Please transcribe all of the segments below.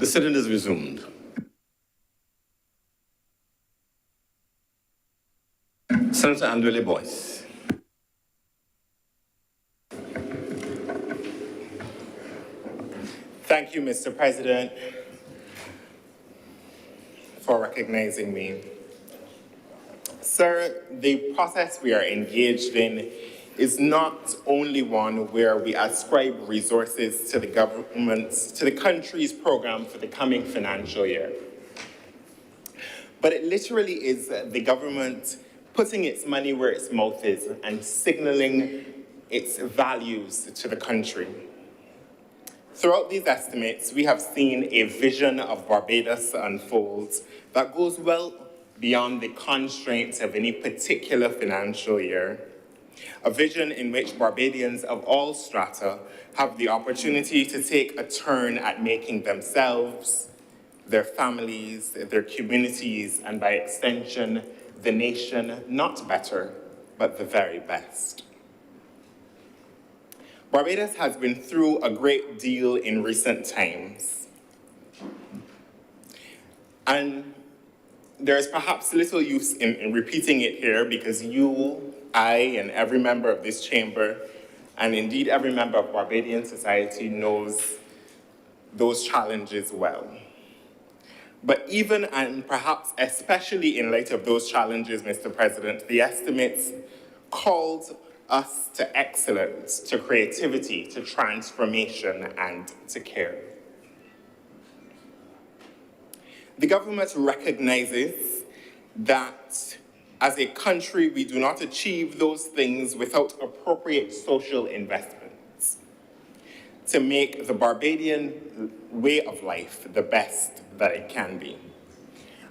The sitting is resumed. Senator Andrele Boyce. Thank you, Mr. President, for recognizing me. Sir, the process we are engaged in is not only one where we ascribe resources to the government's, to the country's program for the coming financial year, but it literally is the government putting its money where its mouth is and signaling its values to the country. Throughout these estimates, we have seen a vision of Barbados unfold that goes well beyond the constraints of any particular financial year. A vision in which Barbadians of all strata have the opportunity to take a turn at making themselves, their families, their communities, and by extension, the nation not better, but the very best. Barbados has been through a great deal in recent times. And there is perhaps little use in repeating it here because you, I, and every member of this chamber, and indeed every member of Barbadian society knows those challenges well. But even and perhaps especially in light of those challenges, Mr. President, the estimates called us to excellence, to creativity, to transformation, and to care. The government recognizes that as a country, we do not achieve those things without appropriate social investments to make the Barbadian way of life the best that it can be.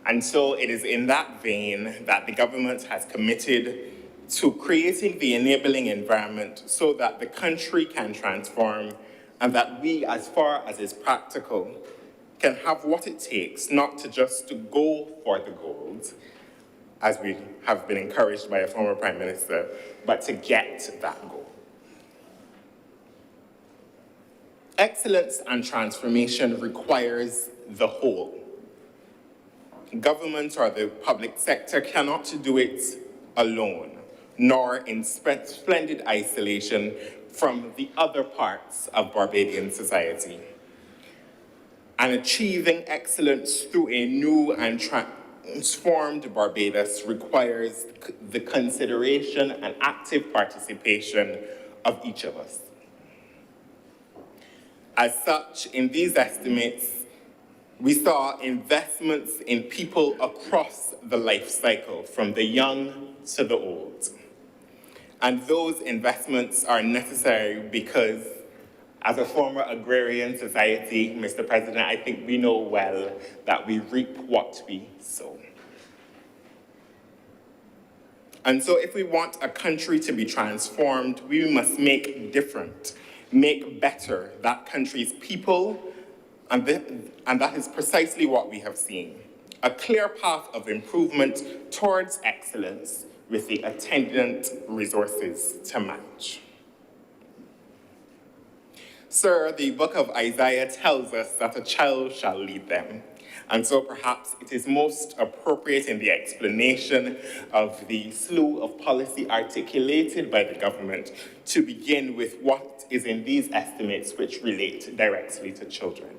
And so it is in that vein that the government has committed to creating the enabling environment so that the country can transform and that we, as far as is practical, can have what it takes not to just to go for the gold, as we have been encouraged by a former Prime Minister, but to get that goal. Excellence and transformation requires the whole. Government or the public sector cannot do it alone, nor in splendid isolation from the other parts of Barbadian society. And achieving excellence through a new and transformed Barbados requires the consideration and active participation of each of us. As such, in these estimates, we saw investments in people across the life cycle, from the young to the old. And those investments are necessary because, as a former agrarian society, Mr. President, I think we know well that we reap what we sow. And so if we want a country to be transformed, we must make different, make better that country's people, and that is precisely what we have seen. A clear path of improvement towards excellence with the attendant resources to match. Sir, the book of Isaiah tells us that a child shall lead them. And so perhaps it is most appropriate in the explanation of the slew of policy articulated by the government to begin with what is in these estimates which relate directly to children.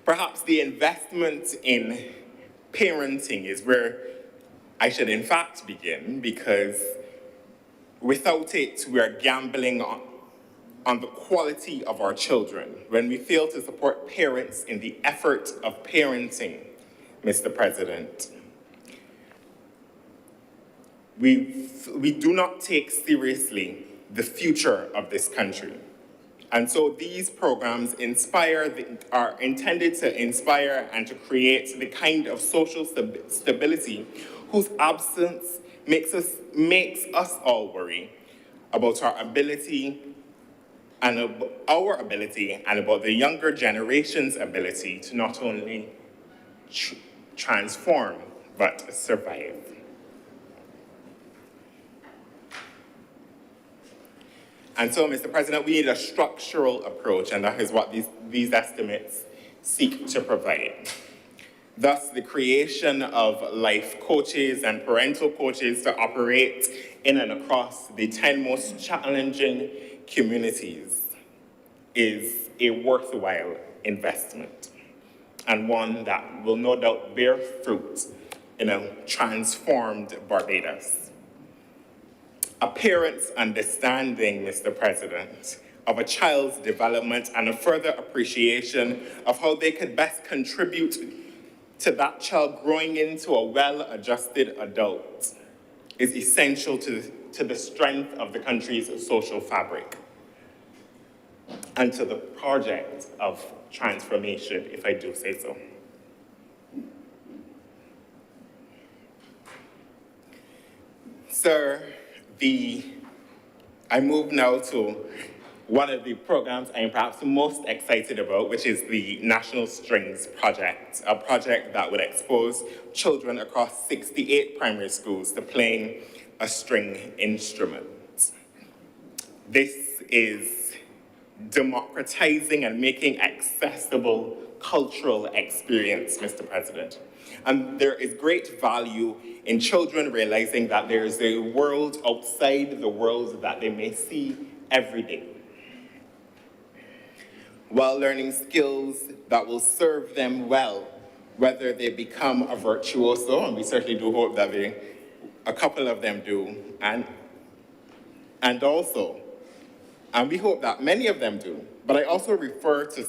Perhaps the investment in parenting is where I should in fact begin, because without it, we are gambling on the quality of our children when we fail to support parents in the effort of parenting, Mr. President. We do not take seriously the future of this country. And so these programs are intended to inspire and to create the kind of social stability whose absence makes us all worry about our ability and about the younger generation's ability to not only transform, but survive. And so, Mr. President, we need a structural approach, and that is what these estimates seek to provide. Thus, the creation of life coaches and parental coaches to operate in and across the 10 most challenging communities is a worthwhile investment, and one that will no doubt bear fruit in a transformed Barbados. A parent's understanding, Mr. President, of a child's development and a further appreciation of how they could best contribute to that child growing into a well-adjusted adult is essential to the strength of the country's social fabric and to the project of transformation, if I do say so. Sir, I move now to one of the programs I am perhaps most excited about, which is the National Strings Project, a project that would expose children across 68 primary schools to playing a string instrument. This is democratizing and making accessible cultural experience, Mr. President. And there is great value in children realizing that there is a world outside the world that they may see every day, while learning skills that will serve them well, whether they become a virtuoso, and we certainly do hope that a couple of them do, and we hope that many of them do, but I also refer to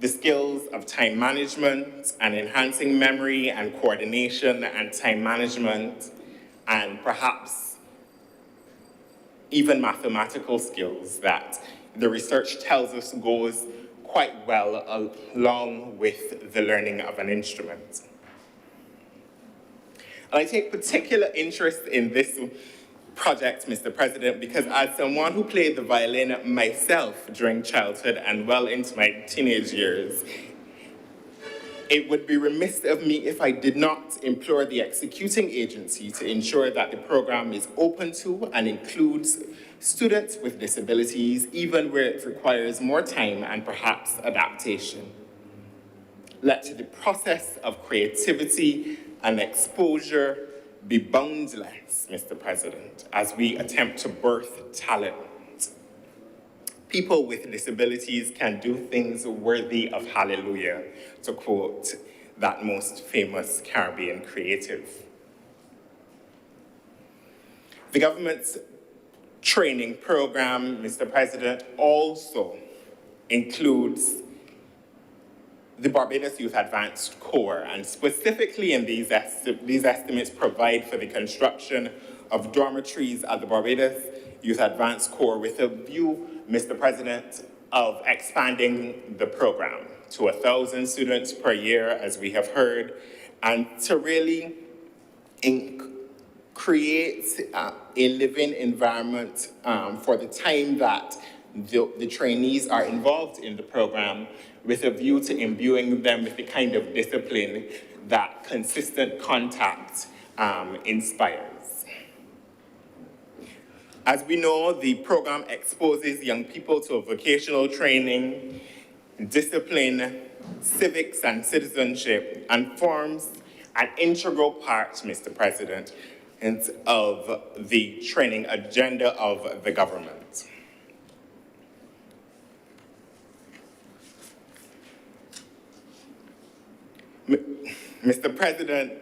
the skills of time management and enhancing memory and coordination and time management, and perhaps even mathematical skills that the research tells us goes quite well along with the learning of an instrument. And I take particular interest in this project, Mr. President, because as someone who played the violin myself during childhood and well into my teenage years, it would be remiss of me if I did not implore the executing agency to ensure that the program is open to and includes students with disabilities, even where it requires more time and perhaps adaptation. Let the process of creativity and exposure be boundless, Mr. President, as we attempt to birth talent. People with disabilities can do things worthy of hallelujah, to quote that most famous Caribbean creative. The government's training program, Mr. President, also includes the Barbados Youth Advanced Corps, and specifically in these estimates provide for the construction of dormitories at the Barbados Youth Advanced Corps with a view, Mr. President, of expanding the program to 1,000 students per year, as we have heard, and to really create a living environment for the time that the trainees are involved in the program, with a view to imbuing them with the kind of discipline that consistent contact inspires. As we know, the program exposes young people to vocational training, discipline, civics, and citizenship, and forms an integral part, Mr. President, of the training agenda of the government. Mr. President,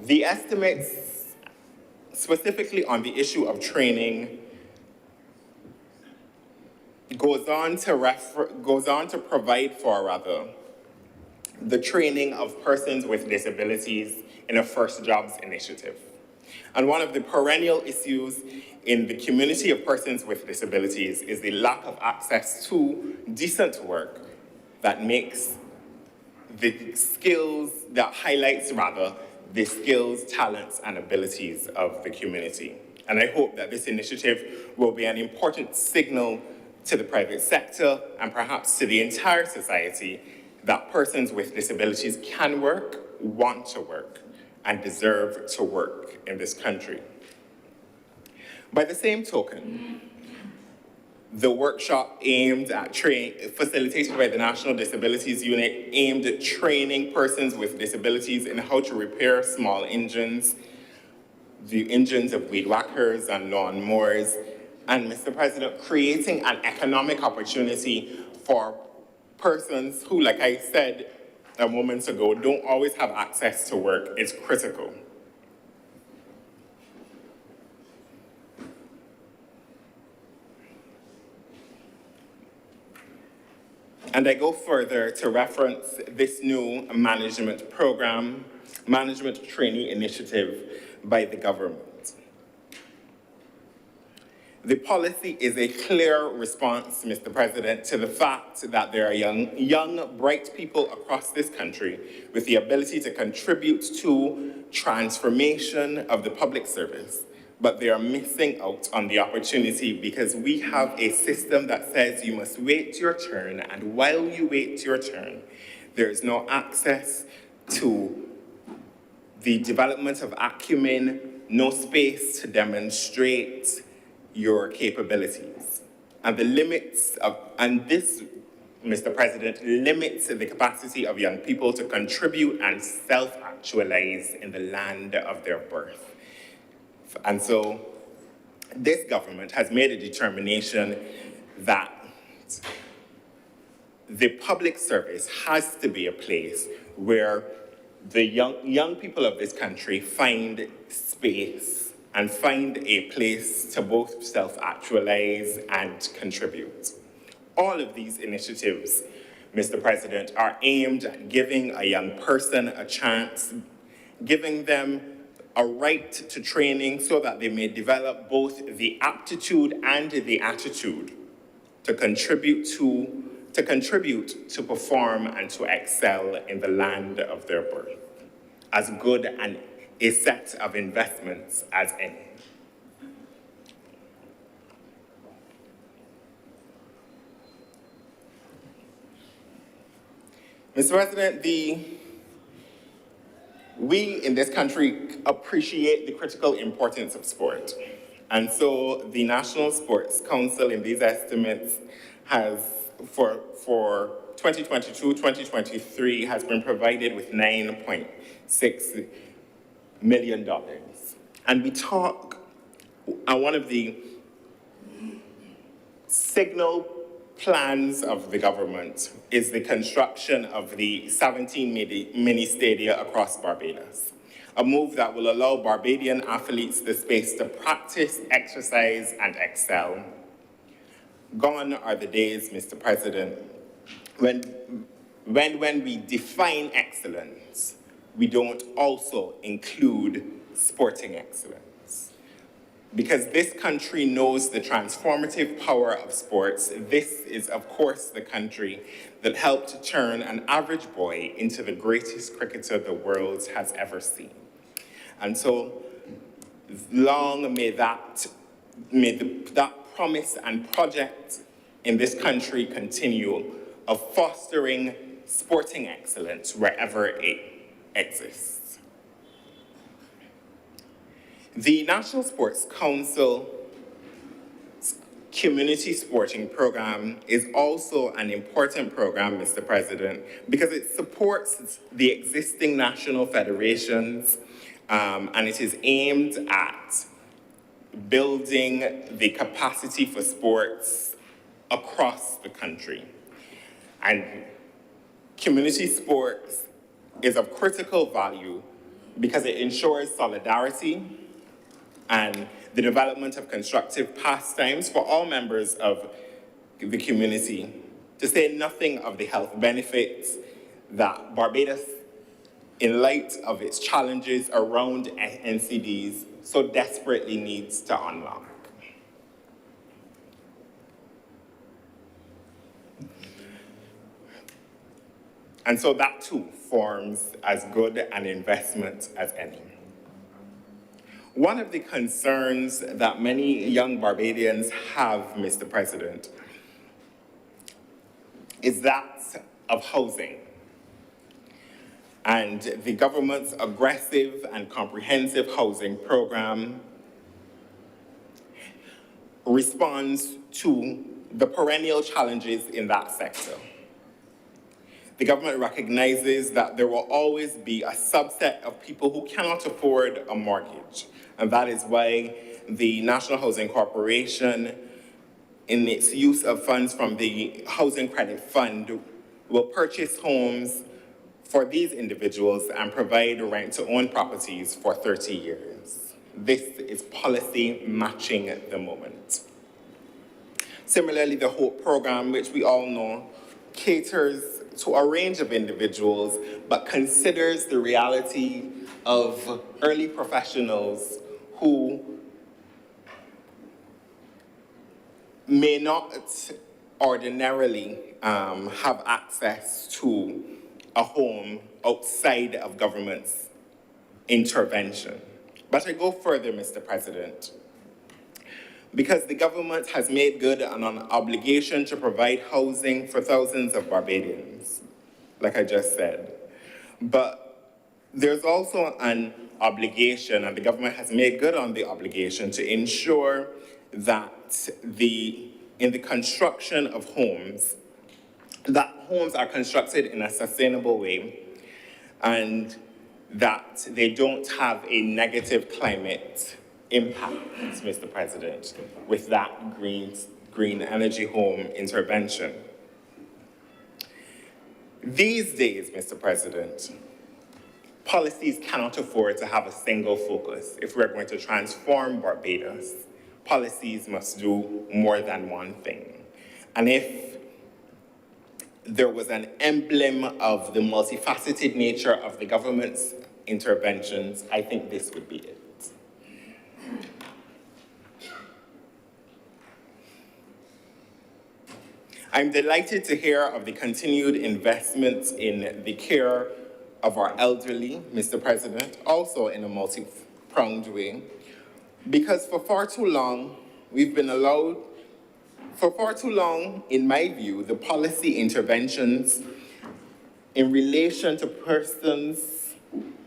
the estimates specifically on the issue of training goes on to provide for, the training of persons with disabilities in a First Jobs initiative. And one of the perennial issues in the community of persons with disabilities is the lack of access to decent work that makes the skills, that highlights the skills, talents, and abilities of the community. And I hope that this initiative will be an important signal to the private sector and perhaps to the entire society that persons with disabilities can work, want to work, and deserve to work in this country. By the same token, the workshop facilitated by the National Disabilities Unit aimed at training persons with disabilities in how to repair small engines, the engines of weed whackers and lawn mowers, and Mr. President, creating an economic opportunity for persons who, like I said a moment ago, don't always have access to work is critical. And I go further to reference this new management trainee initiative by the government. The policy is a clear response, Mr. President, to the fact that there are young, bright people across this country with the ability to contribute to transformation of the public service, but they are missing out on the opportunity because we have a system that says you must wait your turn, and while you wait your turn, there is no access to the development of acumen, no space to demonstrate your capabilities. And this, Mr. President, limits the capacity of young people to contribute and self-actualize in the land of their birth. And so this government has made a determination that the public service has to be a place where the young people of this country find space and find a place to both self-actualize and contribute. All of these initiatives, Mr. President, are aimed at giving a young person a chance, giving them a right to training so that they may develop both the aptitude and the attitude to contribute, to perform, and to excel in the land of their birth, as good and a set of investments as any. Mr. President, we in this country appreciate the critical importance of sport. And so the National Sports Council in these estimates has, for 2022-2023, has been provided with $9.6 million. And we talk, and one of the signal plans of the government is the construction of the 17 mini stadia across Barbados, a move that will allow Barbadian athletes the space to practice, exercise, and excel. Gone are the days, Mr. President, when we define excellence, we don't also include sporting excellence. Because this country knows the transformative power of sports, this is, of course, the country that helped turn an average boy into the greatest cricketer the world has ever seen. And so, long may that promise and project in this country continue of fostering sporting excellence wherever it exists. The National Sports Council community sporting program is also an important program, Mr. President, because it supports the existing national federations, and it is aimed at building the capacity for sports across the country. And community sports is of critical value because it ensures solidarity and the development of constructive pastimes for all members of the community, to say nothing of the health benefits that Barbados, in light of its challenges around NCDs, so desperately needs to unlock. And so that too forms as good an investment as any. One of the concerns that many young Barbadians have, Mr. President, is that of housing. And the government's aggressive and comprehensive housing program responds to the perennial challenges in that sector. The government recognizes that there will always be a subset of people who cannot afford a mortgage, and that is why the National Housing Corporation, in its use of funds from the Housing Credit Fund, will purchase homes for these individuals and provide rent-to-own properties for 30 years. This is policy matching the moment. Similarly, the HOPE program, which we all know, caters to a range of individuals, but considers the reality of early professionals who may not ordinarily have access to a home outside of government's intervention. But I go further, Mr. President, because the government has made good on an obligation to provide housing for thousands of Barbadians, like I just said. But there's also an obligation, and the government has made good on the obligation, to ensure that in the construction of homes, that homes are constructed in a sustainable way and that they don't have a negative climate impact, Mr. President, with that green energy home intervention. These days, Mr. President, policies cannot afford to have a single focus. If we're going to transform Barbados, policies must do more than one thing. And if there was an emblem of the multifaceted nature of the government's interventions, I think this would be it. I'm delighted to hear of the continued investment in the care of our elderly, Mr. President, also in a multi-pronged way, because for far too long, in my view, the policy interventions in relation to persons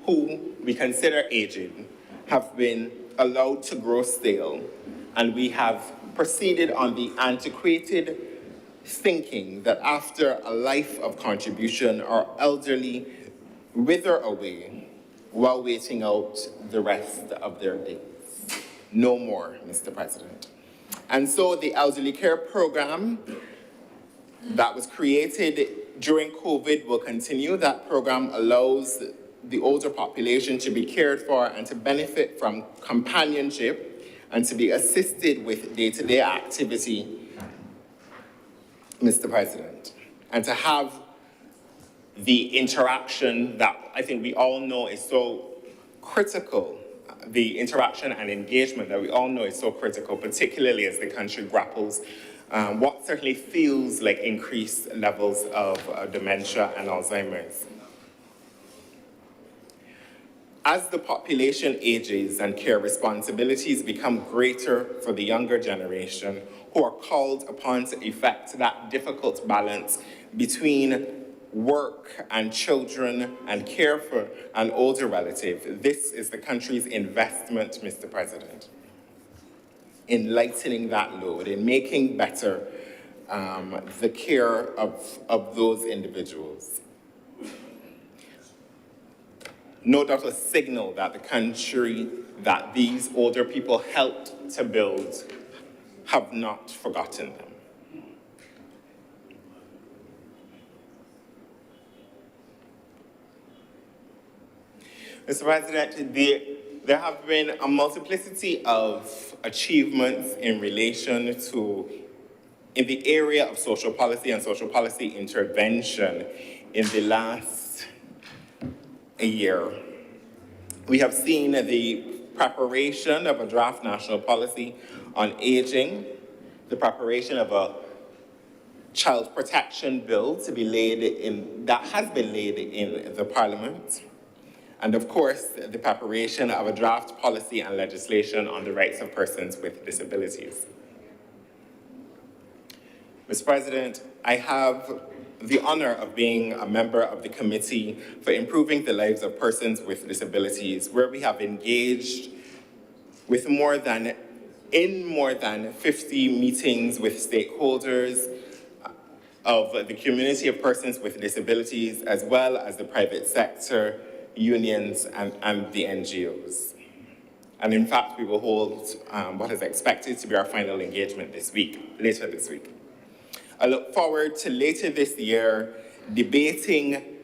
who we consider aged have been allowed to grow stale, and we have proceeded on the antiquated thinking that after a life of contribution, our elderly wither away while waiting out the rest of their days. No more, Mr. President. And so the elderly care program that was created during COVID will continue. That program allows the older population to be cared for and to benefit from companionship and to be assisted with day-to-day activity, Mr. President, and to have the interaction that I think we all know is so critical, the interaction and engagement that we all know is so critical, particularly as the country grapples what certainly feels like increased levels of dementia and Alzheimer's. As the population ages and care responsibilities become greater for the younger generation, who are called upon to effect that difficult balance between work and children and care for an older relative. This is the country's investment, Mr. President, in lightening that load, in making better the care of those individuals. No doubt a signal that the country that these older people helped to build have not forgotten them. Mr. President, there have been a multiplicity of achievements in relation to, in the area of social policy and social policy intervention in the last year. We have seen the preparation of a draft national policy on aging, the preparation of a child protection bill to be laid in, that has been laid in the Parliament, and of course, the preparation of a draft policy and legislation on the rights of persons with disabilities. Mr. President, I have the honor of being a member of the Committee for Improving the Lives of Persons with Disabilities, where we have engaged with more than in more than 50 meetings with stakeholders of the community of persons with disabilities, as well as the private sector, unions, and the NGOs. And in fact, we will hold what is expected to be our final engagement later this week. I look forward to later this year debating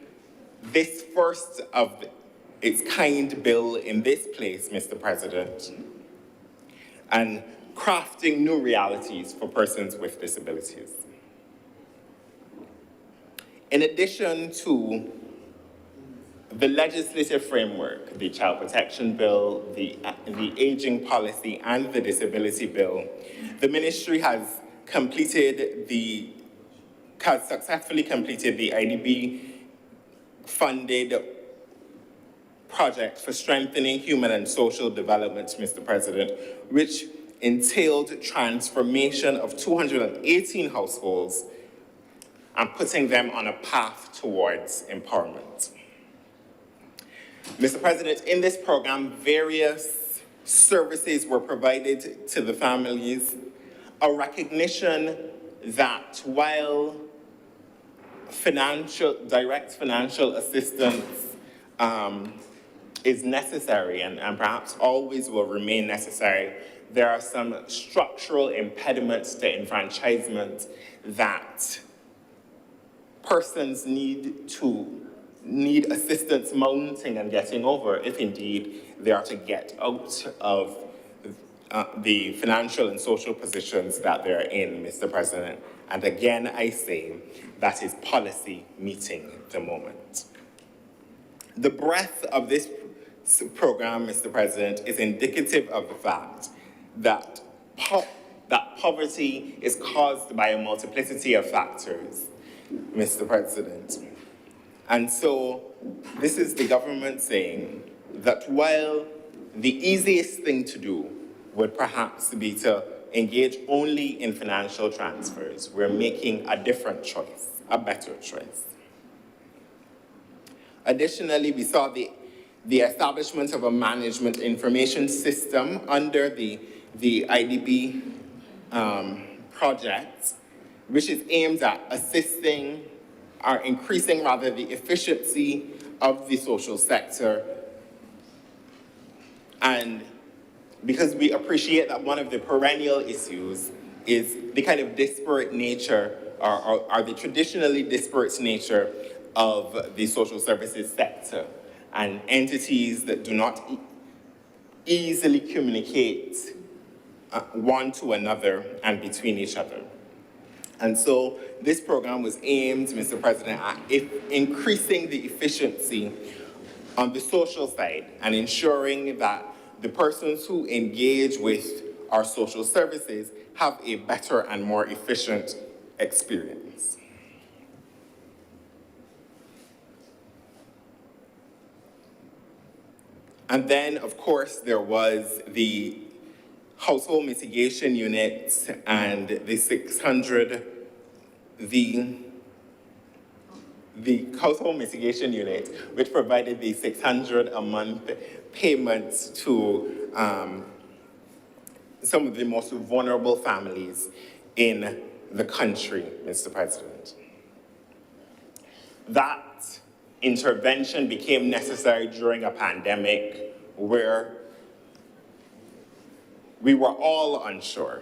this first of its kind bill in this place, Mr. President, and crafting new realities for persons with disabilities. In addition to the legislative framework, the Child Protection Bill, the Aging Policy, and the Disability Bill, the Ministry has successfully completed the IDB-funded project for strengthening human and social development, Mr. President, which entailed transformation of 218 households and putting them on a path towards empowerment. Mr. President, in this program, various services were provided to the families, a recognition that while direct financial assistance is necessary and perhaps always will remain necessary, there are some structural impediments to enfranchisement that persons need assistance mounting and getting over if indeed they are to get out of the financial and social positions that they're in, Mr. President. And again, I say that is policy meeting the moment. The breadth of this program, Mr. President, is indicative of the fact that poverty is caused by a multiplicity of factors, Mr. President. And so this is the government saying that while the easiest thing to do would perhaps be to engage only in financial transfers, we're making a different choice, a better choice. Additionally, we saw the establishment of a management information system under the IDB project, which is aimed at assisting or increasing rather the efficiency of the social sector. And because we appreciate that one of the perennial issues is the kind of disparate nature or the traditionally disparate nature of the social services sector, and entities that do not easily communicate one to another and between each other. And so this program was aimed, Mr. President, at increasing the efficiency on the social side and ensuring that the persons who engage with our social services have a better and more efficient experience. And then, of course, there was the household mitigation unit and the 600, the household mitigation unit, which provided the 600 a month payments to some of the most vulnerable families in the country, Mr. President. That intervention became necessary during a pandemic where we were all unsure,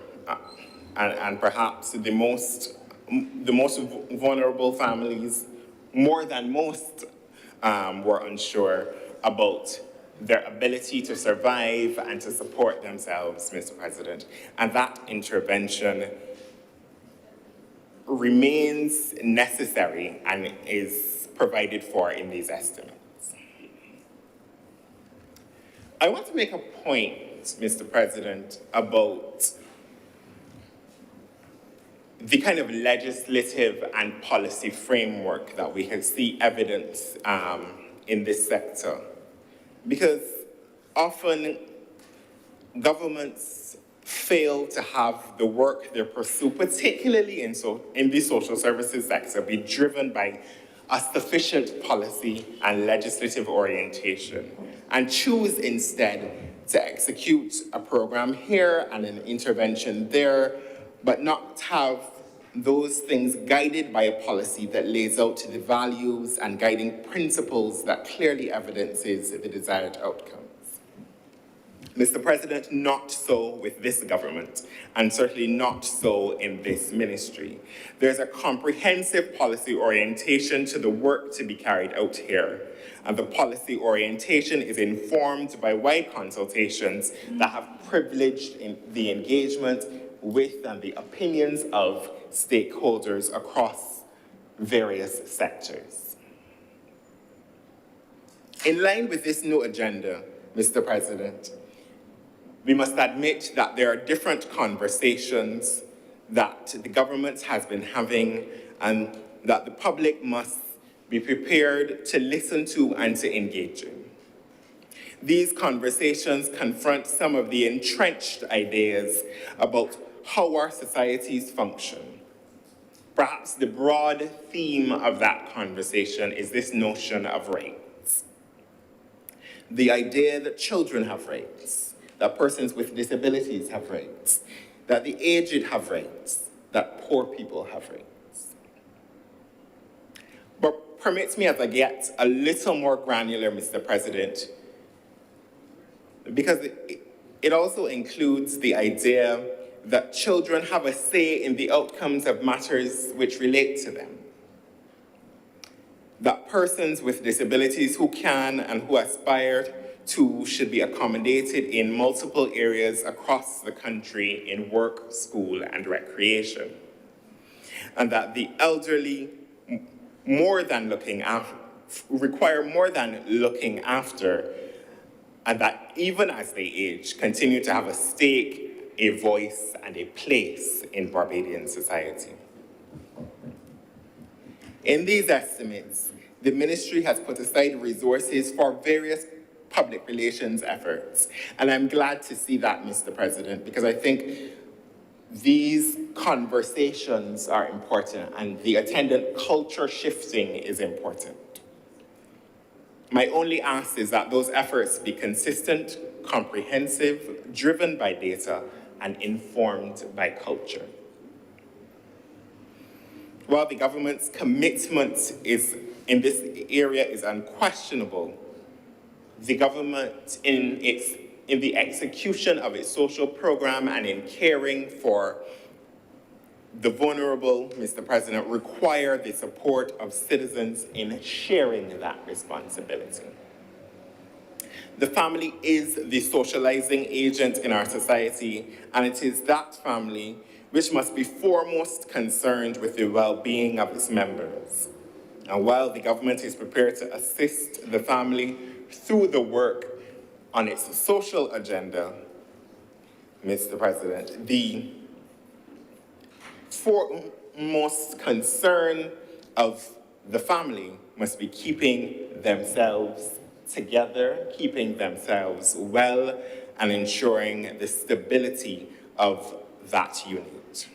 and perhaps the most vulnerable families, more than most, were unsure about their ability to survive and to support themselves, Mr. President. And that intervention remains necessary and is provided for in these estimates. I want to make a point, Mr. President, about the kind of legislative and policy framework that we can see evidence in this sector. Because often governments fail to have the work they pursue, particularly in the social services sector, be driven by a sufficient policy and legislative orientation, and choose instead to execute a program here and an intervention there, but not have those things guided by a policy that lays out the values and guiding principles that clearly evidences the desired outcomes. Mr. President, not so with this government, and certainly not so in this ministry. There's a comprehensive policy orientation to the work to be carried out here, and the policy orientation is informed by wide consultations that have privileged the engagement with and the opinions of stakeholders across various sectors. In line with this new agenda, Mr. President, we must admit that there are different conversations that the government has been having and that the public must be prepared to listen to and to engage in. These conversations confront some of the entrenched ideas about how our societies function. Perhaps the broad theme of that conversation is this notion of rights. The idea that children have rights, that persons with disabilities have rights, that the aged have rights, that poor people have rights. But permit me as I get a little more granular, Mr. President, because it also includes the idea that children have a say in the outcomes of matters which relate to them. That persons with disabilities who can and who aspire to should be accommodated in multiple areas across the country in work, school, and recreation. And that the elderly require more than looking after, and that even as they age, continue to have a stake, a voice, and a place in Barbadian society. In these estimates, the ministry has put aside resources for various public relations efforts. And I'm glad to see that, Mr. President, because I think these conversations are important and the attendant culture shifting is important. My only ask is that those efforts be consistent, comprehensive, driven by data, and informed by culture. While the government's commitment in this area is unquestionable, the government in the execution of its social program and in caring for the vulnerable, Mr. President, require the support of citizens in sharing that responsibility. The family is the socializing agent in our society, and it is that family which must be foremost concerned with the well-being of its members. And while the government is prepared to assist the family through the work on its social agenda, Mr. President, the foremost concern of the family must be keeping themselves together, keeping themselves well, and ensuring the stability of that unit.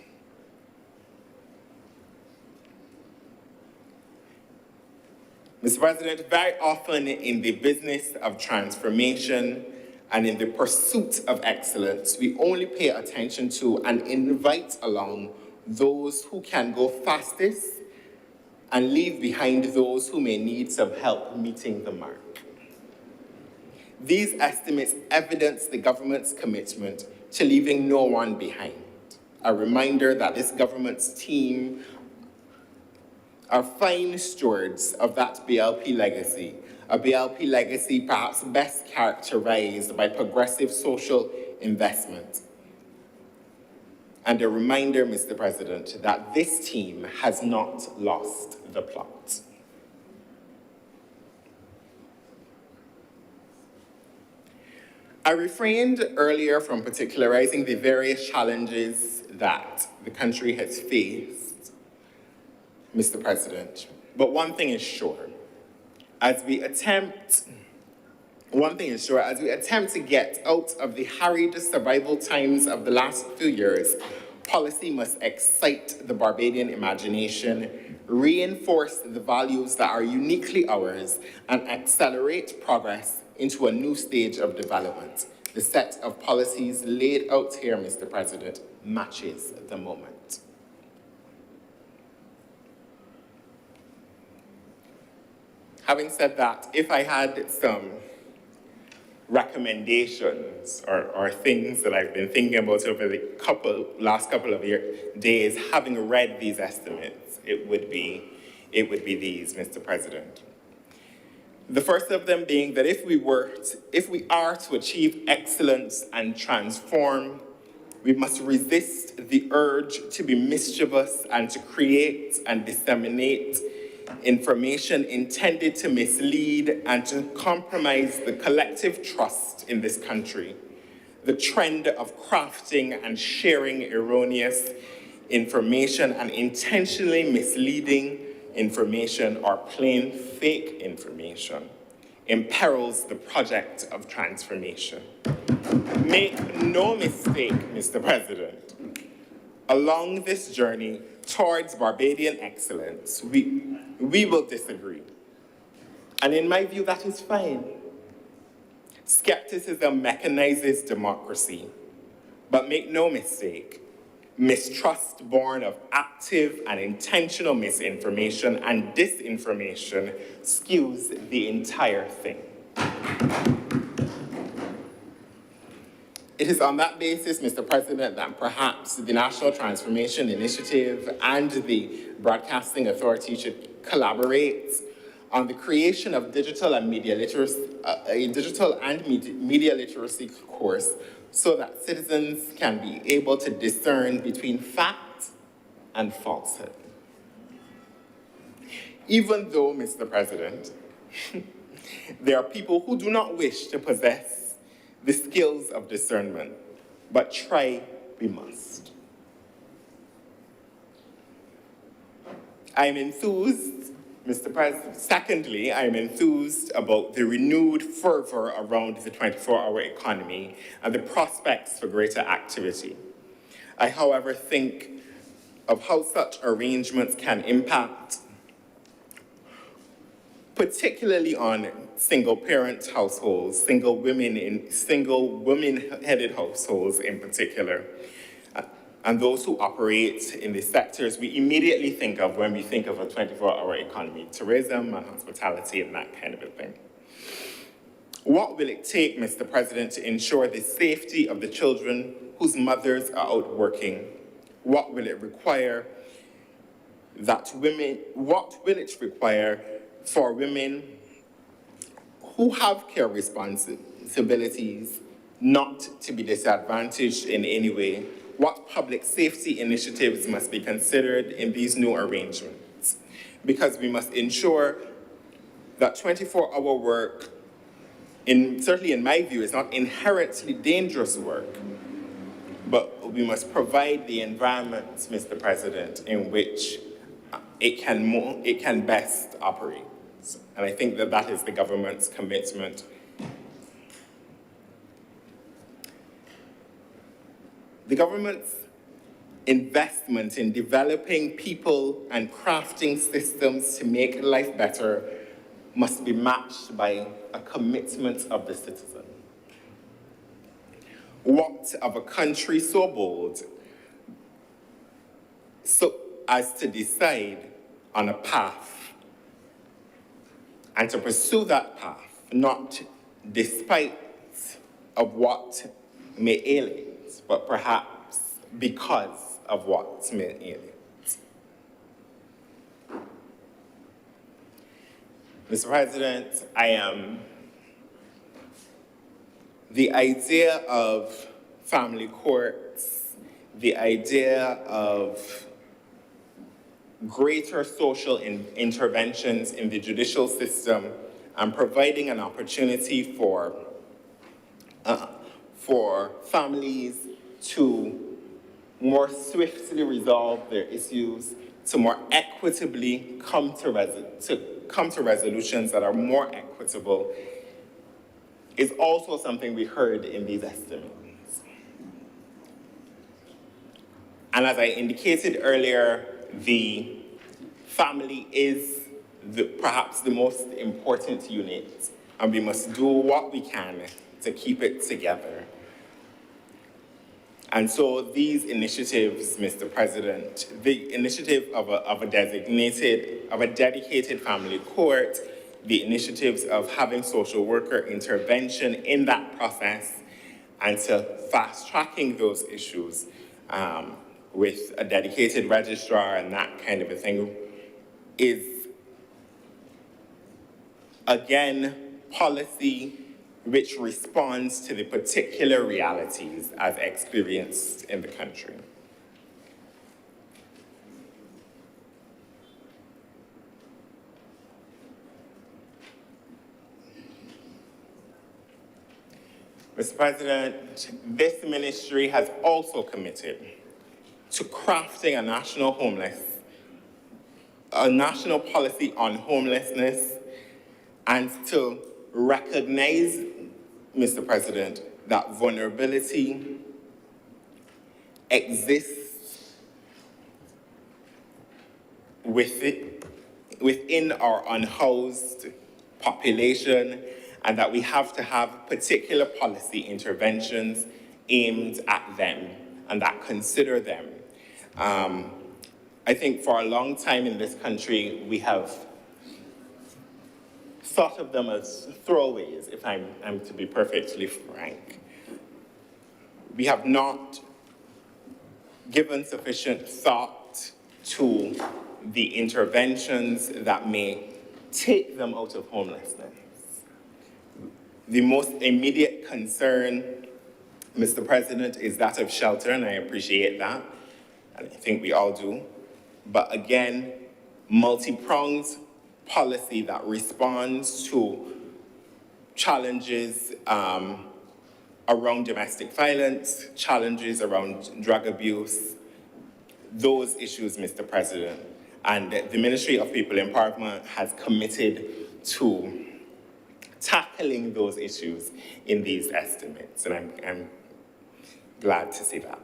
Mr. President, very often in the business of transformation and in the pursuit of excellence, we only pay attention to and invite along those who can go fastest and leave behind those who may need some help meeting the mark. These estimates evidence the government's commitment to leaving no one behind. A reminder that this government's team are fine stewards of that BLP legacy, a BLP legacy perhaps best characterized by progressive social investment. And a reminder, Mr. President, that this team has not lost the plot. I refrained earlier from particularizing the various challenges that the country has faced, Mr. President, but one thing is sure. As we attempt to get out of the harried survival times of the last few years, policy must excite the Barbadian imagination, reinforce the values that are uniquely ours, and accelerate progress into a new stage of development. The set of policies laid out here, Mr. President, matches the moment. Having said that, if I had some recommendations or things that I've been thinking about over the last couple of days, having read these estimates, it would be these, Mr. President. The first of them being that if we are to achieve excellence and transform, we must resist the urge to be mischievous and to create and disseminate information intended to mislead and to compromise the collective trust in this country. The trend of crafting and sharing erroneous information and intentionally misleading information or plain fake information imperils the project of transformation. Make no mistake, Mr. President, along this journey towards Barbadian excellence, we will disagree. And in my view, that is fine. Skepticism mechanizes democracy. But make no mistake, mistrust born of active and intentional misinformation and disinformation skews the entire thing. It is on that basis, Mr. President, that perhaps the National Transformation Initiative and the Broadcasting Authority should collaborate on the creation of digital and media literacy, media literacy course so that citizens can be able to discern between fact and falsehood. Even though, Mr. President, there are people who do not wish to possess the skills of discernment, but try we must. I'm enthused, Mr. President. Secondly, I'm enthused about the renewed fervor around the 24-hour economy and the prospects for greater activity. I, however, think of how such arrangements can impact, particularly on single-parent households, single women-headed households in particular, and those who operate in the sectors we immediately think of when we think of a 24-hour economy, tourism and hospitality and that kind of a thing. What will it take, Mr. President, to ensure the safety of the children whose mothers are out working? What will it require for women who have care responsibilities not to be disadvantaged in any way? What public safety initiatives must be considered in these new arrangements? Because we must ensure that 24-hour work, certainly in my view, is not inherently dangerous work, but we must provide the environment, Mr. President, in which it can best operate. And I think that is the government's commitment. The government's investment in developing people and crafting systems to make life better must be matched by a commitment of the citizen. What of a country so bold so as to decide on a path and to pursue that path, not despite of what may ail it, but perhaps because of what may ail it. Mr. President, the idea of family courts, the idea of greater social interventions in the judicial system and providing an opportunity for families to more swiftly resolve their issues, to more equitably come to resolutions that are more equitable, is also something we heard in these estimates. And as I indicated earlier, the family is perhaps the most important unit, and we must do what we can to keep it together. And so these initiatives, Mr. President, the initiative of a dedicated family court, the initiatives of having social worker intervention in that process, and to fast-tracking those issues with a dedicated registrar and that kind of a thing is, again, policy which responds to the particular realities as experienced in the country. Mr. President, this ministry has also committed to crafting a national policy on homelessness, and to recognize, Mr. President, that vulnerability exists within our unhoused population, and that we have to have particular policy interventions aimed at them and that consider them. I think for a long time in this country, we have thought of them as throwaways, if I'm to be perfectly frank. We have not given sufficient thought to the interventions that may take them out of homelessness. The most immediate concern, Mr. President, is that of shelter, and I appreciate that, and I think we all do. But again, multi-pronged policy that responds to challenges around domestic violence, challenges around drug abuse, those issues, Mr. President. And the Ministry of People Empowerment has committed to tackling those issues in these estimates, and I'm glad to see that.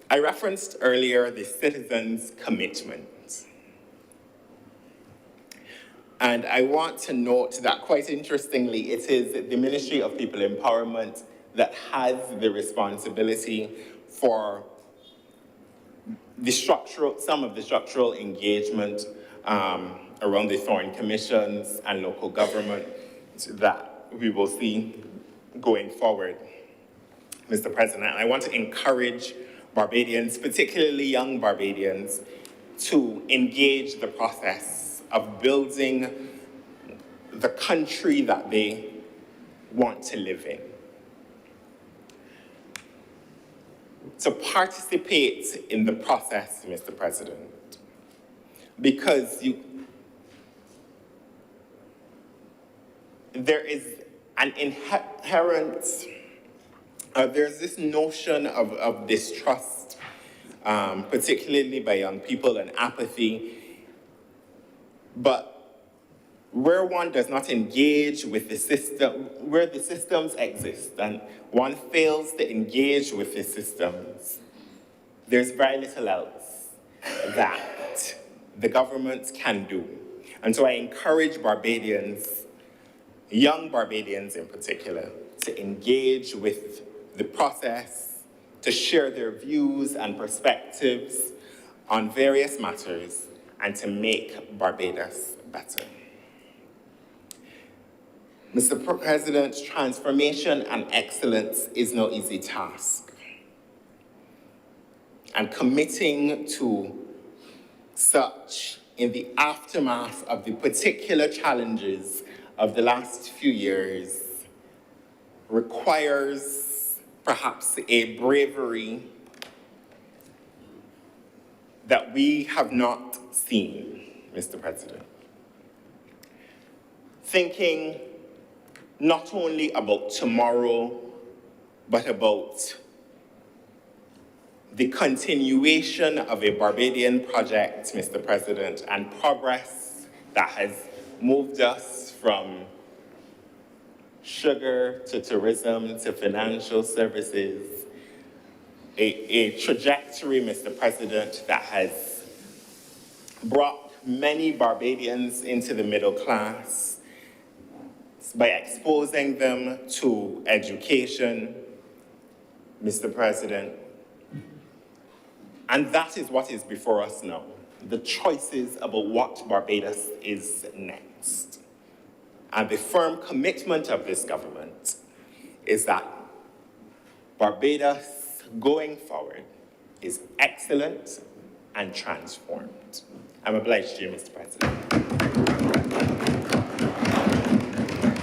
I referenced earlier the citizens' commitment. And I want to note that, quite interestingly, it is the Ministry of People Empowerment that has the responsibility for some of the structural engagement around the Thorn Commissions and local government that we will see going forward, Mr. President. I want to encourage Barbadians, particularly young Barbadians, to engage the process of building the country that they want to live in. To participate in the process, Mr. President, because there is an inherent, there's this notion of distrust, particularly by young people, and apathy. But where one does not engage with the system, where the systems exist, and one fails to engage with the systems, there's very little else that the government can do. And so I encourage Barbadians, young Barbadians in particular, to engage with the process, to share their views and perspectives on various matters, and to make Barbados better. Mr. President, transformation and excellence is no easy task. And committing to such in the aftermath of the particular challenges of the last few years requires perhaps a bravery that we have not seen, Mr. President. Thinking not only about tomorrow, but about the continuation of a Barbadian project, Mr. President, and progress that has moved us from sugar to tourism to financial services, a trajectory, Mr. President, that has brought many Barbadians into the middle class by exposing them to education, Mr. President. And that is what is before us now, the choices about what Barbados is next. And the firm commitment of this government is that Barbados going forward is excellent and transformed. I'm obliged to you, Mr. President.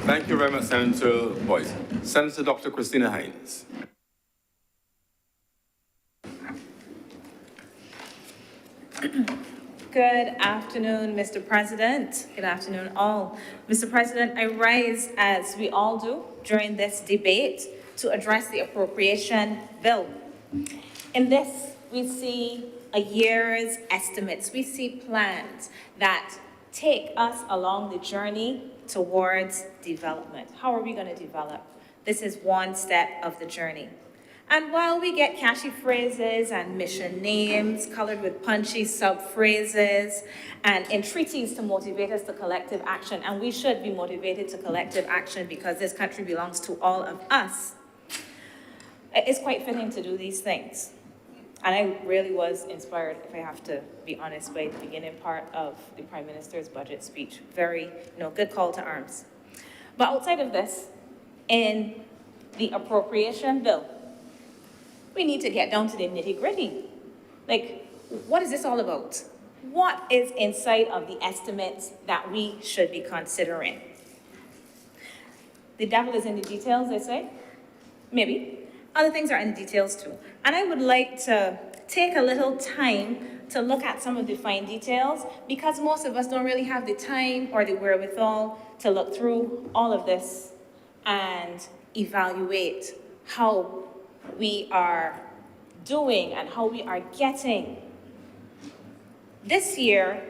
Thank you very much, Senator Boyce. Senator Dr. Christina Hines. Good afternoon, Mr. President. Good afternoon, all. Mr. President, I rise, as we all do, during this debate to address the appropriation bill. In this, we see a year's estimates. We see plans that take us along the journey towards development. How are we going to develop? This is one step of the journey. And while we get catchy phrases and mission names colored with punchy sub-phrases and entreaties to motivate us to collective action, and we should be motivated to collective action because this country belongs to all of us, it's quite fitting to do these things. And I really was inspired, if I have to be honest, by the beginning part of the Prime Minister's budget speech. Very, good call to arms. But outside of this, in the appropriation bill, we need to get down to the nitty-gritty. Like, what is this all about? What is inside of the estimates that we should be considering? The devil is in the details, they say. Maybe. Other things are in the details too. And I would like to take a little time to look at some of the fine details because most of us don't really have the time or the wherewithal to look through all of this and evaluate how we are doing and how we are getting this year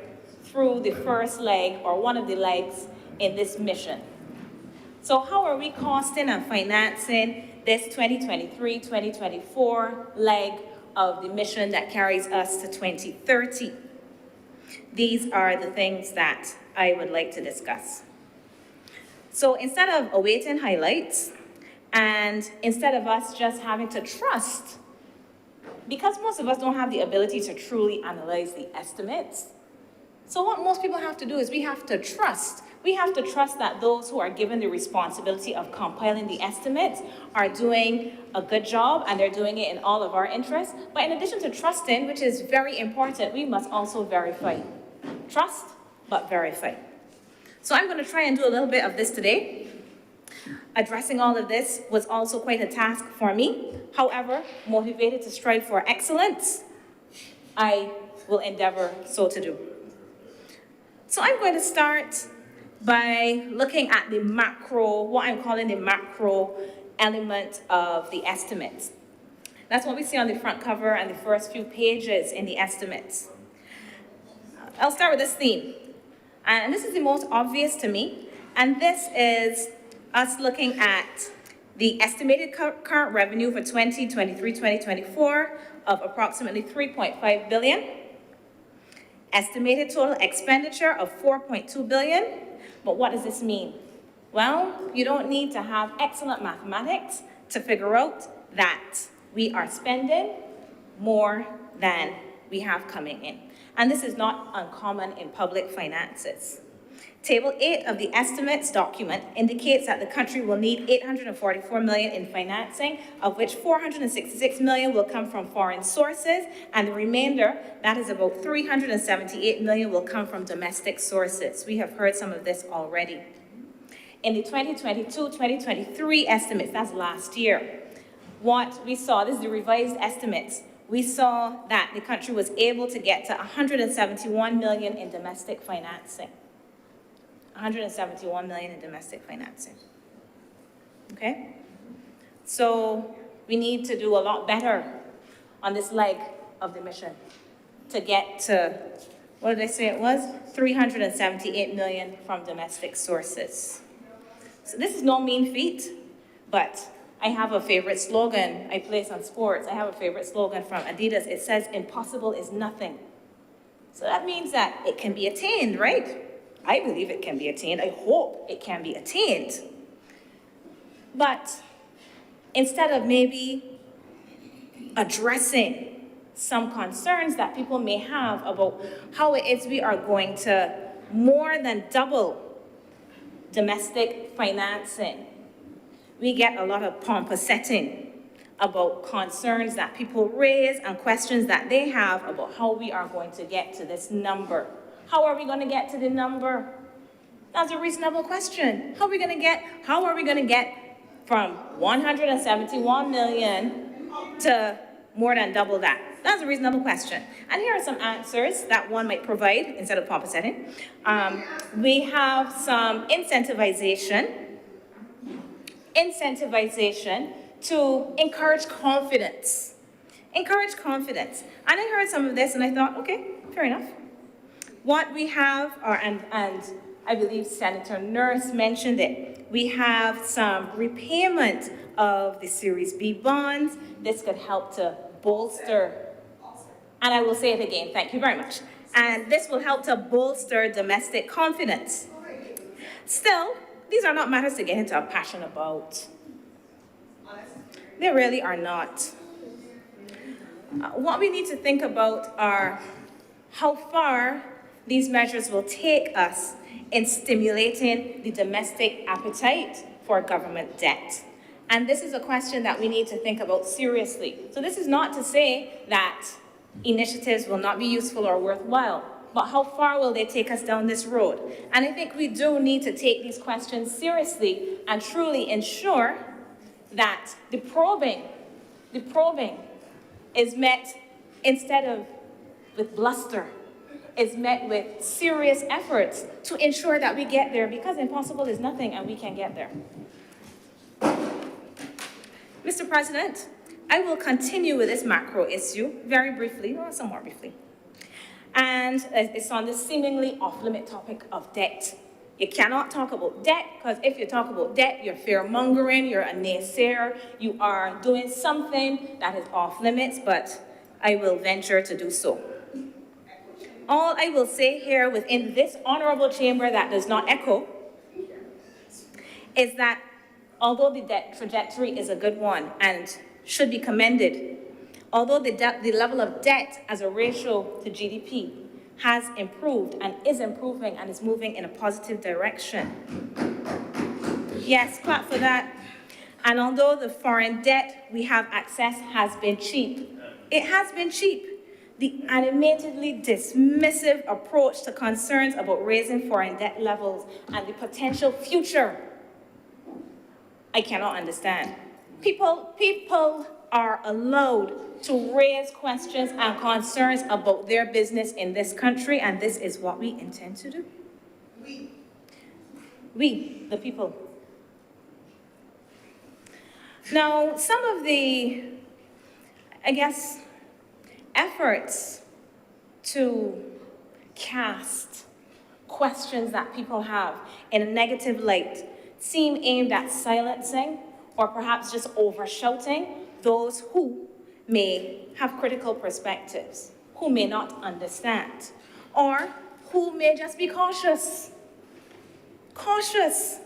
through the first leg or one of the legs in this mission. So how are we costing and financing this 2023-2024 leg of the mission that carries us to 2030? These are the things that I would like to discuss. So instead of awaiting highlights, and instead of us just having to trust, because most of us don't have the ability to truly analyze the estimates, so what most people have to do is we have to trust. We have to trust that those who are given the responsibility of compiling the estimates are doing a good job and they're doing it in all of our interests. But in addition to trusting, which is very important, we must also verify. Trust, but verify. So I'm going to try and do a little bit of this today. Addressing all of this was also quite a task for me. However, motivated to strive for excellence, I will endeavor so to do. So I'm going to start by looking at the macro, what I'm calling the macro element of the estimates. That's what we see on the front cover and the first few pages in the estimates. I'll start with this theme. And this is the most obvious to me. And this is us looking at the estimated current revenue for 2023-2024 of approximately $3.5 billion. Estimated total expenditure of $4.2 billion. But what does this mean? Well, you don't need to have excellent mathematics to figure out that we are spending more than we have coming in. And this is not uncommon in public finances. Table 8 of the estimates document indicates that the country will need $844 million in financing, of which $466 million will come from foreign sources, and the remainder, that is about $378 million, will come from domestic sources. We have heard some of this already. In the 2022-2023 estimates, that's last year, what we saw, this is the revised estimates, we saw that the country was able to get to $171 million in domestic financing. $171 million in domestic financing. Okay? So we need to do a lot better on this leg of the mission to get to, what did I say it was? $378 million from domestic sources. So this is no mean feat, but I have a favorite slogan. I play some sports. I have a favorite slogan from Adidas. It says, impossible is nothing. So that means that it can be attained, right? I believe it can be attained. I hope it can be attained. But instead of maybe addressing some concerns that people may have about how it is we are going to more than double domestic financing, we get a lot of pomposetting about concerns that people raise and questions that they have about how we are going to get to this number. How are we going to get to the number? That's a reasonable question. How are we going to get from 171 million to more than double that? That's a reasonable question. And here are some answers that one might provide instead of pomposetting. We have some incentivization to encourage confidence. Encourage confidence. And I heard some of this and I thought, okay, fair enough. What we have, and I believe Senator Nurse mentioned it, we have some repayment of the Series B bonds. This could help to bolster, and I will say it again, thank you very much. And this will help to bolster domestic confidence. Still, these are not matters to get into a passion about. They really are not. What we need to think about are how far these measures will take us in stimulating the domestic appetite for government debt. And this is a question that we need to think about seriously. So this is not to say that initiatives will not be useful or worthwhile, but how far will they take us down this road? And I think we do need to take these questions seriously and truly ensure that the probing is met instead of with bluster, is met with serious efforts to ensure that we get there, because impossible is nothing and we can get there. Mr. President, I will continue with this macro issue very briefly, or somewhat briefly. And it's on the seemingly off-limit topic of debt. You cannot talk about debt, because if you talk about debt, you're fear-mongering, you're a naysayer, you are doing something that is off-limits, but I will venture to do so. All I will say here within this honorable chamber that does not echo is that although the debt trajectory is a good one and should be commended, although the level of debt as a ratio to GDP has improved and is improving and is moving in a positive direction. Yes, clap for that. And although the foreign debt we have access has been cheap, it has been cheap. The animatedly dismissive approach to concerns about raising foreign debt levels and the potential future, I cannot understand. People are allowed to raise questions and concerns about their business in this country, and this is what we intend to do. We, the people. Now, some of the, I guess, efforts to cast questions that people have in a negative light seem aimed at silencing or perhaps just overshouting those who may have critical perspectives, who may not understand, or who may just be cautious. Cautious.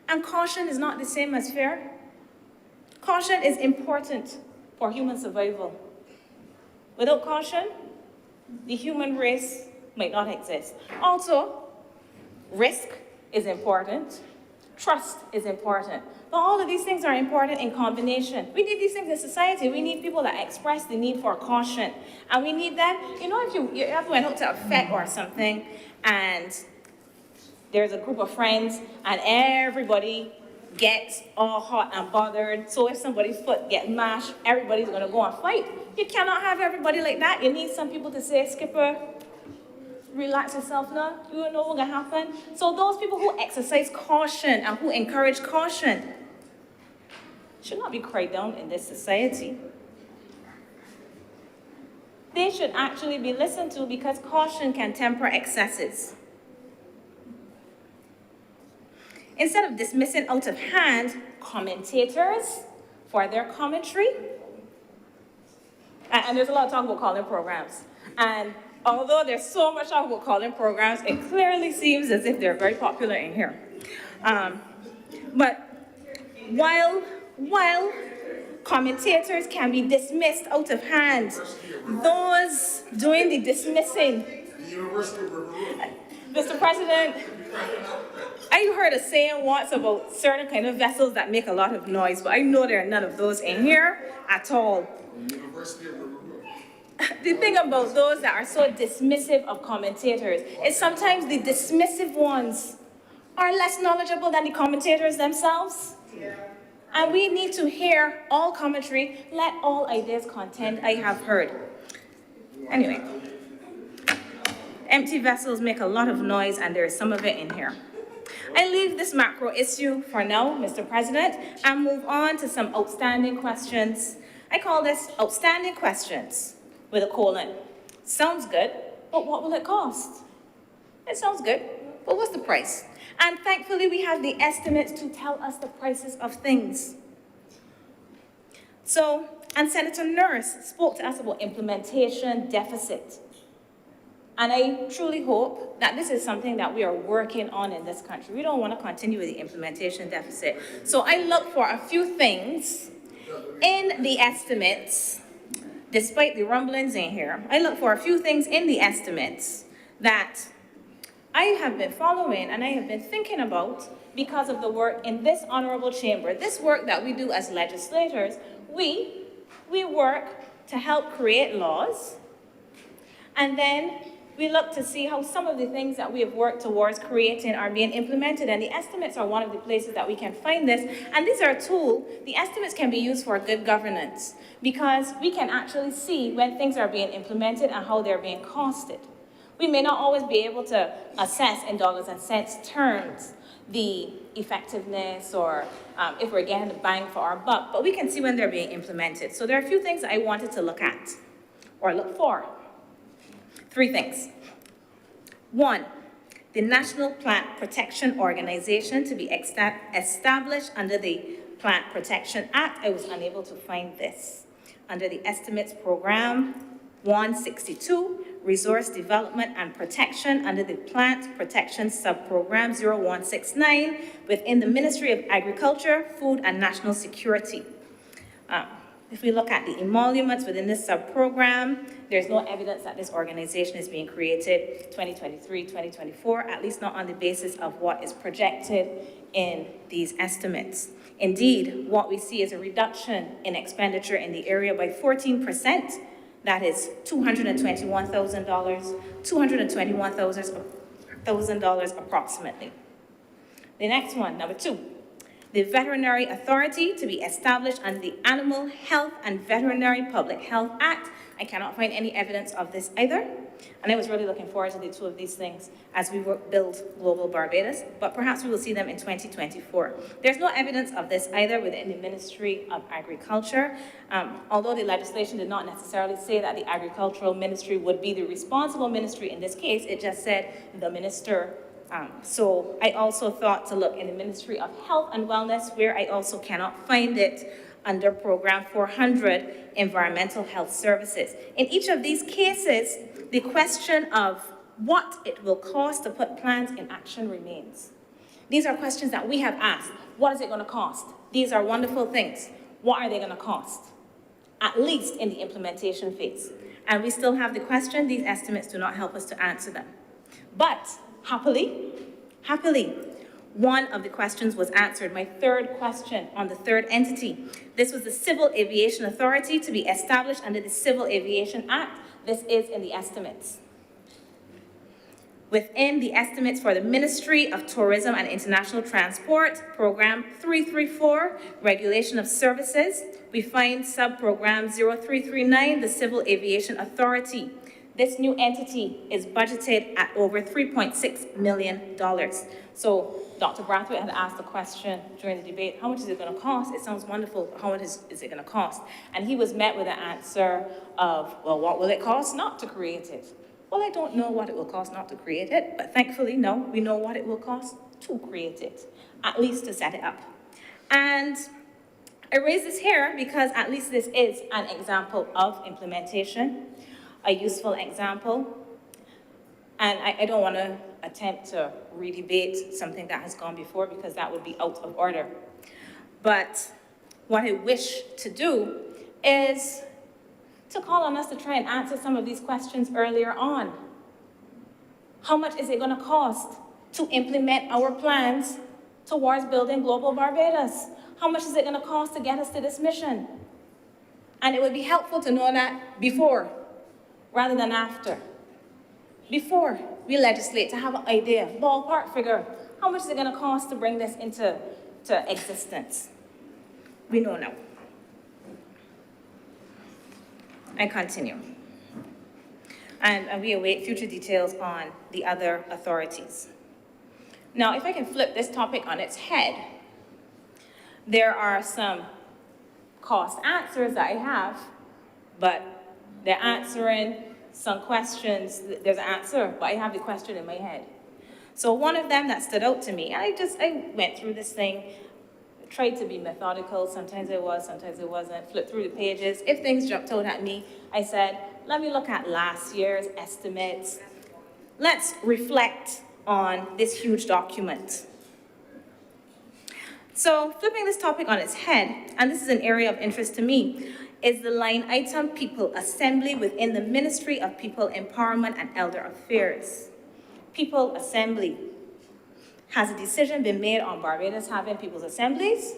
And caution is not the same as fear. Caution is important for human survival. Without caution, the human race might not exist. Also, risk is important. Trust is important. But all of these things are important in combination. We need these things in society. We need people that express the need for caution. And we need them, you know, if you ever went out to a fete or something and there's a group of friends and everybody gets all hot and bothered. So if somebody's foot gets mashed, everybody's gonna go and fight. You cannot have everybody like that. You need some people to say, Skipper, relax yourself now. You don't know what's gonna happen. So those people who exercise caution and who encourage caution should not be cried down in this society. They should actually be listened to, because caution can temper excesses. Instead of dismissing out of hand commentators for their commentary, and there's a lot of talk about calling programs, and although there's so much of what calling programs, it clearly seems as if they're very popular in here. But while commentators can be dismissed out of hand, those doing the dismissing, Mr. President, I heard a saying once about certain kind of vessels that make a lot of noise, but I know there are none of those in here at all. The thing about those that are so dismissive of commentators is sometimes the dismissive ones are less knowledgeable than the commentators themselves. And we need to hear all commentary, let all ideas contend, I have heard. Anyway, empty vessels make a lot of noise, and there is some of it in here. I leave this macro issue for now, Mr. President, and move on to some outstanding questions. I call this outstanding questions with a colon. Sounds good, but what will it cost? It sounds good, but what's the price? And thankfully, we have the estimates to tell us the prices of things. So, and Senator Nurse spoke to us about implementation deficit. And I truly hope that this is something that we are working on in this country. We don't want to continue with the implementation deficit. So I look for a few things in the estimates, despite the rumblings in here. I look for a few things in the estimates that I have been following and I have been thinking about because of the work in this honorable chamber. This work that we do as legislators, we work to help create laws, and then we look to see how some of the things that we have worked towards creating are being implemented, and the estimates are one of the places that we can find this. And these are a tool. The estimates can be used for good governance because we can actually see when things are being implemented and how they're being costed. We may not always be able to assess in dollars and cents terms the effectiveness or if we're getting the bang for our buck, but we can see when they're being implemented. So there are a few things I wanted to look at or look for. 3 things. 1, the National Plant Protection Organization to be established under the Plant Protection Act. I was unable to find this. Under the Estimates Program 162, Resource Development and Protection under the Plant Protection Subprogram 0169 within the Ministry of Agriculture, Food and National Security. If we look at the emoluments within this subprogram, there's no evidence that this organization is being created 2023, 2024, at least not on the basis of what is projected in these estimates. Indeed, what we see is a reduction in expenditure in the area by 14%. That is $221,000, $221,000 approximately. The next one, number 2. The Veterinary Authority to be established under the Animal Health and Veterinary Public Health Act. I cannot find any evidence of this either. And I was really looking forward to the 2 of these things as we build Global Barbados, but perhaps we will see them in 2024. There's no evidence of this either within the Ministry of Agriculture. Although the legislation did not necessarily say that the Agricultural Ministry would be the responsible ministry in this case, it just said the minister. So I also thought to look in the Ministry of Health and Wellness, where I also cannot find it under Program 400, Environmental Health Services. In each of these cases, the question of what it will cost to put plans in action remains. These are questions that we have asked. What is it going to cost? These are wonderful things. What are they going to cost? At least in the implementation phase. And we still have the question. These estimates do not help us to answer them. But happily, one of the questions was answered. My 3rd question on the 3rd entity. This was the Civil Aviation Authority to be established under the Civil Aviation Act. This is in the estimates. Within the estimates for the Ministry of Tourism and International Transport, Program 334, Regulation of Services, we find subprogram 0339, the Civil Aviation Authority. This new entity is budgeted at over $3.6 million. So Dr. Brathwaite had asked the question during the debate, how much is it going to cost? It sounds wonderful. How much is it going to cost? And he was met with an answer of, well, what will it cost not to create it? Well, I don't know what it will cost not to create it, but thankfully, no, we know what it will cost to create it, at least to set it up. And I raise this here because at least this is an example of implementation, a useful example. And I don't want to attempt to re-debate something that has gone before because that would be out of order. But what I wish to do is to call on us to try and answer some of these questions earlier on. How much is it going to cost to implement our plans towards building global Barbados? How much is it going to cost to get us to this mission? And it would be helpful to know that before, rather than after. Before we legislate, to have an idea, ballpark figure, how much is it going to cost to bring this into existence? We know now. I continue. And we await future details on the other authorities. Now, if I can flip this topic on its head, there are some cost answers that I have, but they're answering some questions. There's an answer, but I have the question in my head. So one of them that stood out to me, and I went through this thing, tried to be methodical. Sometimes I was, sometimes I wasn't. Flipped through the pages. If things jumped out at me, I said, let me look at last year's estimates. Let's reflect on this huge document. So flipping this topic on its head, and this is an area of interest to me, is the line item People Assembly within the Ministry of People Empowerment and Elder Affairs. People Assembly. Has a decision been made on Barbados having people's assemblies?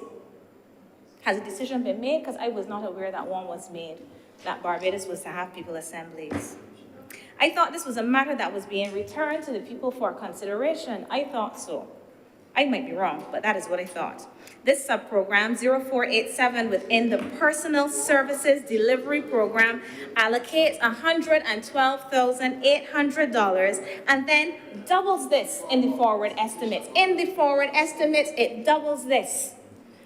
Has a decision been made? Because I was not aware that one was made, that Barbados was to have people assemblies. I thought this was a matter that was being returned to the people for consideration. I thought so. I might be wrong, but that is what I thought. This subprogram, 0487, within the Personal Services Delivery Program, allocates $112,800 and then doubles this in the forward estimates. In the forward estimates, it doubles this.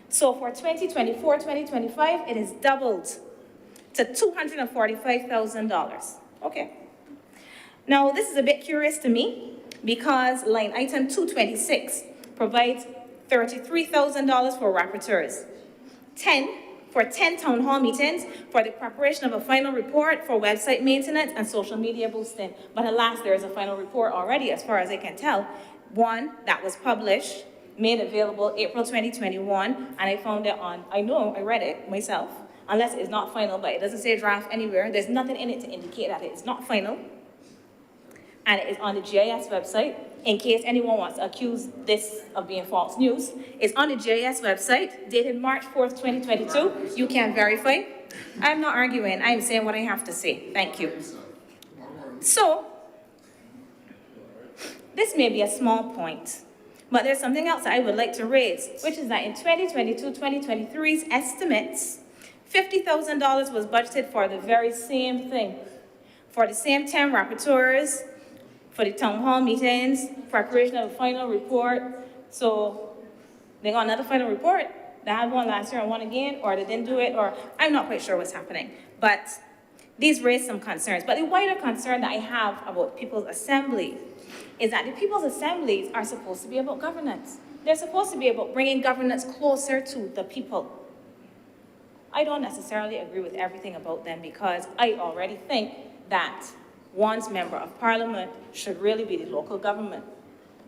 So for 2024-2025, it is doubled to $245,000. Okay. Now, this is a bit curious to me because line item 226 provides $33,000 for rapporteurs, 10 town hall meetings, for the preparation of a final report, for website maintenance and social media boosting. But alas, there is a final report already, as far as I can tell. One that was published, made available April 2021, and I found it on, I read it myself, unless it's not final, but it doesn't say draft anywhere. There's nothing in it to indicate that it is not final. And it is on the GIS website. In case anyone wants to accuse this of being false news, it's on the GIS website, dated March 4th, 2022. You can verify. I'm not arguing. I'm saying what I have to say. Thank you. So, this may be a small point, but there's something else that I would like to raise, which is that in 2022-2023's estimates, $50,000 was budgeted for the very same thing, for the same 10 rapporteurs, for the town hall meetings, preparation of a final report. So they got another final report. They had one last year and one again, or they didn't do it, or I'm not quite sure what's happening. But these raise some concerns. But the wider concern that I have about People's Assembly is that the People's Assemblies are supposed to be about governance. They're supposed to be about bringing governance closer to the people. I don't necessarily agree with everything about them because I already think that one's member of parliament should really be the local government.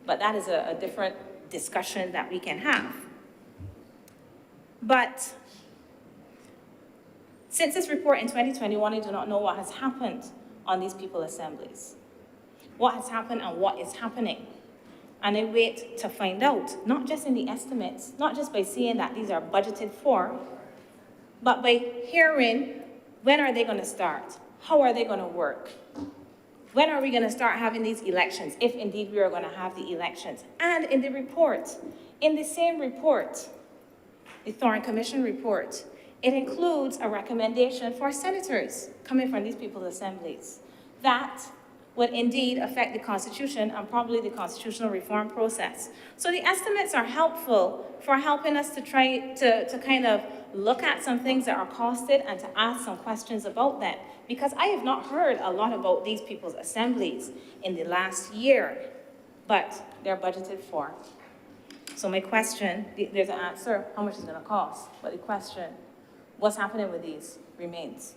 But that is a different discussion that we can have. But since this report in 2021, I do not know what has happened on these people assemblies. What has happened and what is happening. And I wait to find out, not just in the estimates, not just by seeing that these are budgeted for, but by hearing when are they going to start? How are they going to work? When are we going to start having these elections, if indeed we are going to have the elections? And in the report, in the same report, the Thorne Commission report, it includes a recommendation for senators coming from these people's assemblies that would indeed affect the Constitution and probably the constitutional reform process. So the estimates are helpful for helping us to try to kind of look at some things that are costed and to ask some questions about them. Because I have not heard a lot about these people's assemblies in the last year, but they're budgeted for. So my question, there's an answer, how much is it going to cost? But the question, what's happening with these, remains.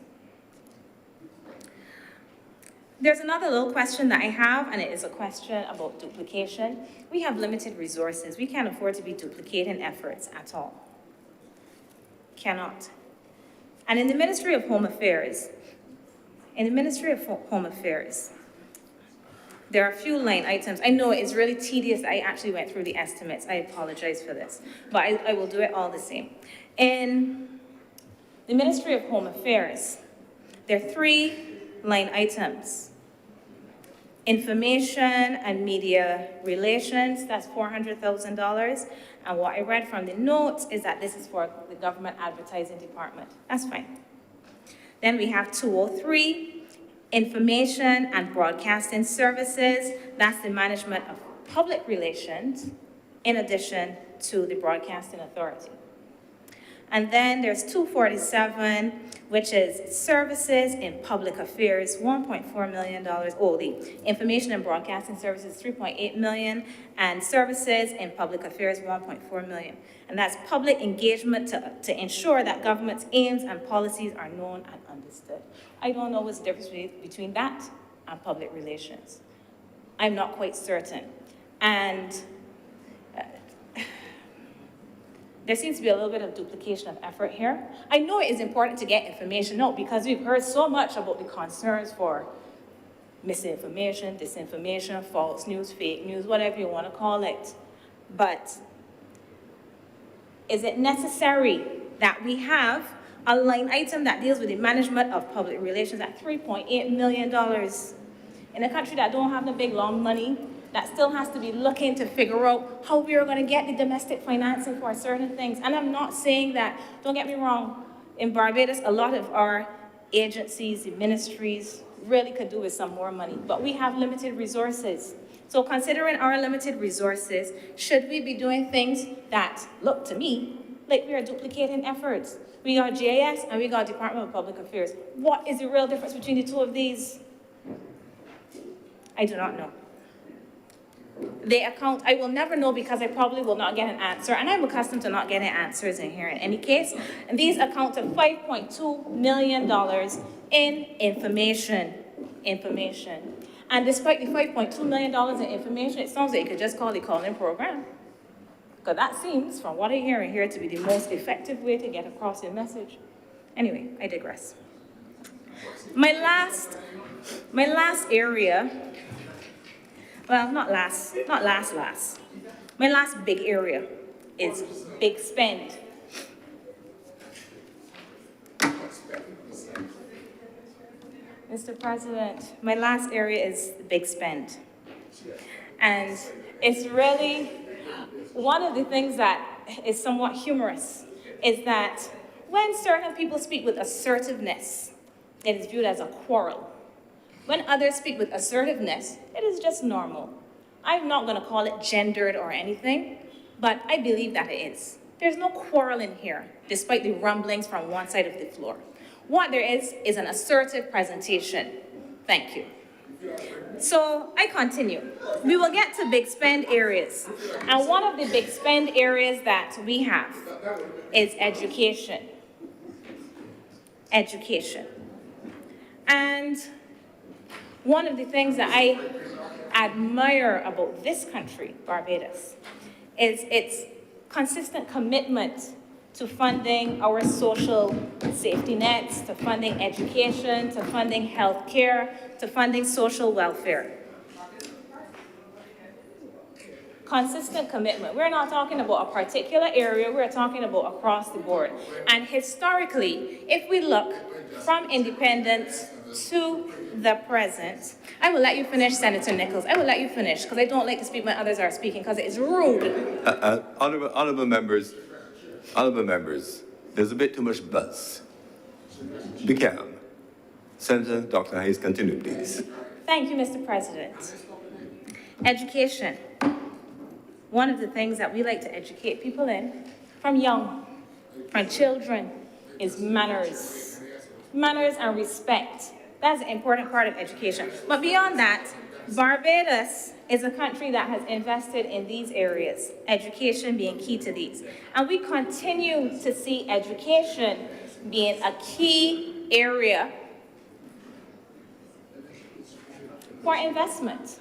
There's another little question that I have, and it is a question about duplication. We have limited resources. We can't afford to be duplicating efforts at all. Cannot. And in the Ministry of Home Affairs, there are a few line items. I know it's really tedious. I actually went through the estimates. I apologize for this, but I will do it all the same. In the Ministry of Home Affairs, there are 3 line items. Information and media relations, that's $400,000. And what I read from the notes is that this is for the government advertising department. That's fine. Then we have 203, information and broadcasting services. That's the management of public relations in addition to the broadcasting authority. And then there's 247, which is services in public affairs, $1.4 million. Oh, the information and broadcasting services, $3.8 million, and services in public affairs, $1.4 million. And that's public engagement to ensure that government's aims and policies are known and understood. I don't know what's the difference between that and public relations. I'm not quite certain. And there seems to be a little bit of duplication of effort here. I know it is important to get information out because we've heard so much about the concerns for misinformation, disinformation, false news, fake news, whatever you want to call it. But is it necessary that we have a line item that deals with the management of public relations at $3.8 million in a country that don't have the big long money, that still has to be looking to figure out how we are going to get the domestic financing for certain things? And I'm not saying that, don't get me wrong, in Barbados, a lot of our agencies, the ministries, really could do with some more money, but we have limited resources. So considering our limited resources, should we be doing things that look to me like we are duplicating efforts? We got GIS and we got Department of Public Affairs. What is the real difference between the two of these? I do not know. They account, I will never know because I probably will not get an answer, and I'm accustomed to not getting answers in here in any case. And these account to $5.2 million in information. And despite the $5.2 million in information, it sounds like you could just call the calling program. Because that seems, from what I hear in here, to be the most effective way to get across your message. Anyway, I digress. My last area, well, not last. My last big area is big spend. Mr. President, my last area is the big spend. And it's really one of the things that is somewhat humorous is that when certain people speak with assertiveness, it is viewed as a quarrel. When others speak with assertiveness, it is just normal. I'm not going to call it gendered or anything, but I believe that it is. There's no quarreling here, despite the rumblings from one side of the floor. What there is an assertive presentation. Thank you. So I continue. We will get to big spend areas. And one of the big spend areas that we have is education. Education. And one of the things that I admire about this country, Barbados, is its consistent commitment to funding our social safety nets, to funding education, to funding healthcare, to funding social welfare. Consistent commitment. We're not talking about a particular area, we're talking about across the board. And historically, if we look from independence to the present, I will let you finish, Senator Nichols. I will let you finish, because I don't like to speak when others are speaking, because it is rude. Honourable members, there's a bit too much buzz. Be calm. Senator Dr. Hayes, continue, please. Thank you, Mr. President. Education. One of the things that we like to educate people in, from children, is manners. Manners and respect. That's an important part of education. But beyond that, Barbados is a country that has invested in these areas, education being key to these. And we continue to see education being a key area for investment.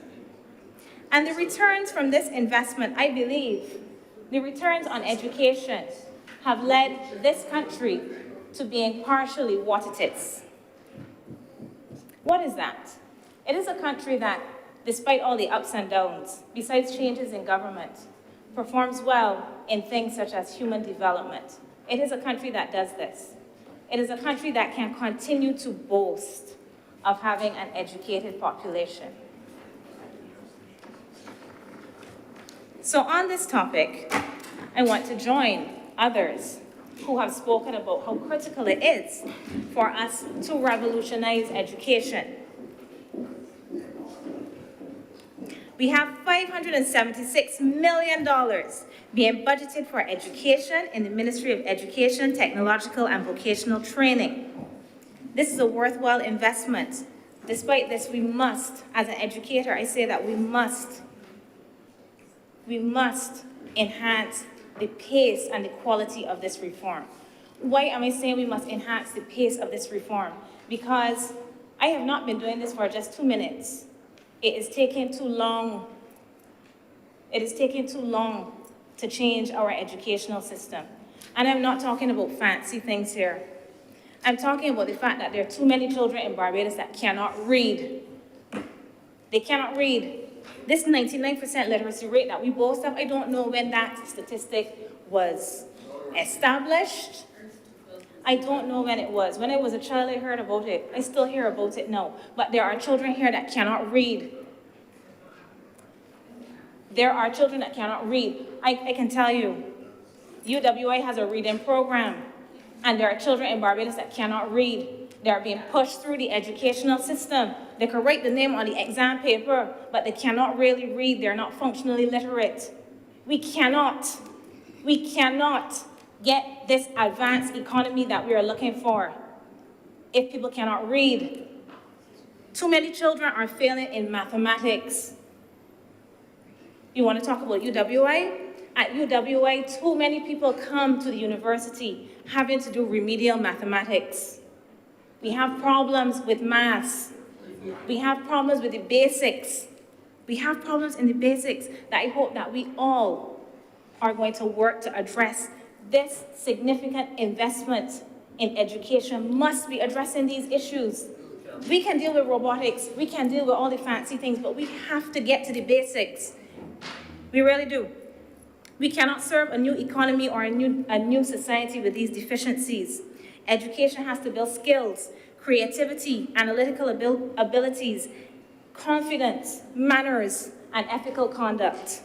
And the returns from this investment, I believe, the returns on education have led this country to being partially what it is. What is that? It is a country that, despite all the ups and downs, besides changes in government, performs well in things such as human development. It is a country that does this. It is a country that can continue to boast of having an educated population. So on this topic, I want to join others who have spoken about how critical it is for us to revolutionize education. We have $576 million being budgeted for education in the Ministry of Education, Technological and Vocational Training. This is a worthwhile investment. Despite this, we must, as an educator, I say that we must enhance the pace and the quality of this reform. Why am I saying we must enhance the pace of this reform? Because I have not been doing this for just 2 minutes. It is taking too long. It is taking too long to change our educational system. And I'm not talking about fancy things here. I'm talking about the fact that there are too many children in Barbados that cannot read. They cannot read. This 99% literacy rate that we boast of, I don't know when that statistic was established. I don't know when it was. When I was a child, I heard about it. I still hear about it now. But there are children here that cannot read. There are children that cannot read. I can tell you, UWI has a reading program, and there are children in Barbados that cannot read. They are being pushed through the educational system. They can write the name on the exam paper, but they cannot really read. They're not functionally literate. We cannot get this advanced economy that we are looking for if people cannot read. Too many children are failing in mathematics. You want to talk about UWI? At UWI, too many people come to the university having to do remedial mathematics. We have problems with maths. We have problems with the basics. We have problems in the basics that I hope that we all are going to work to address. This significant investment in education must be addressing these issues. We can deal with robotics, we can deal with all the fancy things, but we have to get to the basics. We really do. We cannot serve a new economy or a new society with these deficiencies. Education has to build skills, creativity, analytical abilities, confidence, manners, and ethical conduct.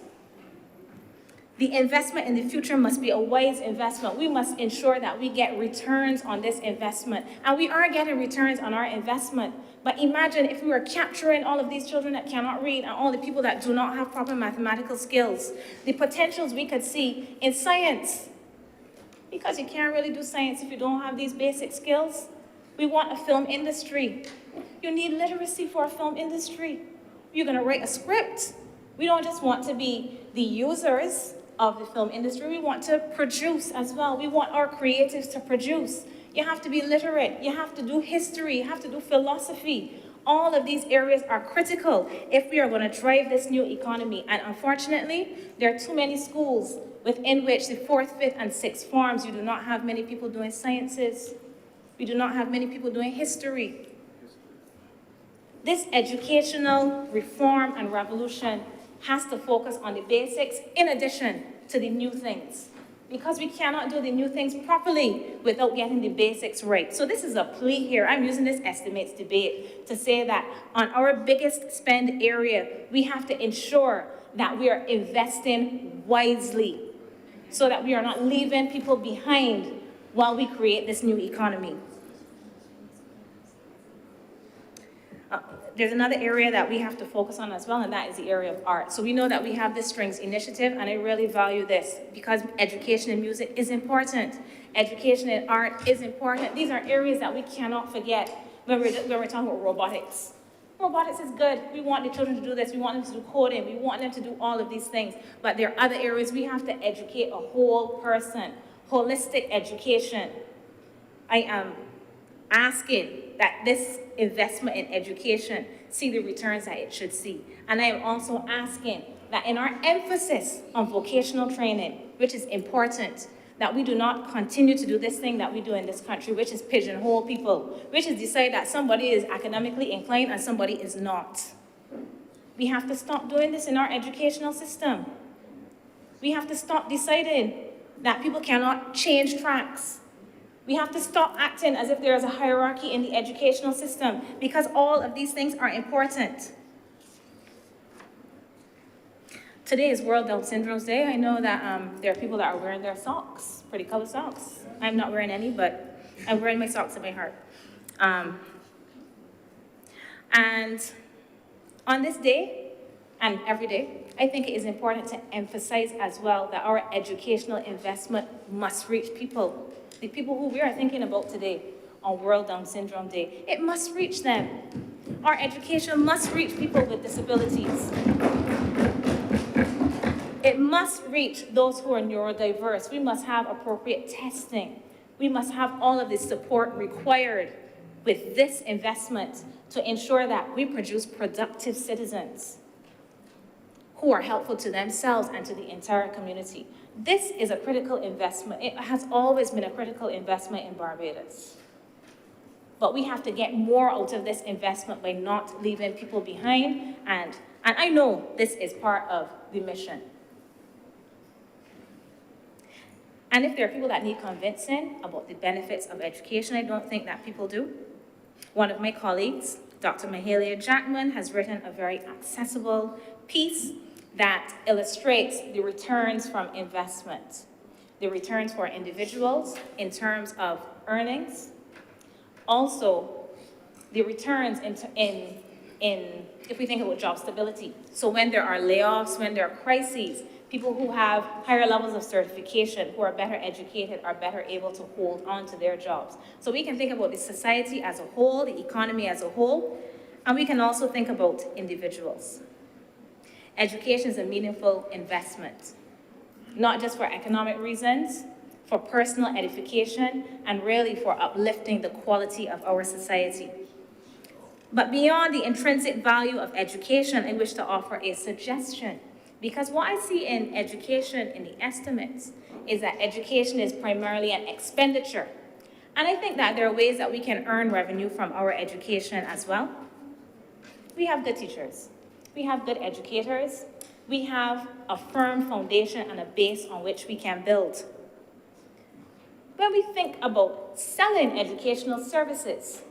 The investment in the future must be a wise investment. We must ensure that we get returns on this investment. And we are getting returns on our investment. But imagine if we were capturing all of these children that cannot read and all the people that do not have proper mathematical skills, the potentials we could see in science. Because you can't really do science if you don't have these basic skills. We want a film industry. You need literacy for a film industry. You're going to write a script. We don't just want to be the users of the film industry. We want to produce as well. We want our creatives to produce. You have to be literate. You have to do history. You have to do philosophy. All of these areas are critical if we are going to drive this new economy. And unfortunately, there are too many schools within which the 4th, 5th, and 6th forms, you do not have many people doing sciences. We do not have many people doing history. This educational reform and revolution has to focus on the basics in addition to the new things. Because we cannot do the new things properly without getting the basics right. So this is a plea here. I'm using this estimates debate to say that on our biggest spend area, we have to ensure that we are investing wisely so that we are not leaving people behind while we create this new economy. There's another area that we have to focus on as well, and that is the area of art. So we know that we have this Strings Initiative, and I really value this because education in music is important. Education in art is important. These are areas that we cannot forget when we're talking about robotics. Robotics is good. We want the children to do this. We want them to do coding. We want them to do all of these things. But there are other areas we have to educate a whole person, holistic education. I am asking that this investment in education see the returns that it should see. And I am also asking that in our emphasis on vocational training, which is important, that we do not continue to do this thing that we do in this country, which is pigeonhole people, which is decide that somebody is academically inclined and somebody is not. We have to stop doing this in our educational system. We have to stop deciding that people cannot change tracks. We have to stop acting as if there is a hierarchy in the educational system, because all of these things are important. Today is World Down Syndrome Day. I know that there are people that are wearing their socks, pretty colored socks. I'm not wearing any, but I'm wearing my socks in my heart. And on this day, and every day, I think it is important to emphasize as well that our educational investment must reach people. The people who we are thinking about today on World Down Syndrome Day, it must reach them. Our education must reach people with disabilities. It must reach those who are neurodiverse. We must have appropriate testing. We must have all of the support required with this investment to ensure that we produce productive citizens who are helpful to themselves and to the entire community. This is a critical investment. It has always been a critical investment in Barbados. But we have to get more out of this investment by not leaving people behind. And I know this is part of the mission. And if there are people that need convincing about the benefits of education, I don't think that people do. One of my colleagues, Dr. Mahalia Jackman, has written a very accessible piece that illustrates the returns from investment, the returns for individuals in terms of earnings, also the returns in if we think about job stability. So when there are layoffs, when there are crises, people who have higher levels of certification, who are better educated, are better able to hold on to their jobs. So we can think about the society as a whole, the economy as a whole, and we can also think about individuals. Education is a meaningful investment, not just for economic reasons, for personal edification, and really for uplifting the quality of our society. But beyond the intrinsic value of education, I wish to offer a suggestion. Because what I see in education in the estimates is that education is primarily an expenditure. And I think that there are ways that we can earn revenue from our education as well. We have good teachers. We have good educators. We have a firm foundation and a base on which we can build. When we think about selling educational services,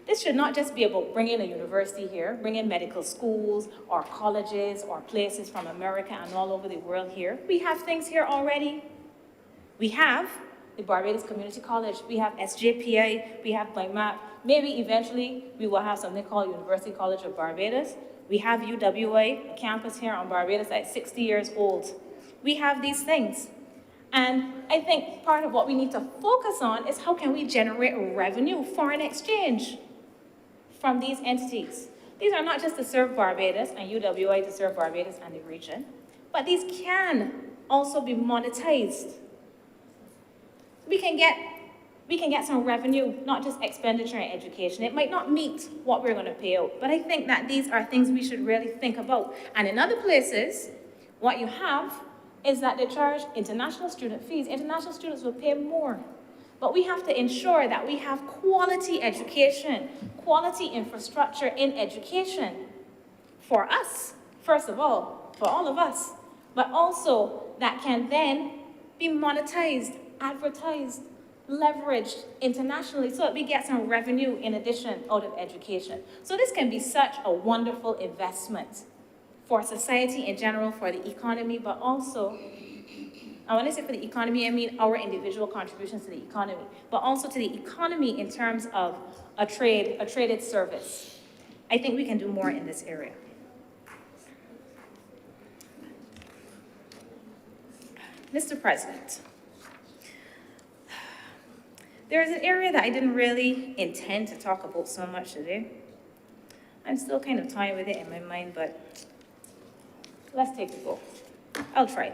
this should not just be about bringing a university here, bringing medical schools or colleges or places from America and all over the world here. We have things here already. We have the Barbados Community College. We have SJPI. We have BIMAP. Maybe eventually we will have something called University College of Barbados. We have UWA, a campus here on Barbados that's 60 years old. We have these things. And I think part of what we need to focus on is how can we generate revenue, foreign exchange, from these entities. These are not just to serve Barbados and UWA to serve Barbados and the region, but these can also be monetized. We can get some revenue, not just expenditure in education. It might not meet what we're going to pay out, but I think that these are things we should really think about. And in other places, what you have is that they charge international student fees. International students will pay more. But we have to ensure that we have quality education, quality infrastructure in education for us, first of all, for all of us, but also that can then be monetized, advertised, leveraged internationally so that we get some revenue in addition out of education. So this can be such a wonderful investment for society in general, for the economy, but also, and when I say for the economy, I mean our individual contributions to the economy, but also to the economy in terms of a traded service. I think we can do more in this area. Mr. President, there is an area that I didn't really intend to talk about so much today. I'm still kind of toying with it in my mind, but let's take a go. I'll try.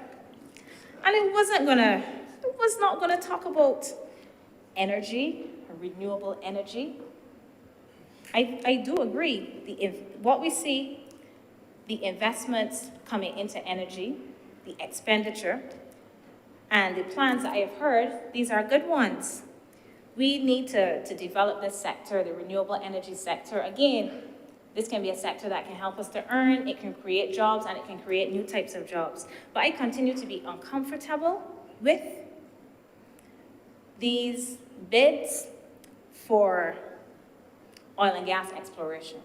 And I was not gonna talk about energy, or renewable energy. I do agree, what we see, the investments coming into energy, the expenditure, and the plans that I have heard, these are good ones. We need to develop this sector, the renewable energy sector. Again, this can be a sector that can help us to earn, it can create jobs, and it can create new types of jobs. But I continue to be uncomfortable with these bids for oil and gas exploration.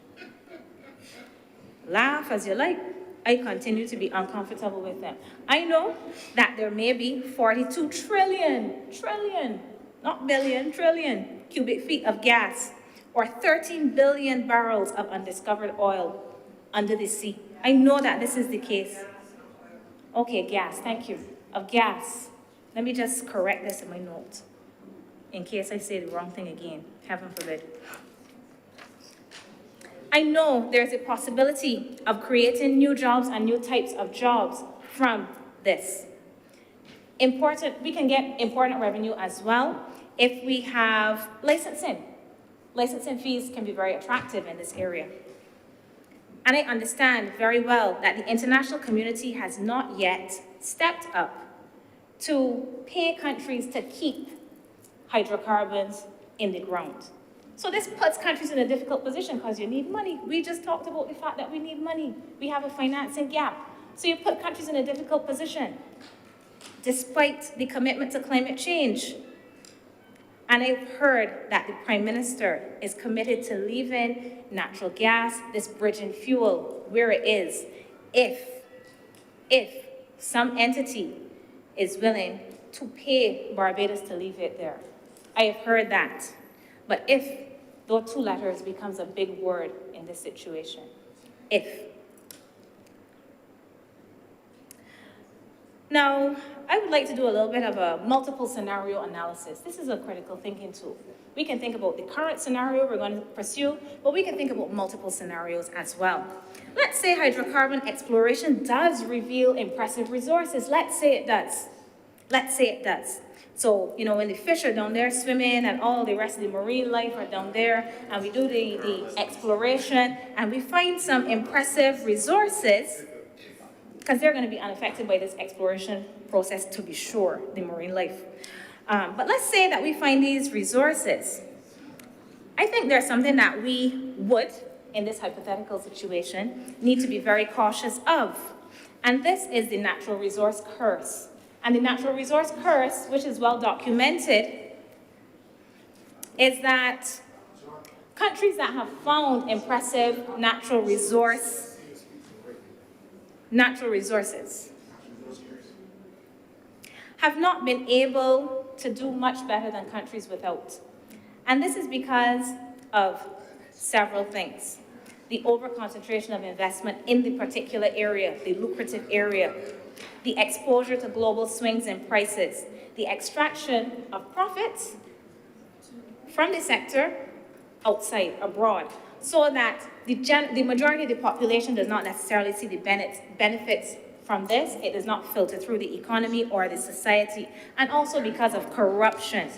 Laugh as you like, I continue to be uncomfortable with them. I know that there may be 42 trillion, not billion, trillion cubic feet of gas, or 13 billion barrels of undiscovered oil under the sea. I know that this is the case. Okay, gas, thank you. Of gas. Let me just correct this in my notes, in case I say the wrong thing again. Heaven forbid. I know there's a possibility of creating new jobs and new types of jobs from this. We can get important revenue as well if we have licensing. Licensing fees can be very attractive in this area. And I understand very well that the international community has not yet stepped up to pay countries to keep hydrocarbons in the ground. So this puts countries in a difficult position because you need money. We just talked about the fact that we need money. We have a financing gap. So you put countries in a difficult position, despite the commitment to climate change. And I've heard that the Prime Minister is committed to leaving natural gas, this bridging fuel, where it is, if some entity is willing to pay Barbados to leave it there. I have heard that. But if, those two letters becomes a big word in this situation. If. Now, I would like to do a little bit of a multiple scenario analysis. This is a critical thinking tool. We can think about the current scenario we're going to pursue, but we can think about multiple scenarios as well. Let's say hydrocarbon exploration does reveal impressive resources. Let's say it does. Let's say it does. So, you know, when the fish are down there swimming and all the rest of the marine life are down there, and we do the exploration, and we find some impressive resources, because they're going to be unaffected by this exploration process, to be sure, the marine life. But let's say that we find these resources. I think there's something that we would, in this hypothetical situation, need to be very cautious of. And this is the natural resource curse. And the natural resource curse, which is well documented, is that countries that have found impressive natural resources have not been able to do much better than countries without. And this is because of several things. The over-concentration of investment in the particular area, the lucrative area, the exposure to global swings in prices, the extraction of profits from the sector outside, abroad, so that the majority of the population does not necessarily see the benefits from this. It does not filter through the economy or the society, and also because of corruption.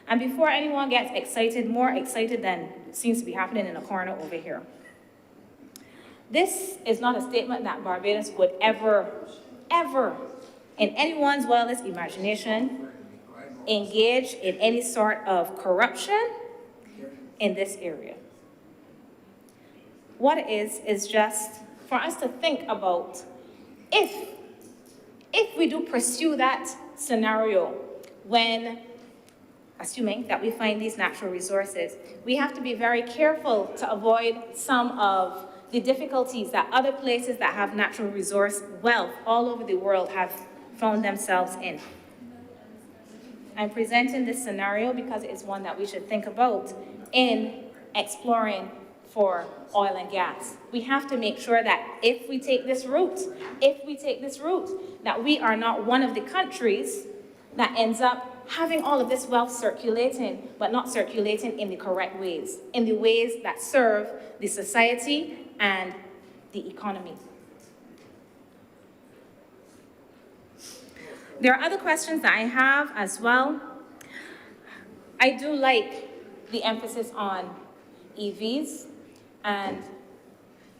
And before anyone gets excited, more excited than seems to be happening in a corner over here, this is not a statement that Barbados would ever, in anyone's wildest imagination, engage in any sort of corruption in this area. What it is just for us to think about if we do pursue that scenario when, assuming that we find these natural resources, we have to be very careful to avoid some of the difficulties that other places that have natural resource wealth all over the world have found themselves in. I'm presenting this scenario because it is one that we should think about in exploring for oil and gas. We have to make sure that if we take this route, that we are not one of the countries that ends up having all of this wealth circulating, but not circulating in the correct ways, in the ways that serve the society and the economy. There are other questions that I have as well. I do like the emphasis on EVs, and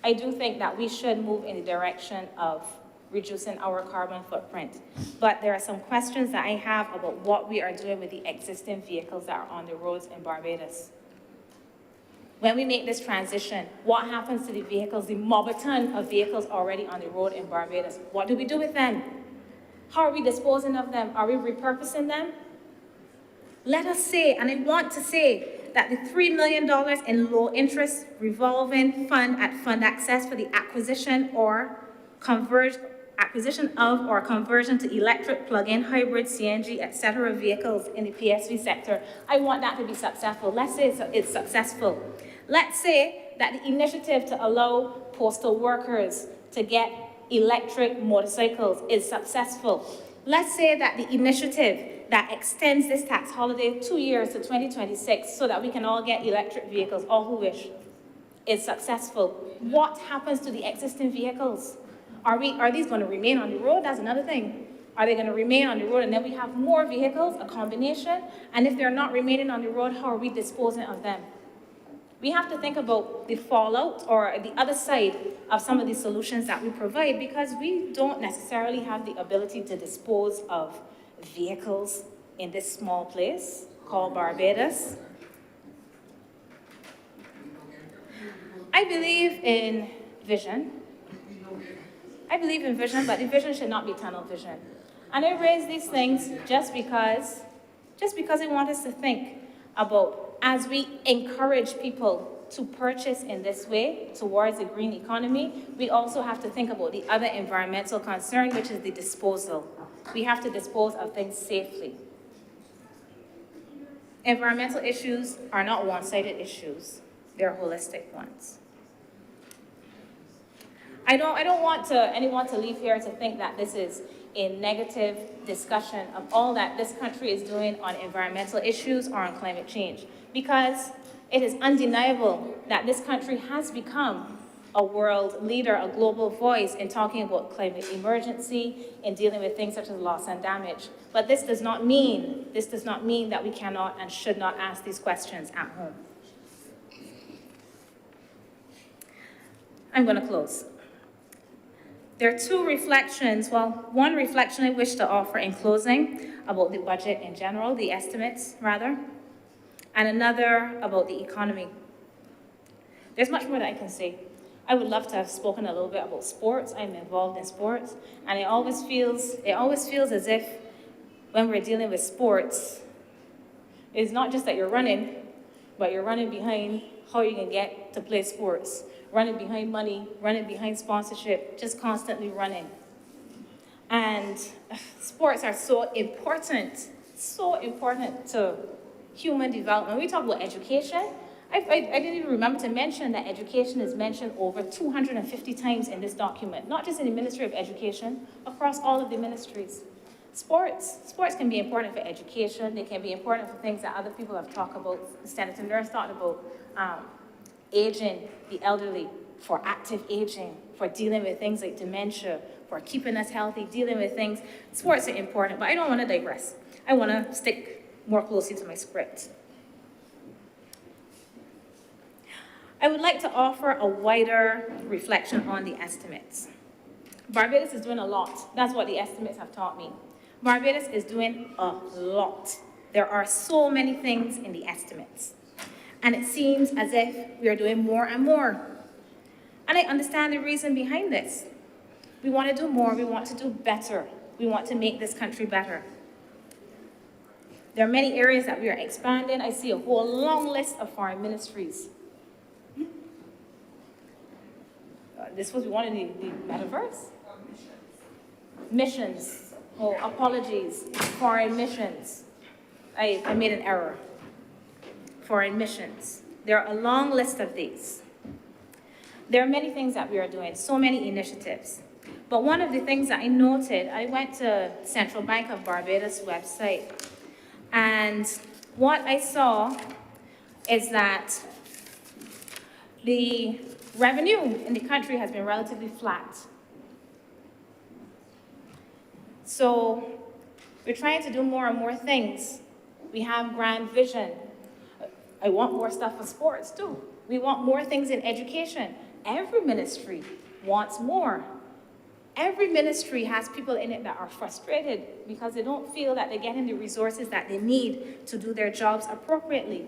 I do think that we should move in the direction of reducing our carbon footprint. But there are some questions that I have about what we are doing with the existing vehicles that are on the roads in Barbados. When we make this transition, what happens to the vehicles, the mob-ton of vehicles already on the road in Barbados? What do we do with them? How are we disposing of them? Are we repurposing them? Let us say, and I want to say, that the $3 million in low-interest revolving fund at Fund Access for the acquisition of or conversion to electric plug-in hybrid CNG, etc. vehicles in the PSV sector, I want that to be successful. Let's say it's successful. Let's say that the initiative to allow postal workers to get electric motorcycles is successful. Let's say that the initiative that extends this tax holiday 2 years to 2026 so that we can all get electric vehicles, all who wish, is successful. What happens to the existing vehicles? Are these going to remain on the road? That's another thing. Are they going to remain on the road and then we have more vehicles, a combination? And if they're not remaining on the road, how are we disposing of them? We have to think about the fallout or the other side of some of the solutions that we provide, because we don't necessarily have the ability to dispose of vehicles in this small place called Barbados. I believe in vision. But the vision should not be tunnel vision. And I raise these things just because I want us to think about, as we encourage people to purchase in this way towards the green economy, we also have to think about the other environmental concern, which is the disposal. We have to dispose of things safely. Environmental issues are not one-sided issues. They're holistic ones. I don't want anyone to leave here to think that this is a negative discussion of all that this country is doing on environmental issues or on climate change, because it is undeniable that this country has become a world leader, a global voice in talking about climate emergency, in dealing with things such as loss and damage. But this does not mean that we cannot and should not ask these questions at home. I'm going to close. There are two reflections, one reflection I wish to offer in closing about the budget in general, the estimates rather, and another about the economy. There's much more that I can say. I would love to have spoken a little bit about sports. I'm involved in sports, and it always feels as if when we're dealing with sports, it's not just that you're running, but you're running behind how you can get to play sports. Running behind money, running behind sponsorship, just constantly running. And sports are so important to human development. When we talk about education, I didn't even remember to mention that education is mentioned over 250 times in this document, not just in the Ministry of Education, across all of the ministries. Sports can be important for education. They can be important for things that other people have talked about. Senator Nurse talked about aging, the elderly, for active aging, for dealing with things like dementia, for keeping us healthy, dealing with things. Sports are important, but I don't want to digress. I want to stick more closely to my script. I would like to offer a wider reflection on the estimates. Barbados is doing a lot. That's what the estimates have taught me. Barbados is doing a lot. There are so many things in the estimates. And it seems as if we are doing more and more. And I understand the reason behind this. We want to do more, we want to do better. We want to make this country better. There are many areas that we are expanding. I see a whole long list of foreign ministries. This was one in the metaverse? Missions. Oh, apologies. Foreign missions. I made an error. Foreign missions. There are a long list of these. There are many things that we are doing, so many initiatives. But one of the things that I noted, I went to Central Bank of Barbados website, and what I saw is that the revenue in the country has been relatively flat. So we're trying to do more and more things. We have grand vision. I want more stuff for sports too. We want more things in education. Every ministry wants more. Every ministry has people in it that are frustrated because they don't feel that they're getting the resources that they need to do their jobs appropriately.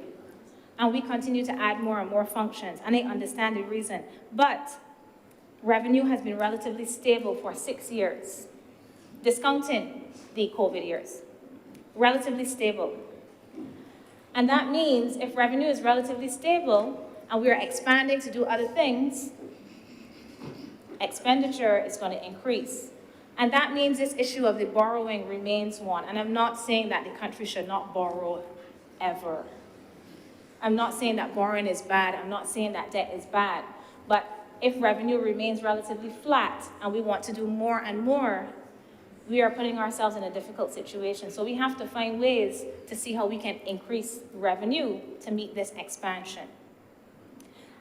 And we continue to add more and more functions, and I understand the reason. But revenue has been relatively stable for 6 years, discounting the COVID years. Relatively stable. And that means if revenue is relatively stable and we are expanding to do other things, expenditure is going to increase. And that means this issue of the borrowing remains one. And I'm not saying that the country should not borrow ever. I'm not saying that borrowing is bad. I'm not saying that debt is bad. But if revenue remains relatively flat and we want to do more and more, we are putting ourselves in a difficult situation. So we have to find ways to see how we can increase revenue to meet this expansion.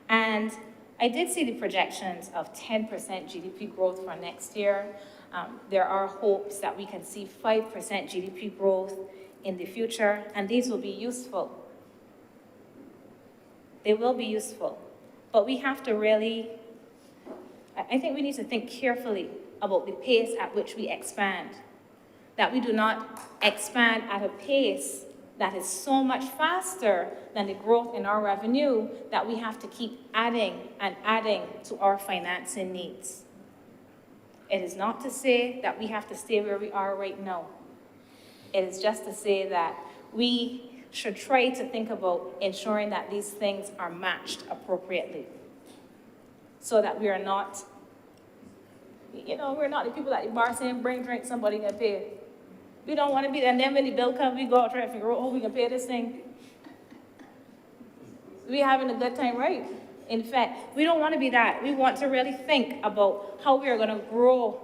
And I did see the projections of 10% GDP growth for next year. There are hopes that we can see 5% GDP growth in the future, and these will be useful. They will be useful. But we have to really, I think we need to think carefully about the pace at which we expand. That we do not expand at a pace that is so much faster than the growth in our revenue that we have to keep adding and adding to our financing needs. It is not to say that we have to stay where we are right now. It is just to say that we should try to think about ensuring that these things are matched appropriately so that we are not, we're not the people at the bar saying, bring drink, somebody can pay. We don't want to be there. And then when the bill comes, we go out trying to figure out, we can pay this thing. We're having a good time, right? In fact, we don't want to be that. We want to really think about how we are going to grow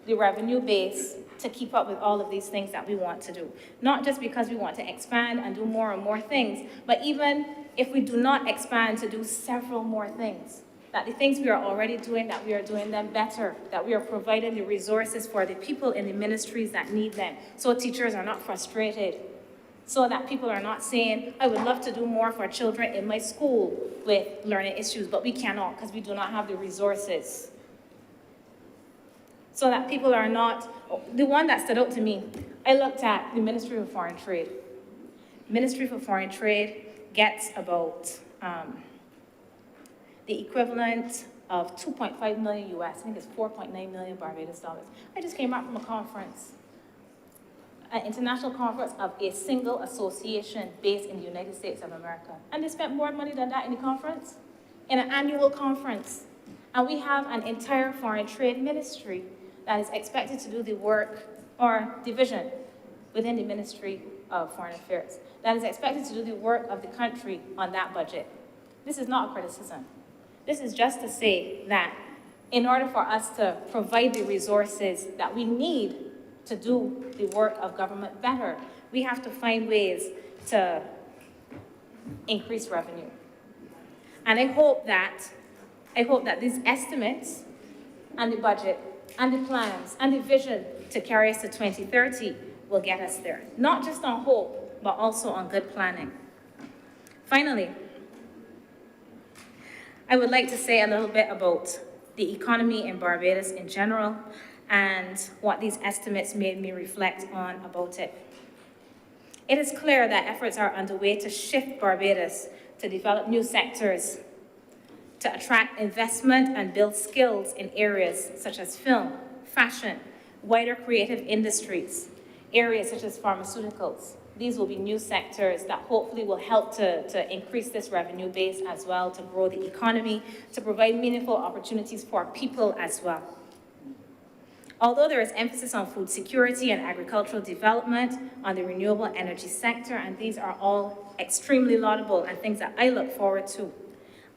the revenue base to keep up with all of these things that we want to do. Not just because we want to expand and do more and more things, but even if we do not expand to do several more things, that the things we are already doing, that we are doing them better, that we are providing the resources for the people in the ministries that need them, so teachers are not frustrated, so that people are not saying, I would love to do more for children in my school with learning issues, but we cannot because we do not have the resources. So that people are not, the one that stood out to me, I looked at the Ministry of Foreign Trade. Ministry for Foreign Trade gets about the equivalent of 2.5 million US, I think it's 4.9 million Barbados dollars. I just came out from a conference, an international conference of a single association based in the United States of America. And they spent more money than that in the conference, in an annual conference. And we have an entire foreign trade ministry that is expected to do the work, or division within the Ministry of Foreign Affairs, that is expected to do the work of the country on that budget. This is not a criticism. This is just to say that in order for us to provide the resources that we need to do the work of government better, we have to find ways to increase revenue. And I hope that these estimates and the budget and the plans and the vision to carry us to 2030 will get us there. Not just on hope, but also on good planning. Finally, I would like to say a little bit about the economy in Barbados in general and what these estimates made me reflect on about it. It is clear that efforts are underway to shift Barbados to develop new sectors, to attract investment and build skills in areas such as film, fashion, wider creative industries, areas such as pharmaceuticals. These will be new sectors that hopefully will help to increase this revenue base as well, to grow the economy, to provide meaningful opportunities for people as well. Although there is emphasis on food security and agricultural development, on the renewable energy sector, and these are all extremely laudable and things that I look forward to,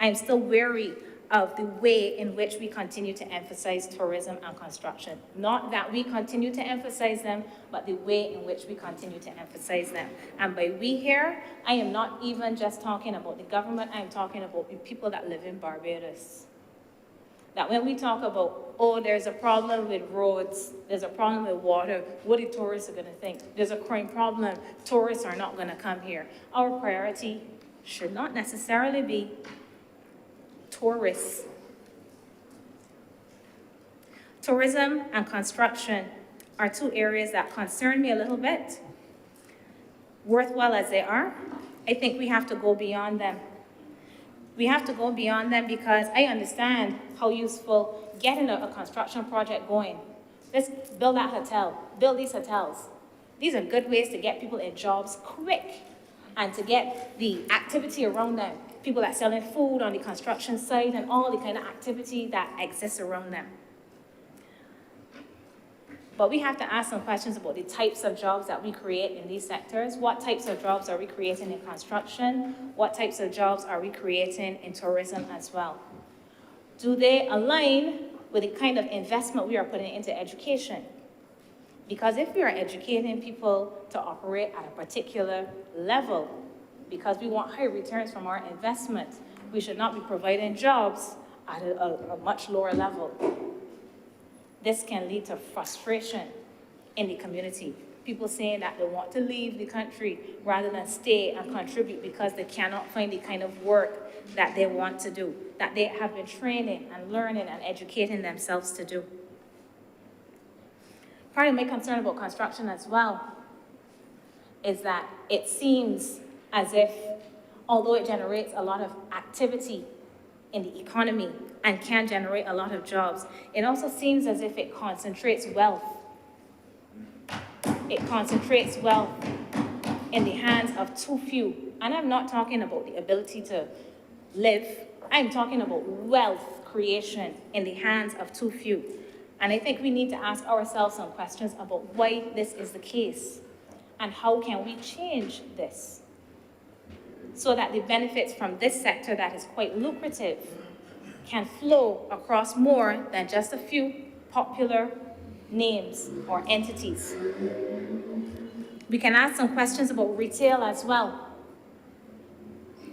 I am still wary of the way in which we continue to emphasize tourism and construction. Not that we continue to emphasize them, but the way in which we continue to emphasize them. And by we here, I am not even just talking about the government, I am talking about the people that live in Barbados. That when we talk about, oh, there's a problem with roads, there's a problem with water, what are tourists are gonna think? There's a crime problem, tourists are not gonna come here. Our priority should not necessarily be tourists. Tourism and construction are two areas that concern me a little bit. Worthwhile as they are, I think we have to go beyond them. We have to go beyond them because I understand how useful getting a construction project going. Let's build that hotel, build these hotels. These are good ways to get people in jobs quick and to get the activity around them. People that selling food on the construction site and all the kind of activity that exists around them. But we have to ask some questions about the types of jobs that we create in these sectors. What types of jobs are we creating in construction? What types of jobs are we creating in tourism as well? Do they align with the kind of investment we are putting into education? Because if we are educating people to operate at a particular level, because we want high returns from our investment, we should not be providing jobs at a much lower level. This can lead to frustration in the community. People saying that they want to leave the country rather than stay and contribute because they cannot find the kind of work that they want to do, that they have been training and learning and educating themselves to do. Part of my concern about construction as well is that it seems as if, although it generates a lot of activity in the economy and can generate a lot of jobs, it also seems as if it concentrates wealth. It concentrates wealth in the hands of too few. And I'm not talking about the ability to live. I'm talking about wealth creation in the hands of too few. And I think we need to ask ourselves some questions about why this is the case and how can we change this so that the benefits from this sector that is quite lucrative can flow across more than just a few popular names or entities. We can ask some questions about retail as well.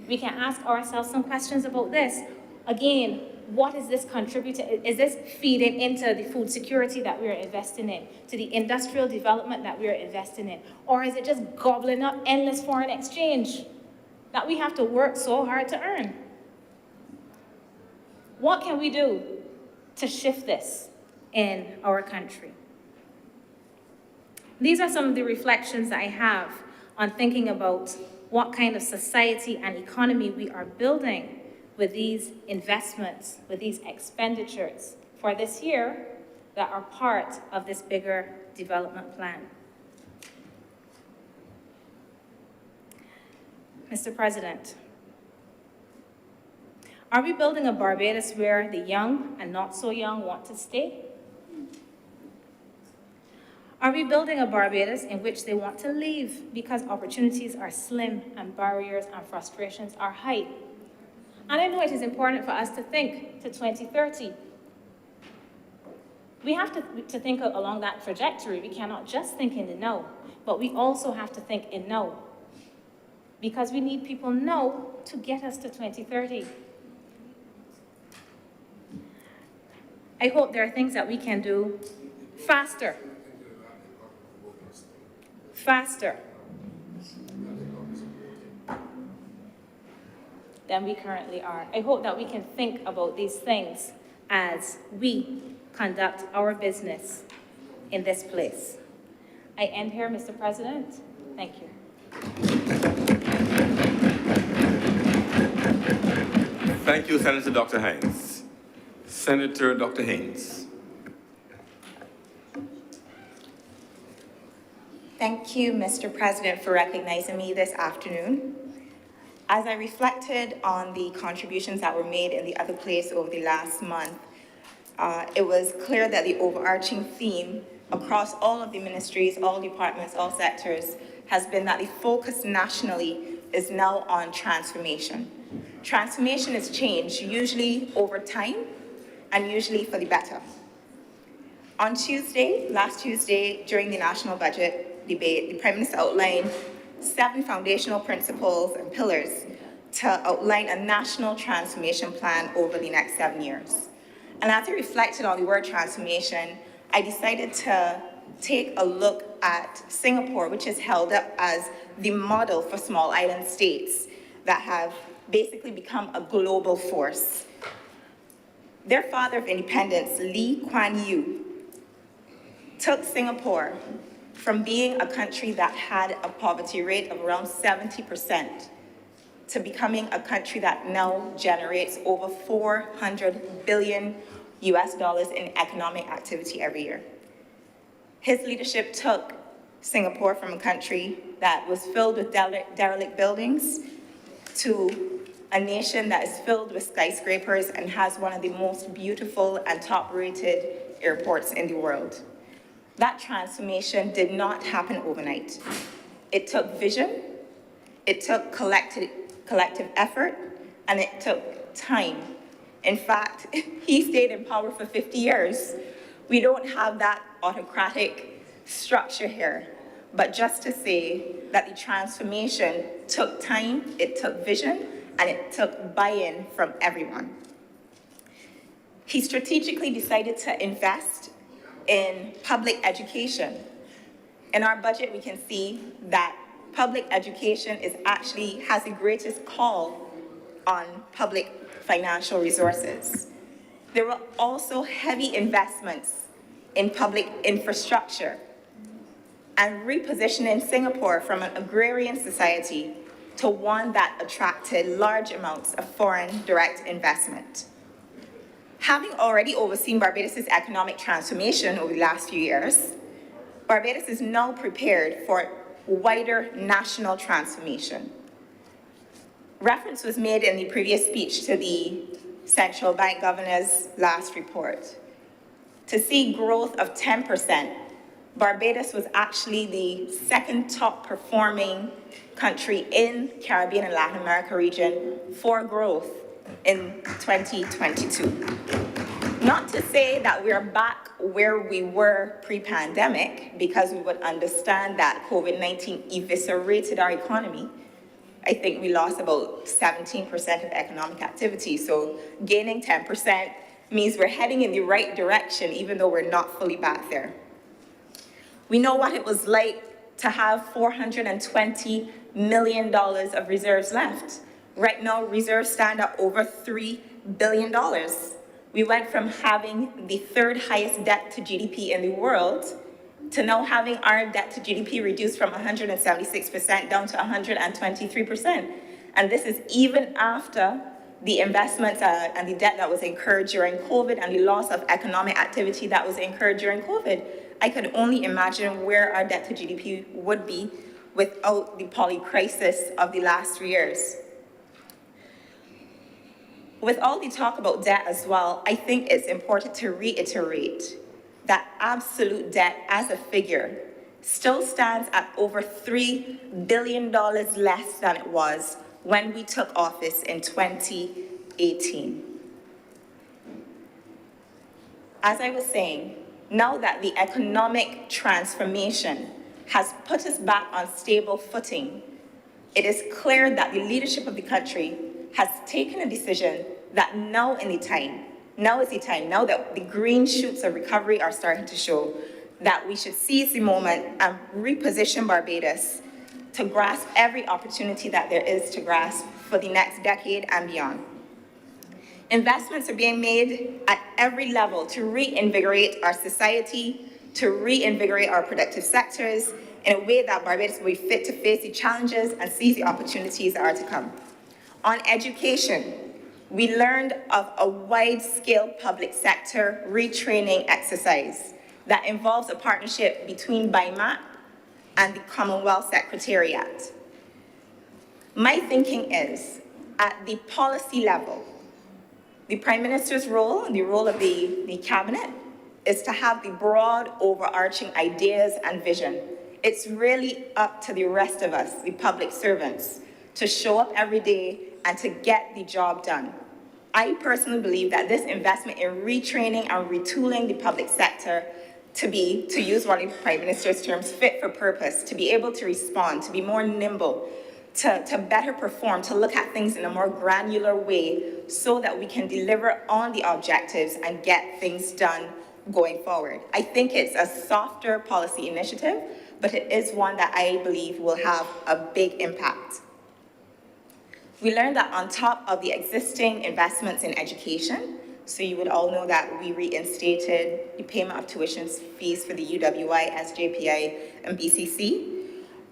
We can ask ourselves some questions about this. Again, what is this contributing? Is this feeding into the food security that we are investing in, to the industrial development that we are investing in? Or is it just gobbling up endless foreign exchange that we have to work so hard to earn? What can we do to shift this in our country? These are some of the reflections that I have on thinking about what kind of society and economy we are building with these investments, with these expenditures for this year that are part of this bigger development plan. Mr. President, are we building a Barbados where the young and not so young want to stay? Are we building a Barbados in which they want to leave because opportunities are slim and barriers and frustrations are high? And I know it is important for us to think to 2030. We have to think along that trajectory. We cannot just think in the now, but we also have to think in now. Because we need people now to get us to 2030. I hope there are things that we can do faster. Faster than we currently are. I hope that we can think about these things as we conduct our business in this place. I end here, Mr. President. Thank you. Thank you, Senator Dr. Hines. Senator Dr. Haynes. Thank you, Mr. President, for recognizing me this afternoon. As I reflected on the contributions that were made in the other place over the last month, it was clear that the overarching theme across all of the ministries, all departments, all sectors, has been that the focus nationally is now on transformation. Transformation is change, usually over time, and usually for the better. On Tuesday, last Tuesday, during the national budget debate, the Prime Minister outlined 7 foundational principles and pillars to outline a national transformation plan over the next 7 years. And as I reflected on the word transformation, I decided to take a look at Singapore, which is held up as the model for small island states that have basically become a global force. Their father of independence, Lee Kuan Yew, took Singapore from being a country that had a poverty rate of around 70% to becoming a country that now generates over $400 billion in economic activity every year. His leadership took Singapore from a country that was filled with derelict buildings to a nation that is filled with skyscrapers and has one of the most beautiful and top-rated airports in the world. That transformation did not happen overnight. It took vision, it took collective effort, and it took time. In fact, he stayed in power for 50 years. We don't have that autocratic structure here. But just to say that the transformation took time, it took vision, and it took buy-in from everyone. He strategically decided to invest in public education. In our budget, we can see that public education has the greatest call on public financial resources. There were also heavy investments in public infrastructure and repositioning Singapore from an agrarian society to one that attracted large amounts of foreign direct investment. Having already overseen Barbados' economic transformation over the last few years, Barbados is now prepared for wider national transformation. Reference was made in the previous speech to the central bank governor's last report. To see growth of 10%, Barbados was actually the second top performing country in Caribbean and Latin America region for growth in 2022. Not to say that we're back where we were pre-pandemic, because we would understand that COVID-19 eviscerated our economy. I think we lost about 17% of economic activity, so gaining 10% means we're heading in the right direction, even though we're not fully back there. We know what it was like to have $420 million of reserves left. Right now, reserves stand at over $3 billion. We went from having the third highest debt to GDP in the world to now having our debt to GDP reduced from 176% down to 123%. And this is even after the investments and the debt that was incurred during COVID and the loss of economic activity that was incurred during COVID. I could only imagine where our debt to GDP would be without the poly crisis of the last 3 years. With all the talk about debt as well, I think it's important to reiterate that absolute debt as a figure still stands at over $3 billion less than it was when we took office in 2018. As I was saying, now that the economic transformation has put us back on stable footing, it is clear that the leadership of the country has taken a decision that now is the time, now that the green shoots of recovery are starting to show, that we should seize the moment and reposition Barbados to grasp every opportunity that there is to grasp for the next decade and beyond. Investments are being made at every level to reinvigorate our society, to reinvigorate our productive sectors in a way that Barbados will be fit to face the challenges and seize the opportunities that are to come. On education, we learned of a wide-scale public sector retraining exercise that involves a partnership between BIMAC and the Commonwealth Secretariat. My thinking is, at the policy level, the Prime Minister's role and the role of the Cabinet is to have the broad, overarching ideas and vision. It's really up to the rest of us, the public servants, to show up every day and to get the job done. I personally believe that this investment in retraining and retooling the public sector to be, to use one of the Prime Minister's terms, fit for purpose, to be able to respond, to be more nimble, to better perform, to look at things in a more granular way so that we can deliver on the objectives and get things done going forward. I think it's a softer policy initiative, but it is one that I believe will have a big impact. We learned that on top of the existing investments in education, So you would all know that we reinstated the payment of tuition fees for the UWI, SJPI, and BCC.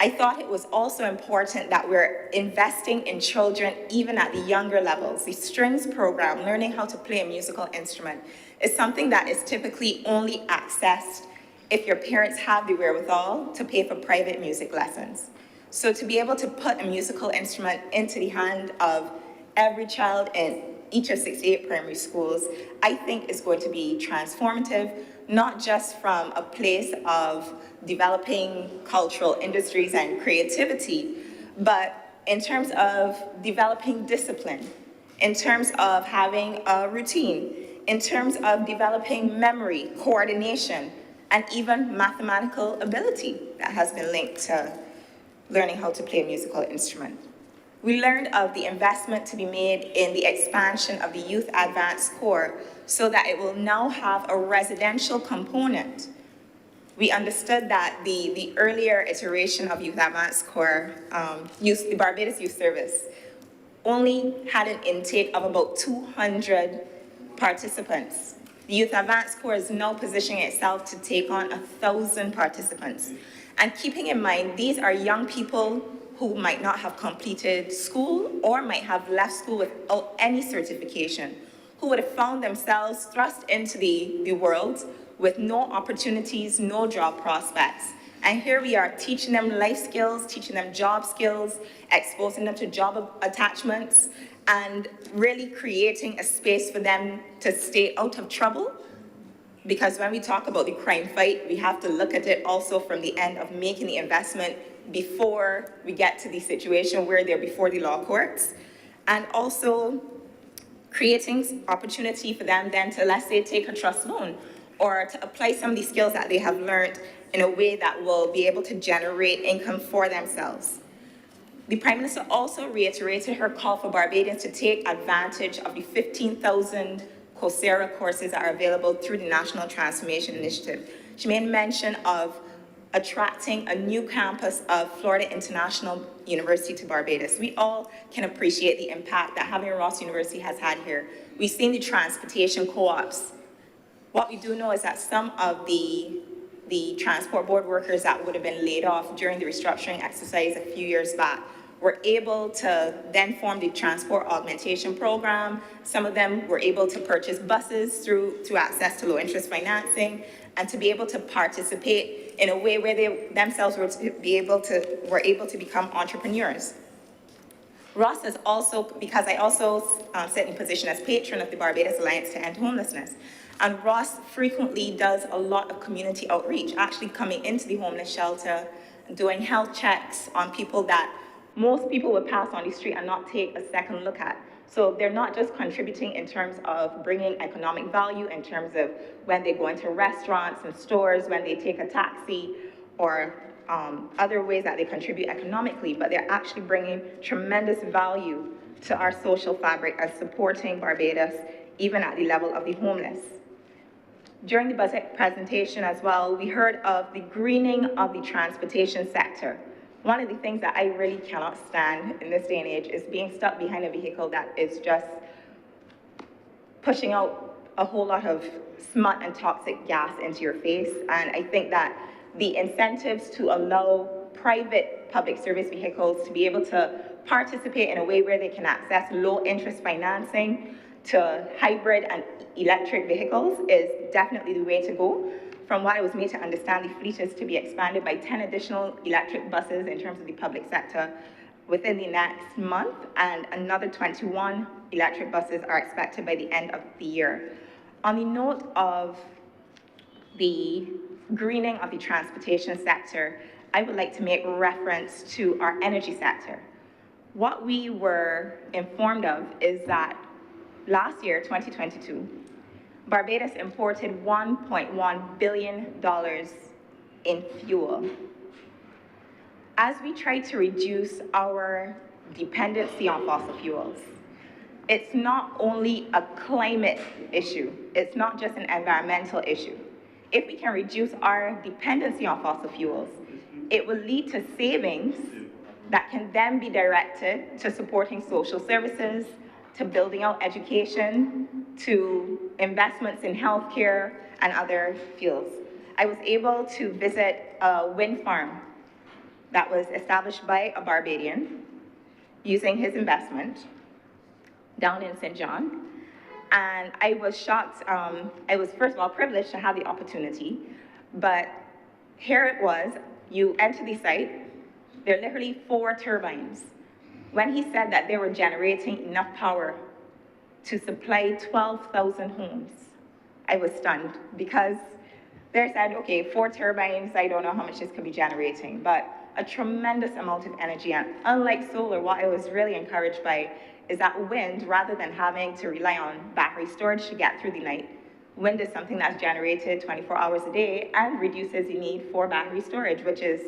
I thought it was also important that we're investing in children even at the younger levels. The strings program, learning how to play a musical instrument, is something that is typically only accessed if your parents have the wherewithal to pay for private music lessons. So to be able to put a musical instrument into the hand of every child in each of 68 primary schools, I think is going to be transformative, not just from a place of developing cultural industries and creativity, but in terms of developing discipline, in terms of having a routine, in terms of developing memory, coordination, and even mathematical ability that has been linked to learning how to play a musical instrument. We learned of the investment to be made in the expansion of the Youth Advanced Corps so that it will now have a residential component. We understood that the earlier iteration of Youth Advanced Corps, the Barbados Youth Service, only had an intake of about 200 participants. The Youth Advanced Corps is now positioning itself to take on 1,000 participants. And keeping in mind, these are young people who might not have completed school or might have left school without any certification, who would have found themselves thrust into the world with no opportunities, no job prospects. And here we are teaching them life skills, teaching them job skills, exposing them to job attachments, and really creating a space for them to stay out of trouble. Because when we talk about the crime fight, we have to look at it also from the end of making the investment before we get to the situation where they're before the law courts, and also creating opportunity for them then to, let's say, take a trust loan or to apply some of the skills that they have learned in a way that will be able to generate income for themselves. The Prime Minister also reiterated her call for Barbadians to take advantage of the 15,000 Coursera courses that are available through the National Transformation Initiative. She made mention of attracting a new campus of Florida International University to Barbados. We all can appreciate the impact that having Ross University has had here. We've seen the transportation co-ops. What we do know is that some of the transport board workers that would have been laid off during the restructuring exercise a few years back were able to then form the transport augmentation program. Some of them were able to purchase buses through access to low interest financing and to be able to participate in a way where they themselves were able to become entrepreneurs. Ross is also, because I also sit in position as patron of the Barbados Alliance to End Homelessness, and Ross frequently does a lot of community outreach, actually coming into the homeless shelter, doing health checks on people that most people would pass on the street and not take a second look at. So they're not just contributing in terms of bringing economic value, in terms of when they go into restaurants and stores, when they take a taxi, or other ways that they contribute economically, but they're actually bringing tremendous value to our social fabric as supporting Barbados, even at the level of the homeless. During the budget presentation as well, we heard of the greening of the transportation sector. One of the things that I really cannot stand in this day and age is being stuck behind a vehicle that is just pushing out a whole lot of smut and toxic gas into your face. And I think that the incentives to allow private public service vehicles to be able to participate in a way where they can access low interest financing to hybrid and electric vehicles is definitely the way to go. From what I was made to understand, the fleet is to be expanded by 10 additional electric buses in terms of the public sector within the next month, and another 21 electric buses are expected by the end of the year. On the note of the greening of the transportation sector, I would like to make reference to our energy sector. What we were informed of is that last year, 2022, Barbados imported $1.1 billion in fuel. As we try to reduce our dependency on fossil fuels, it's not only a climate issue, it's not just an environmental issue. If we can reduce our dependency on fossil fuels, it will lead to savings that can then be directed to supporting social services, to building out education, to investments in healthcare and other fields. I was able to visit a wind farm that was established by a Barbadian using his investment down in St. John. And I was shocked. I was, first of all, privileged to have the opportunity. But here it was. You enter the site. There are literally 4 turbines. When he said that they were generating enough power to supply 12,000 homes, I was stunned because they said, okay, 4 turbines, I don't know how much this could be generating, but a tremendous amount of energy. And unlike solar, what I was really encouraged by is that wind, rather than having to rely on battery storage to get through the night, wind is something that's generated 24 hours a day and reduces the need for battery storage, which is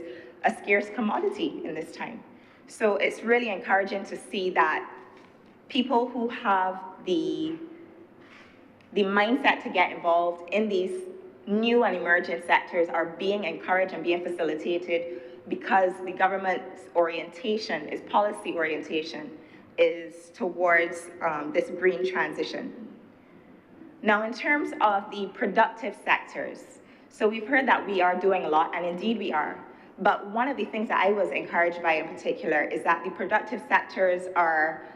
a scarce commodity in this time. So it's really encouraging to see that people who have the mindset to get involved in these new and emerging sectors are being encouraged and being facilitated because the government's orientation, its policy orientation, is towards this green transition. Now, in terms of the productive sectors, so we've heard that we are doing a lot, and indeed we are. But one of the things that I was encouraged by in particular is that the productive sectors are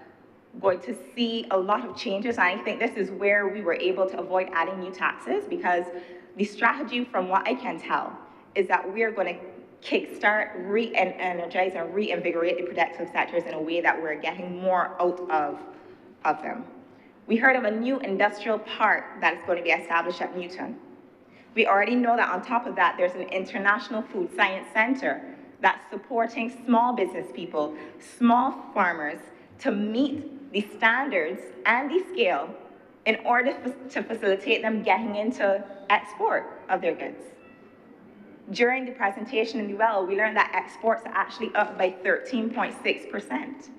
going to see a lot of changes. And I think this is where we were able to avoid adding new taxes, because the strategy, from what I can tell, is that we are going to kickstart, re-energize, and reinvigorate the productive sectors in a way that we're getting more out of them. We heard of a new industrial park that is going to be established at Newton. We already know that on top of that, there's an international food science center that's supporting small business people, small farmers, to meet the standards and the scale in order to facilitate them getting into export of their goods. During the presentation in the well, we learned that exports are actually up by 13.6%.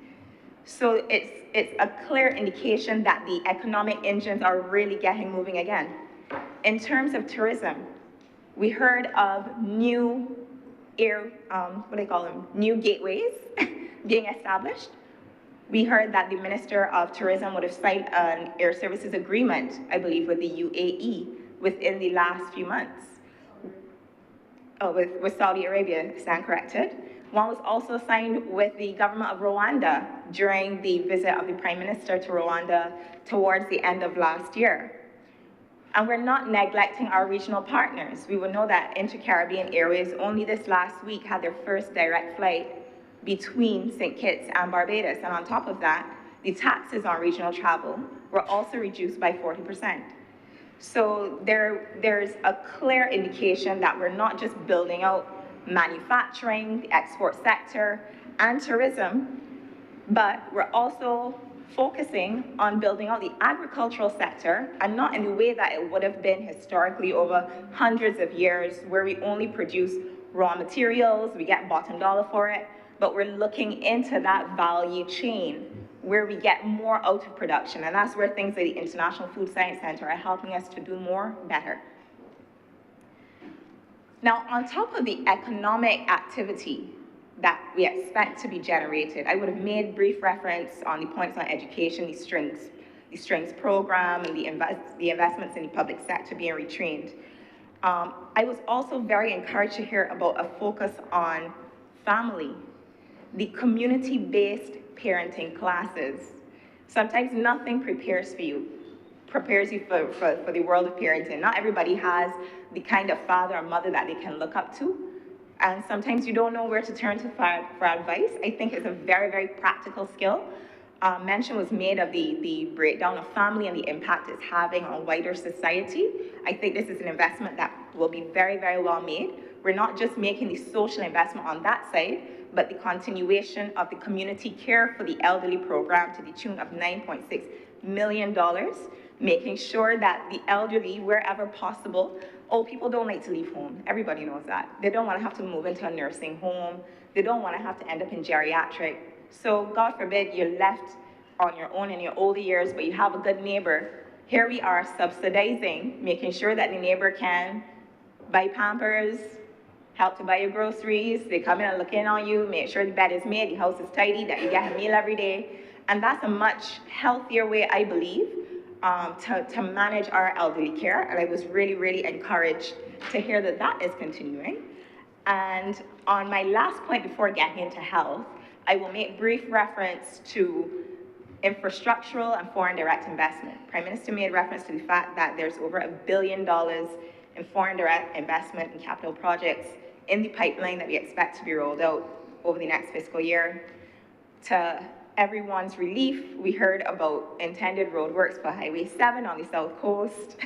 So it's a clear indication that the economic engines are really getting moving again. In terms of tourism, we heard of new new gateways being established. We heard that the Minister of Tourism would have signed an air services agreement, I believe, with the UAE within the last few months. With Saudi Arabia, stand corrected. One was also signed with the government of Rwanda during the visit of the Prime Minister to Rwanda towards the end of last year. And we're not neglecting our regional partners. We will know that Inter-Caribbean Airways only this last week had their first direct flight between St. Kitts and Barbados. And on top of that, the taxes on regional travel were also reduced by 40%. So there's a clear indication that we're not just building out manufacturing, the export sector, and tourism, but we're also focusing on building out the agricultural sector, and not in the way that it would have been historically over hundreds of years, where we only produce raw materials, we get bottom dollar for it, but we're looking into that value chain where we get more out of production. And that's where things like the International Food Science Center are helping us to do more better. Now, on top of the economic activity that we expect to be generated, I would have made brief reference on the points on education, the strings program, and the investments in the public sector being retrained. I was also very encouraged to hear about a focus on family, the community-based parenting classes. Sometimes nothing prepares you for the world of parenting. Not everybody has the kind of father or mother that they can look up to. And sometimes you don't know where to turn to for advice. I think it's a very, very practical skill. Mention was made of the breakdown of family and the impact it's having on wider society. I think this is an investment that will be very, very well made. We're not just making the social investment on that side, but the continuation of the community care for the elderly program to the tune of $9.6 million, making sure that the elderly, wherever possible, old people don't like to leave home. Everybody knows that. They don't want to have to move into a nursing home. They don't want to have to end up in geriatric. So God forbid you're left on your own in your older years, but you have a good neighbor. Here we are subsidizing, making sure that the neighbor can buy Pampers, help to buy your groceries. They come in and look in on you, make sure the bed is made, the house is tidy, that you get a meal every day. And that's a much healthier way, I believe, to manage our elderly care, and I was really, really encouraged to hear that that is continuing. And on my last point before getting into health, I will make brief reference to infrastructural and foreign direct investment. Prime Minister made reference to the fact that there's over $1 billion in foreign direct investment in capital projects in the pipeline that we expect to be rolled out over the next fiscal year. To everyone's relief, we heard about intended roadworks for Highway 7 on the South Coast,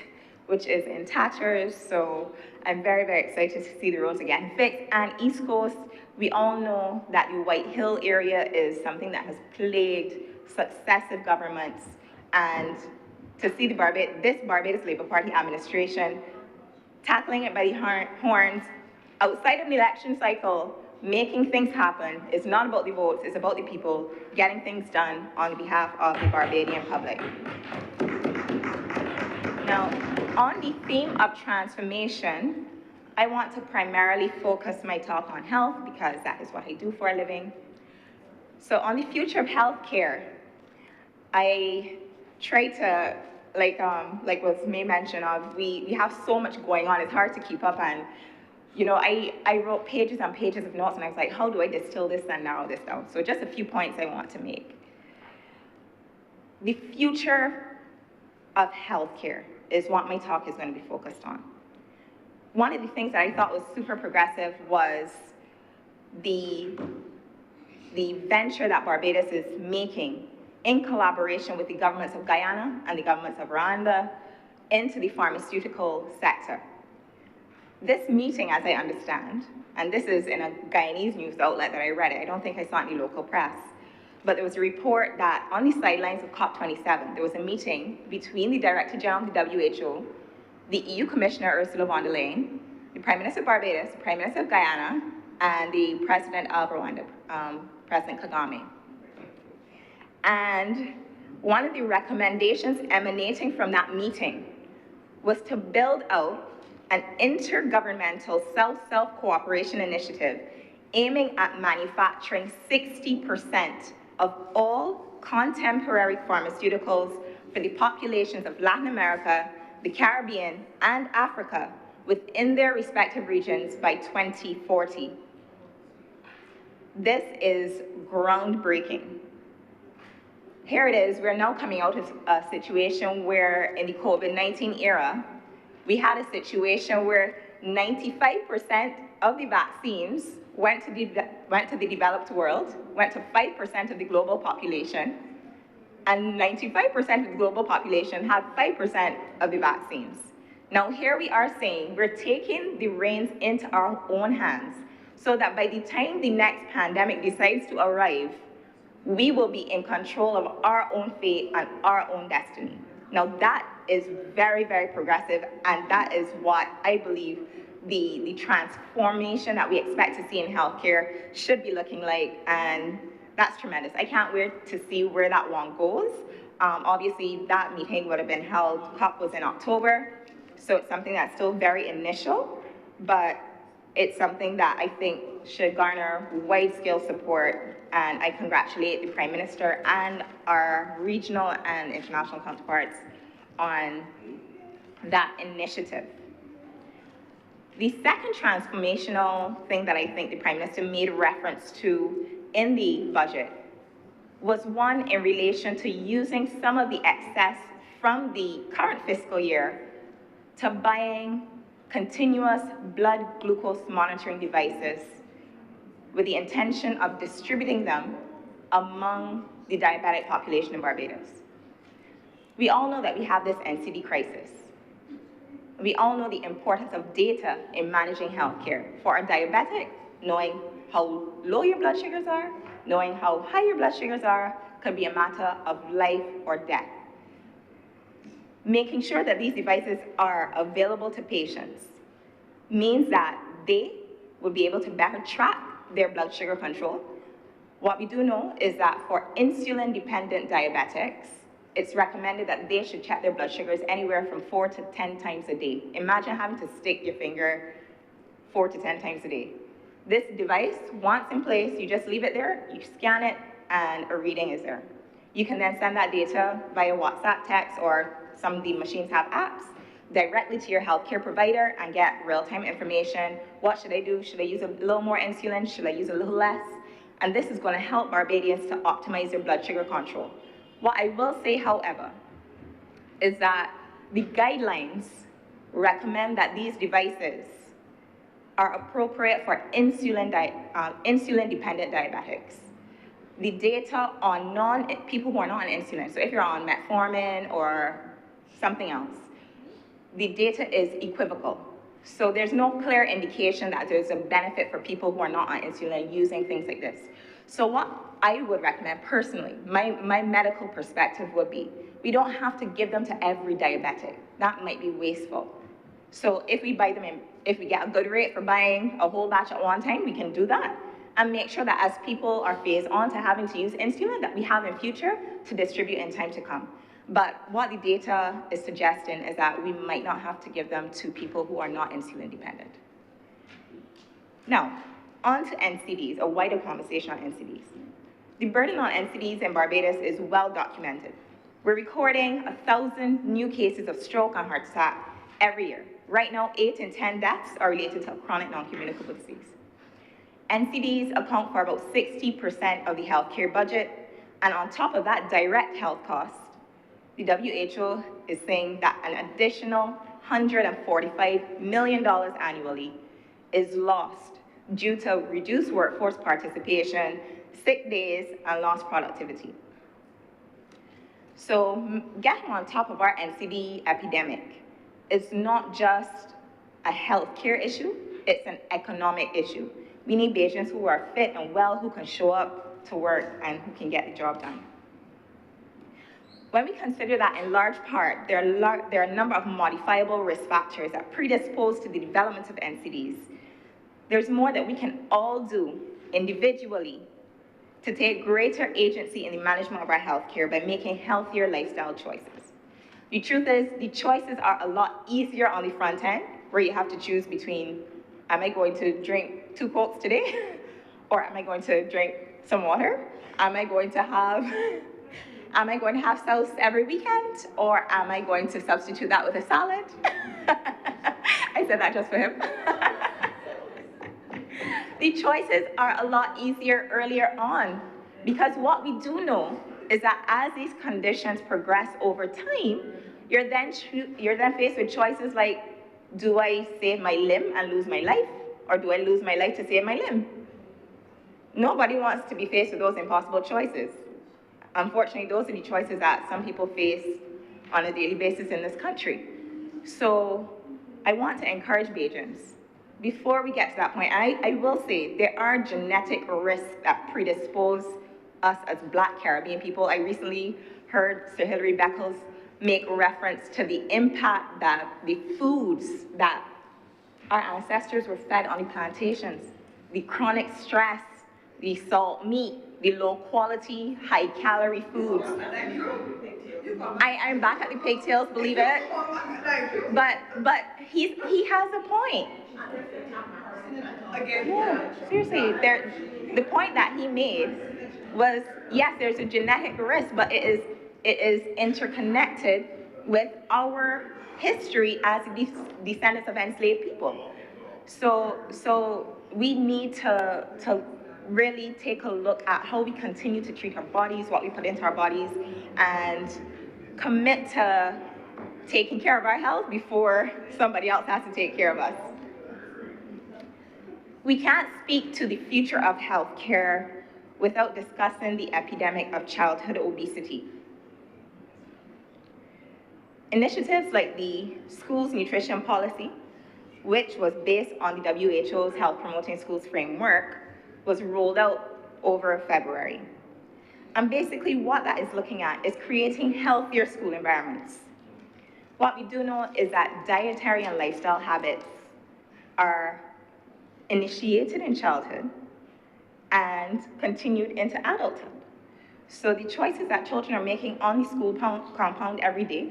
which is in tatters, so I'm very, very excited to see the roads are getting fixed. And East Coast, we all know that the White Hill area is something that has plagued successive governments, and to see this Barbados Labour Party administration tackling it by the horns outside of an election cycle, making things happen. It's not about the votes, it's about the people getting things done on behalf of the Barbadian public. Now, on the theme of transformation, I want to primarily focus my talk on health because that is what I do for a living. So on the future of healthcare, I try to, like was May mentioned of, we have so much going on, it's hard to keep up, and you know, I wrote pages and pages of notes, and I was like, how do I distill this and narrow this down? So just a few points I want to make. The future of healthcare is what my talk is going to be focused on. One of the things that I thought was super progressive was the venture that Barbados is making in collaboration with the governments of Guyana and the governments of Rwanda into the pharmaceutical sector. This meeting, as I understand, and this is in a Guyanese news outlet that I read it, I don't think I saw it in the local press, but there was a report that on the sidelines of COP27, there was a meeting between the Director General of the WHO, the EU Commissioner Ursula von der Leyen, the Prime Minister of Barbados, the Prime Minister of Guyana, and the President of Rwanda, President Kagame. And one of the recommendations emanating from that meeting was to build out an intergovernmental self-cooperation initiative aiming at manufacturing 60% of all contemporary pharmaceuticals for the populations of Latin America, the Caribbean, and Africa within their respective regions by 2040. This is groundbreaking. Here it is, we're now coming out of a situation where in the COVID-19 era, we had a situation where 95% of the vaccines went to the developed world, went to 5% of the global population, and 95% of the global population had 5% of the vaccines. Now here we are saying we're taking the reins into our own hands so that by the time the next pandemic decides to arrive, we will be in control of our own fate and our own destiny. Now that is very, very progressive, and that is what I believe the transformation that we expect to see in healthcare should be looking like, and that's tremendous. I can't wait to see where that one goes. Obviously, that meeting would have been held, COP was in October, so it's something that's still very initial, but it's something that I think should garner wide-scale support, and I congratulate the Prime Minister and our regional and international counterparts on that initiative. The second transformational thing that I think the Prime Minister made reference to in the budget was one in relation to using some of the excess from the current fiscal year to buying continuous blood glucose monitoring devices with the intention of distributing them among the diabetic population in Barbados. We all know that we have this NCD crisis. We all know the importance of data in managing healthcare. For a diabetic, knowing how low your blood sugars are, knowing how high your blood sugars are, could be a matter of life or death. Making sure that these devices are available to patients means that they will be able to better track their blood sugar control. What we do know is that for insulin-dependent diabetics, it's recommended that they should check their blood sugars anywhere from 4 to 10 times a day. Imagine having to stick your finger 4 to 10 times a day. This device, once in place, you just leave it there, you scan it, and a reading is there. You can then send that data via WhatsApp text or some of the machines have apps, directly to your healthcare provider and get real-time information. What should I do? Should I use a little more insulin? Should I use a little less? And this is going to help Barbadians to optimize their blood sugar control. What I will say, however, is that the guidelines recommend that these devices are appropriate for insulin-dependent diabetics. The data on people who are not on insulin, so if you're on metformin or something else, the data is equivocal. So there's no clear indication that there's a benefit for people who are not on insulin using things like this. So what I would recommend personally, my medical perspective would be, we don't have to give them to every diabetic. That might be wasteful. So if we buy them in, if we get a good rate for buying a whole batch at one time, we can do that. And make sure that as people are phased on to having to use insulin, that we have in future to distribute in time to come. But what the data is suggesting is that we might not have to give them to people who are not insulin dependent. Now, on to NCDs, a wider conversation on NCDs. The burden on NCDs in Barbados is well documented. We're recording 1,000 new cases of stroke and heart attack every year. Right now, 8 in 10 deaths are related to chronic non-communicable disease. NCDs account for about 60% of the healthcare budget, and on top of that, direct health costs, the WHO is saying that an additional $145 million annually is lost due to reduced workforce participation, sick days, and lost productivity. So getting on top of our NCD epidemic is not just a healthcare issue, it's an economic issue. We need Bajans who are fit and well, who can show up to work and who can get the job done. When we consider that in large part, there are a number of modifiable risk factors that predispose to the development of NCDs, there's more that we can all do individually to take greater agency in the management of our healthcare by making healthier lifestyle choices. The truth is, the choices are a lot easier on the front end, where you have to choose between, am I going to drink 2 Cokes today? Or am I going to drink some water? Am I going to have sauce every weekend? Or am I going to substitute that with a salad? I said that just for him. The choices are a lot easier earlier on, because what we do know is that as these conditions progress over time, you're then faced with choices like, do I save my limb and lose my life? Or do I lose my life to save my limb? Nobody wants to be faced with those impossible choices. Unfortunately, those are the choices that some people face on a daily basis in this country. So I want to encourage Bajans, before we get to that point, I will say there are genetic risks that predispose us as Black Caribbean people. I recently heard Sir Hilary Beckles make reference to the impact that the foods that our ancestors were fed on the plantations, the chronic stress, the salt meat, the low quality, high calorie foods. I'm back at the pigtails, believe it. But he has a point. Yeah, seriously, the point that he made was, yes, there's a genetic risk, but it is interconnected with our history as descendants of enslaved people. So we need to really take a look at how we continue to treat our bodies, what we put into our bodies, and commit to taking care of our health before somebody else has to take care of us. We can't speak to the future of healthcare without discussing the epidemic of childhood obesity. Initiatives like the Schools Nutrition Policy, which was based on the WHO's Health Promoting Schools framework, was rolled out over February. And basically what that is looking at is creating healthier school environments. What we do know is that dietary and lifestyle habits are initiated in childhood and continued into adulthood. So the choices that children are making on the school compound every day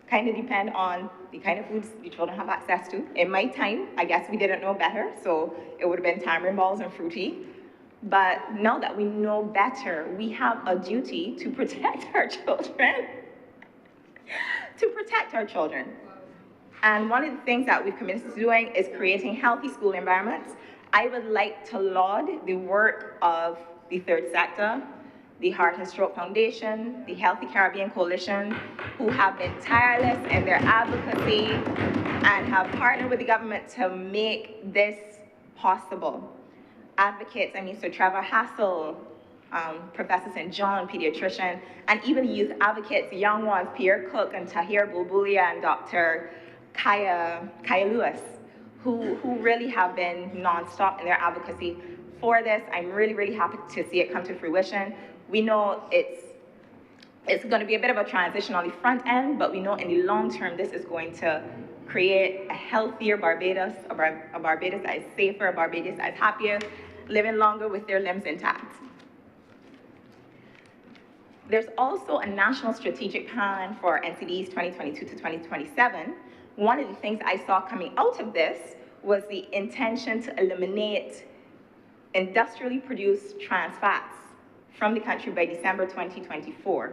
kind of depend on the kind of foods the children have access to. In my time, I guess we didn't know better, so it would have been tamarind balls and fruity. But now that we know better, we have a duty to protect our children to protect our children. And one of the things that we've committed to doing is creating healthy school environments. I would like to laud the work of the third sector, the Heart and Stroke Foundation, the Healthy Caribbean Coalition, who have been tireless in their advocacy and have partnered with the government to make this possible. Advocates, Sir Trevor Hassel, Professor St. John, pediatrician, and even youth advocates, young ones, Pierre Cook and Tahir Bulbulia and Dr. Kaya Lewis, who really have been nonstop in their advocacy for this. I'm really, really happy to see it come to fruition. We know it's going to be a bit of a transition on the front end, but we know in the long term, this is going to create a healthier Barbados, a Barbados that is safer, a Barbados that is happier, living longer with their limbs intact. There's also a national strategic plan for NCDs 2022 to 2027. One of the things I saw coming out of this was the intention to eliminate industrially produced trans fats from the country by December 2024.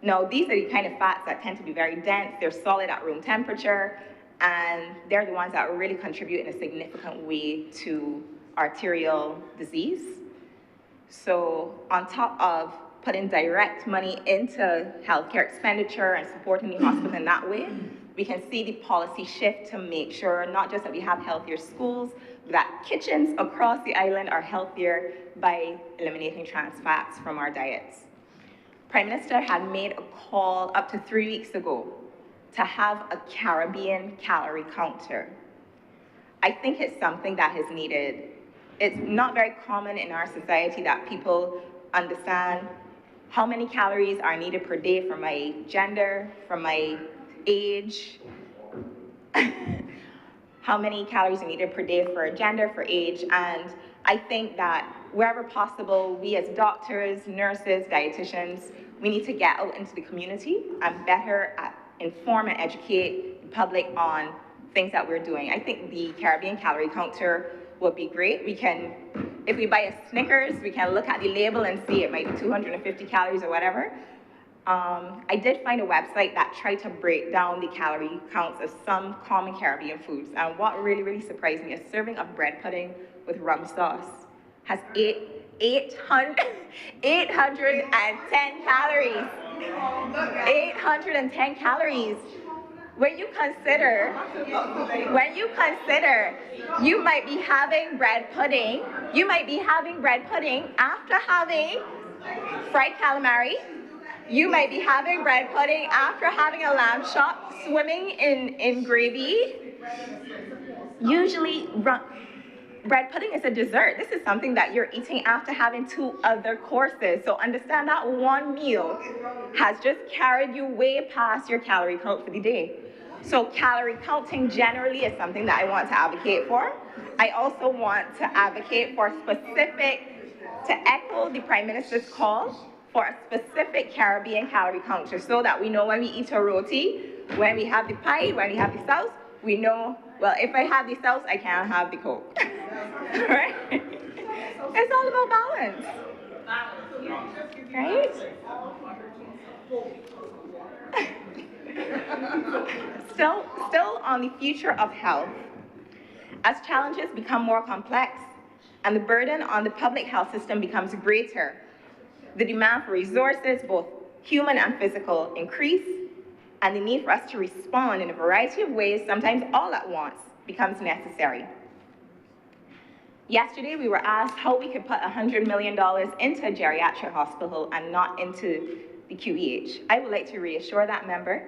Now, these are the kind of fats that tend to be very dense, they're solid at room temperature, and they're the ones that really contribute in a significant way to arterial disease. So on top of putting direct money into healthcare expenditure and supporting the hospital in that way, we can see the policy shift to make sure not just that we have healthier schools, but that kitchens across the island are healthier by eliminating trans fats from our diets. Prime Minister had made a call up to 3 weeks ago to have a Caribbean calorie counter. I think it's something that is needed. It's not very common in our society that people understand how many calories are needed per day for my gender, for my age, how many calories are needed per day for gender, for age, and I think that wherever possible, we as doctors, nurses, dietitians, we need to get out into the community and better inform and educate the public on things that we're doing. I think the Caribbean calorie counter would be great. We can, if we buy a Snickers, we can look at the label and see it might be 250 calories or whatever. I did find a website that tried to break down the calorie counts of some common Caribbean foods. And what really, really surprised me, a serving of bread pudding with rum sauce has 810 calories. 810 calories. When you consider you might be having bread pudding, after having fried calamari, you might be having bread pudding after having a lamb chop swimming in gravy. Usually, bread pudding is a dessert. This is something that you're eating after having 2 other courses. So understand that one meal has just carried you way past your calorie count for the day. So calorie counting generally is something that I want to advocate for. I also want to advocate for to echo the Prime Minister's call for a specific Caribbean calorie counter so that we know when we eat a roti, when we have the pie, when we have the sauce, we know, well, if I have the sauce, I can't have the Coke. Right? It's all about balance. Right? Still on the future of health, as challenges become more complex and the burden on the public health system becomes greater, the demand for resources, both human and physical, increase, and the need for us to respond in a variety of ways, sometimes all at once, becomes necessary. Yesterday, we were asked how we could put $100 million into a geriatric hospital and not into the QEH. I would like to reassure that member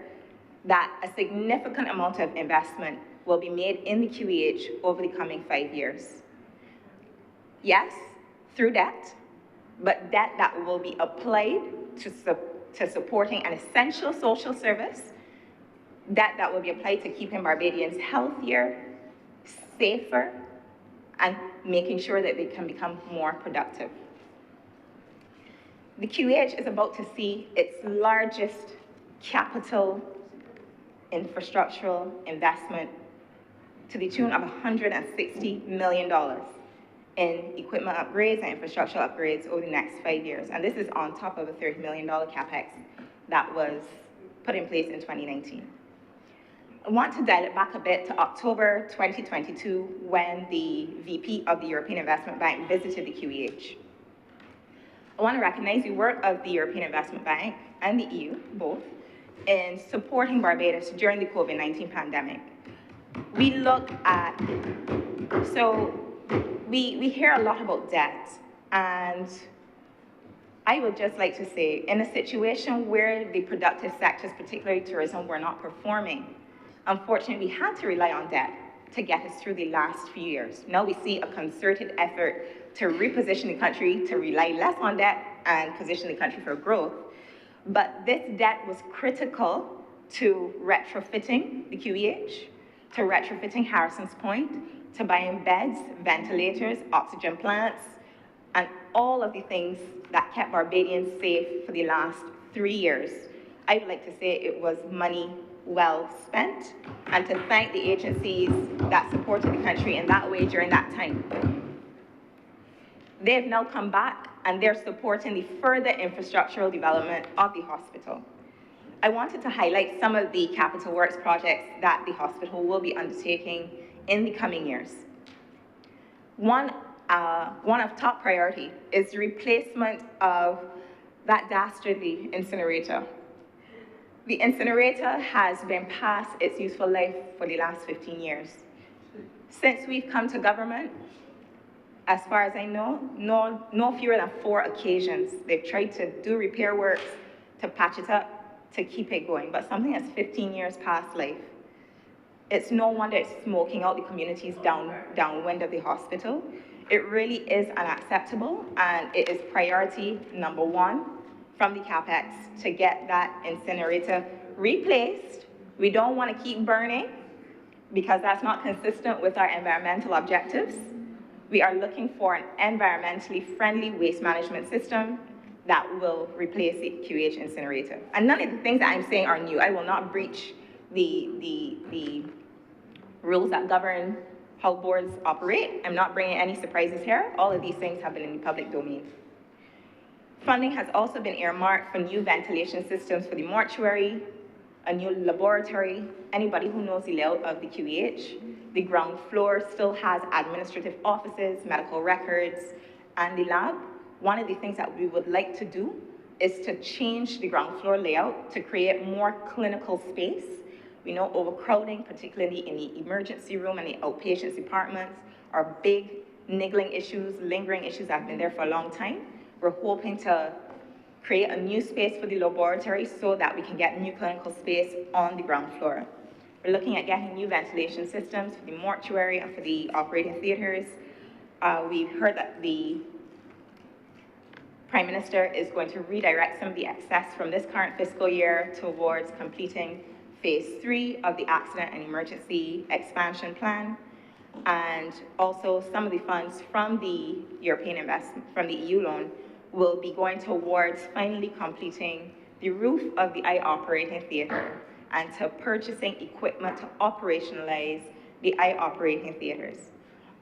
that a significant amount of investment will be made in the QEH over the coming 5 years. Yes, through debt, but debt that will be applied to supporting an essential social service, debt that will be applied to keeping Barbadians healthier, safer, and making sure that they can become more productive. The QEH is about to see its largest capital infrastructural investment to the tune of $160 million in equipment upgrades and infrastructure upgrades over the next 5 years. And this is on top of a $30 million capex that was put in place in 2019. I want to dial it back a bit to October 2022 when the VP of the European Investment Bank visited the QEH. I want to recognize the work of the European Investment Bank and the EU, both, in supporting Barbados during the COVID-19 pandemic. We look at, so we hear a lot about debt, and I would just like to say, in a situation where the productive sectors, particularly tourism, were not performing, unfortunately, we had to rely on debt to get us through the last few years. Now we see a concerted effort to reposition the country to rely less on debt and position the country for growth. But this debt was critical to retrofitting the QEH, to retrofitting Harrison's Point, to buying beds, ventilators, oxygen plants, and all of the things that kept Barbadians safe for the last 3 years. I would like to say it was money well spent, and to thank the agencies that supported the country in that way during that time. They have now come back and they're supporting the further infrastructural development of the hospital. I wanted to highlight some of the capital works projects that the hospital will be undertaking in the coming years. One of top priority is the replacement of that dastardly incinerator. The incinerator has been past its useful life for the last 15 years. Since we've come to government, as far as I know, no fewer than 4 occasions they've tried to do repair works, to patch it up, to keep it going, but something that's 15 years past life. It's no wonder it's smoking out the communities downwind of the hospital. It really is unacceptable, and it is priority number 1 from the CapEx to get that incinerator replaced. We don't want to keep burning because that's not consistent with our environmental objectives. We are looking for an environmentally friendly waste management system that will replace the QH incinerator. And none of the things that I'm saying are new. I will not breach the rules that govern how boards operate. I'm not bringing any surprises here. All of these things have been in the public domain. Funding has also been earmarked for new ventilation systems for the mortuary, a new laboratory. Anybody who knows the layout of the QEH, the ground floor still has administrative offices, medical records, and the lab. One of the things that we would like to do is to change the ground floor layout to create more clinical space. We know overcrowding, particularly in the emergency room and the outpatients departments, are big niggling issues, lingering issues that have been there for a long time. We're hoping to create a new space for the laboratory so that we can get new clinical space on the ground floor. We're looking at getting new ventilation systems for the mortuary and for the operating theaters. We've heard that the Prime Minister is going to redirect some of the excess from this current fiscal year towards completing phase 3 of the accident and emergency expansion plan. And also some of the funds from the European investment, from the EU loan, will be going towards finally completing the roof of the eye operating theater and to purchasing equipment to operationalize the eye operating theaters.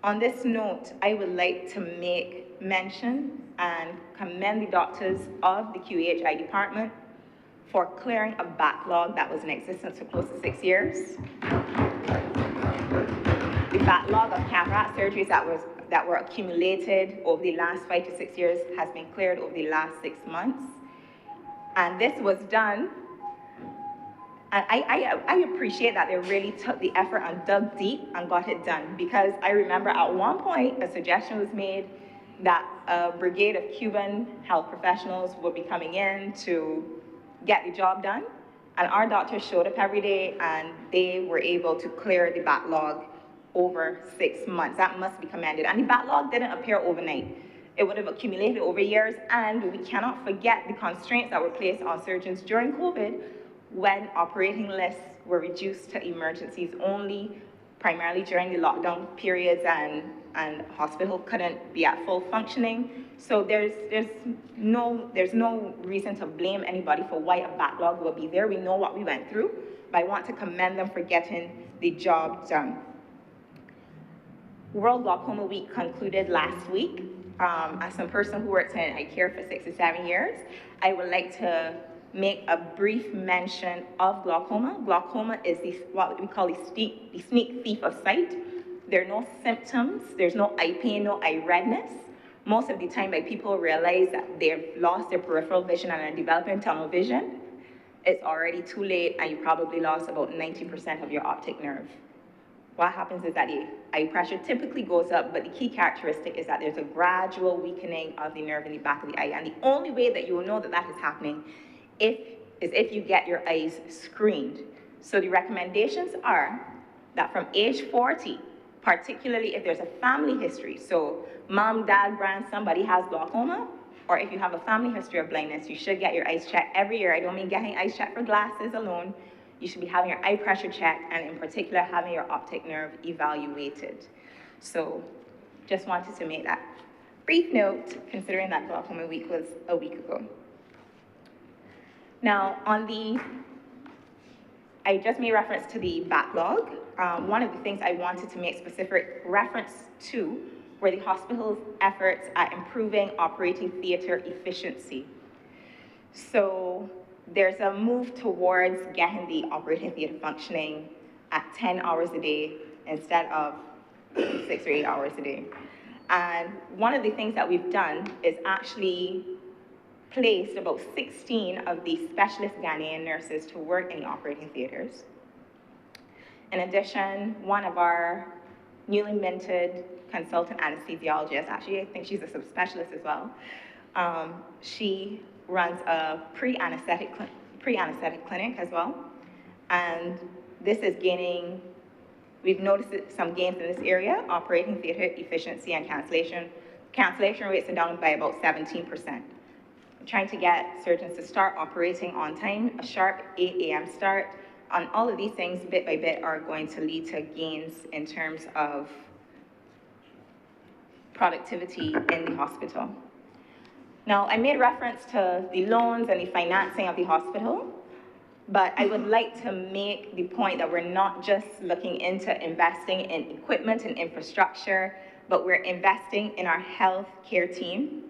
On this note, I would like to make mention and commend the doctors of the QEHI department for clearing a backlog that was in existence for close to 6 years. The backlog of cataract surgeries that were accumulated over the last 5 to 6 years has been cleared over the last 6 months. And this was done, and I appreciate that they really took the effort and dug deep and got it done, because I remember at one point a suggestion was made that a brigade of Cuban health professionals would be coming in to get the job done. And our doctors showed up every day and they were able to clear the backlog over 6 months. That must be commended. And the backlog didn't appear overnight. It would have accumulated over years, and we cannot forget the constraints that were placed on surgeons during COVID when operating lists were reduced to emergencies only, primarily during the lockdown periods, and hospital couldn't be at full functioning. So there's no reason to blame anybody for why a backlog will be there. We know what we went through, but I want to commend them for getting the job done. World Glaucoma Week concluded last week. As a person who worked in eye care for 6 to 7 years, I would like to make a brief mention of glaucoma. Glaucoma is what we call the sneak thief of sight. There are no symptoms, there's no eye pain, no eye redness. Most of the time, like, people realize that they've lost their peripheral vision and are developing tunnel vision. It's already too late, and you probably lost about 90% of your optic nerve. What happens is that the eye pressure typically goes up, but the key characteristic is that there's a gradual weakening of the nerve in the back of the eye. And the only way that you will know that that is happening is if you get your eyes screened. So the recommendations are that from age 40, particularly if there's a family history, so mom, dad, grand, somebody has glaucoma, or if you have a family history of blindness, you should get your eyes checked every year. I don't mean getting eyes checked for glasses alone. You should be having your eye pressure checked, and in particular, having your optic nerve evaluated. So just wanted to make that brief note, considering that Glaucoma Week was a week ago. Now, I just made reference to the backlog. One of the things I wanted to make specific reference to were the hospital's efforts at improving operating theater efficiency. So there's a move towards getting the operating theater functioning at 10 hours a day instead of 6 or 8 hours a day. And one of the things that we've done is actually placed about 16 of the specialist Ghanaian nurses to work in the operating theaters. In addition, one of our newly minted consultant anesthesiologists, actually I think she's a subspecialist as well, she runs a pre-anesthetic clinic as well. And this is gaining, we've noticed some gains in this area, operating theater efficiency and cancellation. Cancellation rates are down by about 17%. We're trying to get surgeons to start operating on time, a sharp 8 a.m. start, and all of these things, bit by bit, are going to lead to gains in terms of productivity in the hospital. Now, I made reference to the loans and the financing of the hospital, but I would like to make the point that we're not just looking into investing in equipment and infrastructure, but we're investing in our health care team.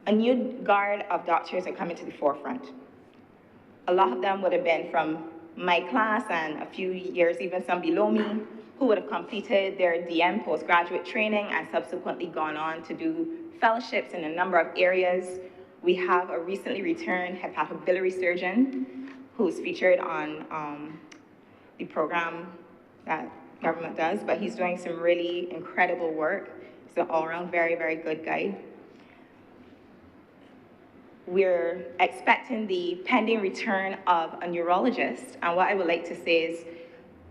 A new guard of doctors are coming to the forefront. A lot of them would have been from my class and a few years, even some below me, who would have completed their DM postgraduate training and subsequently gone on to do fellowships in a number of areas. We have a recently returned hepatobiliary surgeon who's featured on the program that government does, but he's doing some really incredible work. He's an all-around very, very good guy. We're expecting the pending return of a neurologist, and what I would like to say is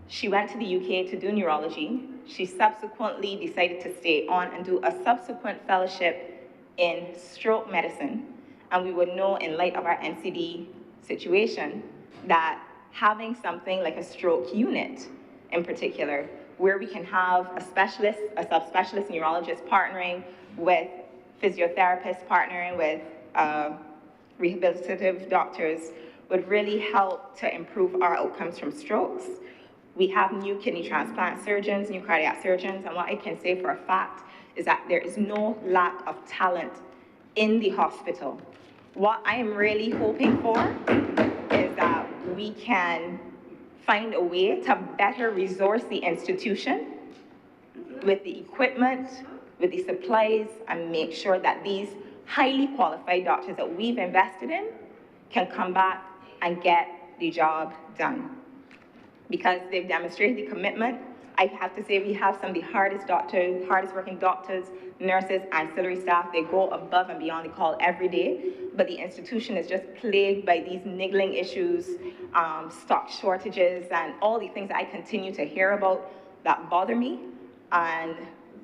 she went to the UK to do neurology. She subsequently decided to stay on and do a subsequent fellowship in stroke medicine. And we would know, in light of our NCD situation, that having something like a stroke unit in particular, where we can have a specialist, a subspecialist neurologist partnering with physiotherapists, partnering with rehabilitative doctors, would really help to improve our outcomes from strokes. We have new kidney transplant surgeons, new cardiac surgeons, and what I can say for a fact is that there is no lack of talent in the hospital. What I am really hoping for is that we can find a way to better resource the institution with the equipment, with the supplies, and make sure that these highly qualified doctors that we've invested in can come back and get the job done. Because they've demonstrated the commitment. I have to say we have some of the hardest working doctors, nurses, ancillary staff. They go above and beyond the call every day, but the institution is just plagued by these niggling issues, stock shortages, and all the things that I continue to hear about that bother me. And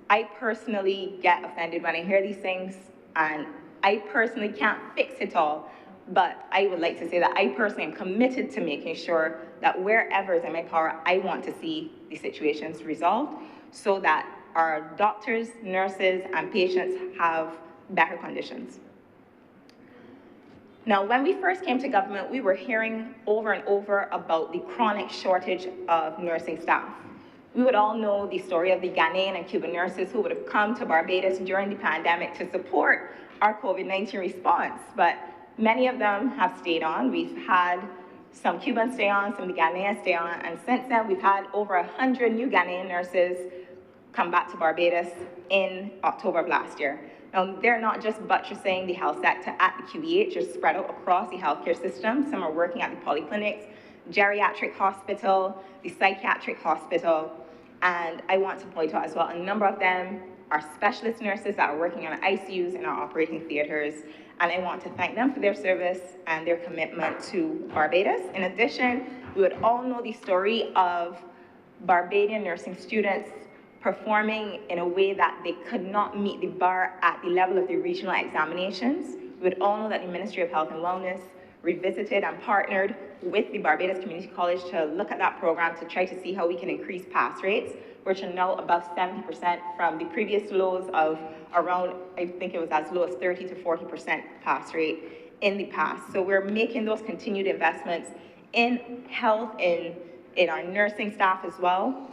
I personally get offended when I hear these things, and I personally can't fix it all. But I would like to say that I personally am committed to making sure that wherever is in my power, I want to see the situations resolved so that our doctors, nurses, and patients have better conditions. Now, when we first came to government, we were hearing over and over about the chronic shortage of nursing staff. We would all know the story of the Ghanaian and Cuban nurses who would have come to Barbados during the pandemic to support our COVID-19 response, but many of them have stayed on. We've had some Cubans stay on, some Ghanaians stay on, and since then we've had over 100 new Ghanaian nurses come back to Barbados in October of last year. Now, they're not just buttressing the health sector at the QEH, they're spread out across the healthcare system. Some are working at the polyclinics, geriatric hospital, the psychiatric hospital, and I want to point out as well, a number of them are specialist nurses that are working on ICUs in our operating theaters, and I want to thank them for their service and their commitment to Barbados. In addition, we would all know the story of Barbadian nursing students performing in a way that they could not meet the bar at the level of the regional examinations. We would all know that the Ministry of Health and Wellness revisited and partnered with the Barbados Community College to look at that program to try to see how we can increase pass rates, which are now above 70% from the previous lows of around, I think it was as low as 30 to 40% pass rate in the past. So we're making those continued investments in health, in our nursing staff as well.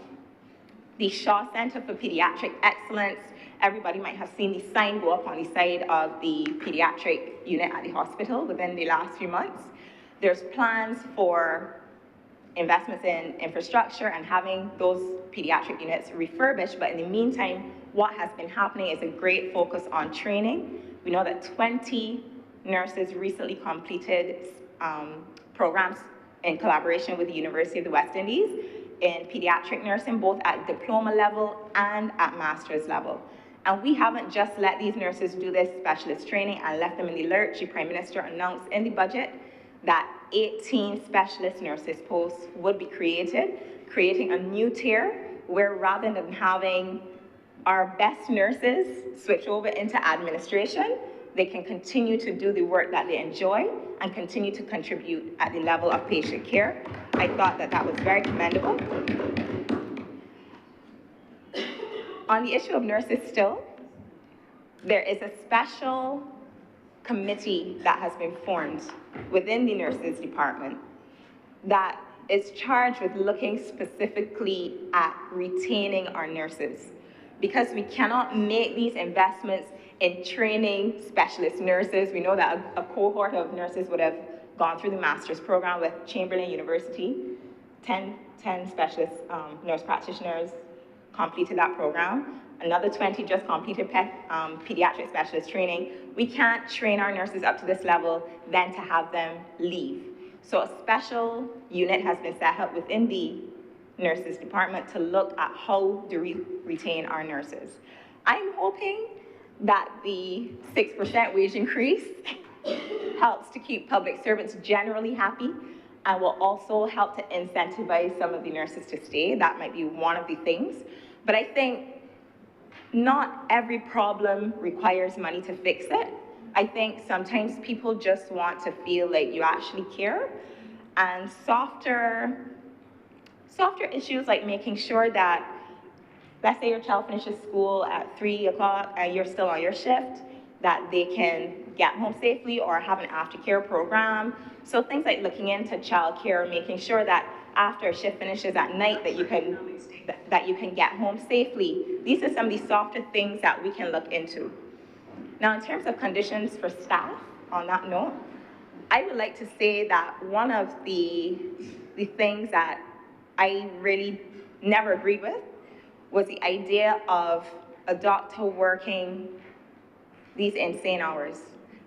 The Shaw Center for Pediatric Excellence, everybody might have seen the sign go up on the side of the pediatric unit at the hospital within the last few months. There's plans for investments in infrastructure and having those pediatric units refurbished, but in the meantime, what has been happening is a great focus on training. We know that 20 nurses recently completed programs in collaboration with the University of the West Indies in pediatric nursing, both at diploma level and at master's level. And we haven't just let these nurses do this specialist training and left them in the lurch. The Prime Minister announced in the budget that 18 specialist nurses posts would be created, creating a new tier where rather than having our best nurses switch over into administration, they can continue to do the work that they enjoy and continue to contribute at the level of patient care. I thought that that was very commendable. On the issue of nurses still, there is a special committee that has been formed within the nurses department that is charged with looking specifically at retaining our nurses, because we cannot make these investments in training specialist nurses. We know that a cohort of nurses would have gone through the master's program with Chamberlain University. 10 specialist nurse practitioners completed that program. Another 20 just completed pediatric specialist training. We can't train our nurses up to this level, then to have them leave. So a special unit has been set up within the nurses department to look at how do we retain our nurses. I'm hoping that the 6% wage increase helps to keep public servants generally happy and will also help to incentivize some of the nurses to stay. That might be one of the things. But I think not every problem requires money to fix it. I think sometimes people just want to feel like you actually care. And softer issues like making sure that, let's say your child finishes school at 3 o'clock and you're still on your shift, that they can get home safely or have an aftercare program. So things like looking into childcare, making sure that after a shift finishes at night that you can get home safely. These are some of the softer things that we can look into. Now, in terms of conditions for staff, on that note, I would like to say that one of the things that I really never agreed with was the idea of a doctor working these insane hours.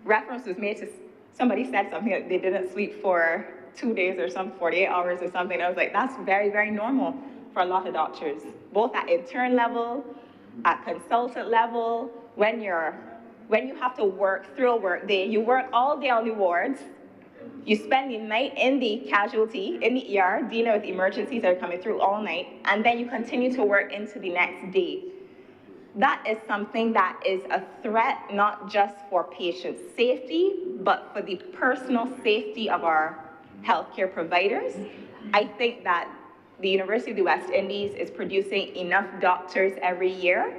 Reference was made to, somebody said something like they didn't sleep for 2 days or some 48 hours or something. I was like, that's very, very normal for a lot of doctors, both at intern level, at consultant level, when you have to work through a work day, you work all day on the wards, you spend the night in the casualty, in the ER, dealing with emergencies that are coming through all night, and then you continue to work into the next day. That is something that is a threat, not just for patient safety, but for the personal safety of our healthcare providers. I think that the University of the West Indies is producing enough doctors every year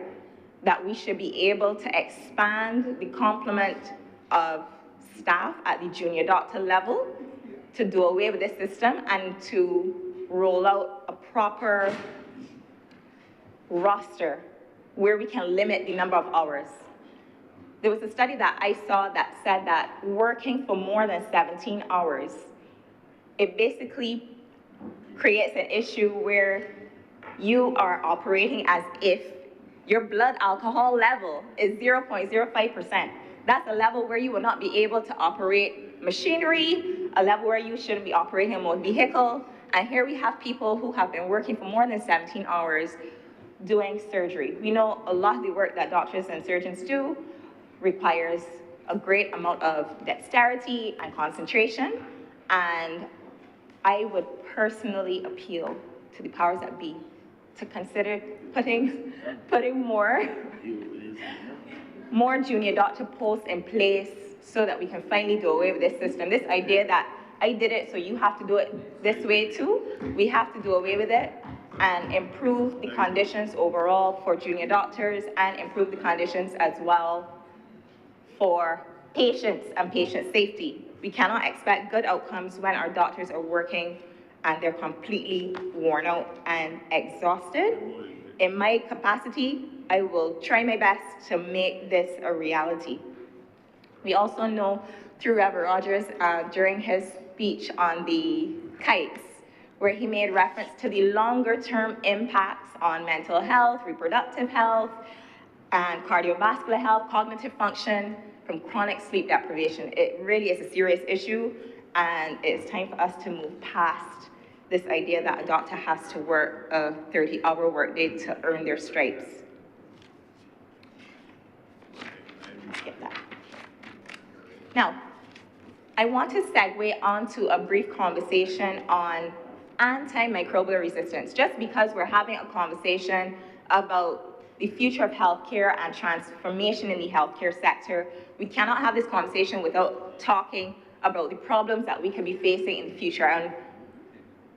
that we should be able to expand the complement of staff at the junior doctor level to do away with this system and to roll out a proper roster where we can limit the number of hours. There was a study that I saw that said that working for more than 17 hours, it basically creates an issue where you are operating as if your blood alcohol level is 0.05%. That's a level where you will not be able to operate machinery, a level where you shouldn't be operating a motor vehicle. And here we have people who have been working for more than 17 hours doing surgery. We know a lot of the work that doctors and surgeons do requires a great amount of dexterity and concentration, and I would personally appeal to the powers that be to consider putting more junior doctor posts in place so that we can finally do away with this system. This idea that I did it, so you have to do it this way too, we have to do away with it and improve the conditions overall for junior doctors and improve the conditions as well for patients and patient safety. We cannot expect good outcomes when our doctors are working and they're completely worn out and exhausted. In my capacity, I will try my best to make this a reality. We also know through Reverend Rogers during his speech on the kites, where he made reference to the longer-term impacts on mental health, reproductive health, and cardiovascular health, cognitive function from chronic sleep deprivation. It really is a serious issue, and it's time for us to move past this idea that a doctor has to work a 30-hour workday to earn their stripes. Skip that. Now, I want to segue onto a brief conversation on antimicrobial resistance, just because we're having a conversation about the future of healthcare and transformation in the healthcare sector. We cannot have this conversation without talking about the problems that we can be facing in the future. And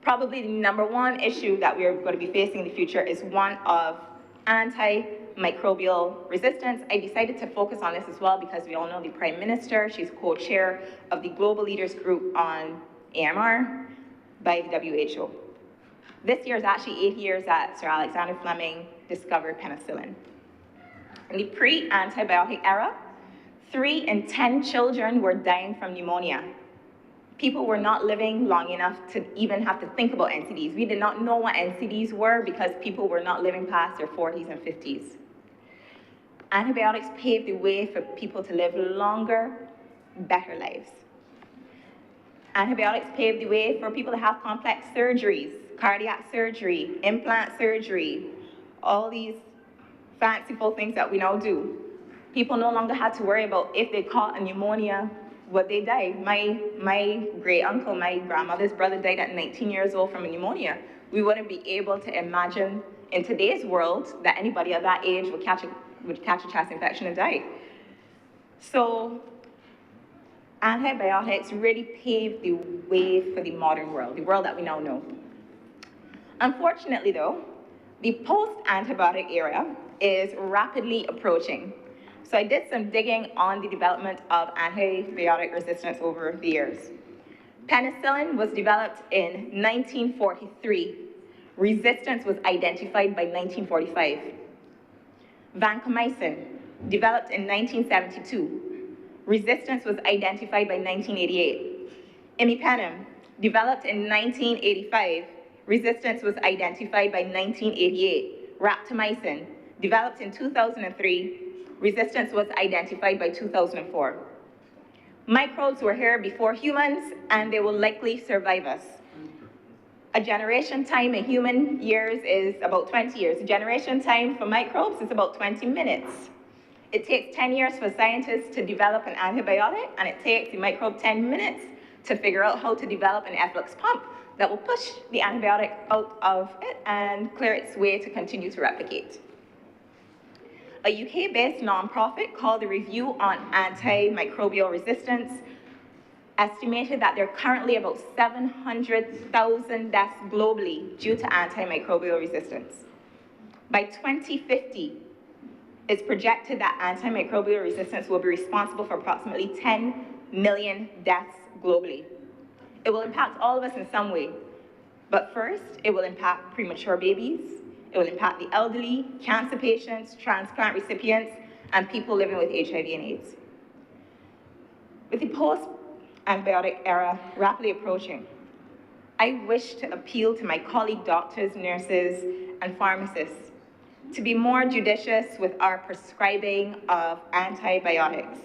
probably the number one issue that we're going to be facing in the future is one of antimicrobial resistance. I decided to focus on this as well because we all know the Prime Minister. She's co-chair of the Global Leaders Group on AMR by the WHO. This year is actually 8 years that Sir Alexander Fleming discovered penicillin. In the pre-antibiotic era, 3 in 10 children were dying from pneumonia. People were not living long enough to even have to think about NCDs. We did not know what NCDs were because people were not living past their 40s and 50s. Antibiotics paved the way for people to live longer, better lives. Antibiotics paved the way for people to have complex surgeries, cardiac surgery, implant surgery, all these fanciful things that we now do. People no longer had to worry about if they caught a pneumonia, would they die? My great uncle, my grandmother's brother died at 19 years old from a pneumonia. We wouldn't be able to imagine in today's world that anybody at that age would catch a chest infection and die. So antibiotics really paved the way for the modern world, the world that we now know. Unfortunately though, the post-antibiotic era is rapidly approaching. So I did some digging on the development of antibiotic resistance over the years. Penicillin was developed in 1943. Resistance was identified by 1945. Vancomycin, developed in 1972. Resistance was identified by 1988. Imipenem, developed in 1985. Resistance was identified by 1988. Raptomycin, developed in 2003. Resistance was identified by 2004. Microbes were here before humans, and they will likely survive us. A generation time in human years is about 20 years. A generation time for microbes is about 20 minutes. It takes 10 years for scientists to develop an antibiotic, and it takes the microbe 10 minutes to figure out how to develop an efflux pump that will push the antibiotic out of it and clear its way to continue to replicate. A UK-based nonprofit called the Review on Antimicrobial Resistance estimated that there are currently about 700,000 deaths globally due to antimicrobial resistance. By 2050, it's projected that antimicrobial resistance will be responsible for approximately 10 million deaths globally. It will impact all of us in some way, but first, it will impact premature babies, it will impact the elderly, cancer patients, transplant recipients, and people living with HIV and AIDS. With the post-antibiotic era rapidly approaching, I wish to appeal to my colleague doctors, nurses, and pharmacists to be more judicious with our prescribing of antibiotics.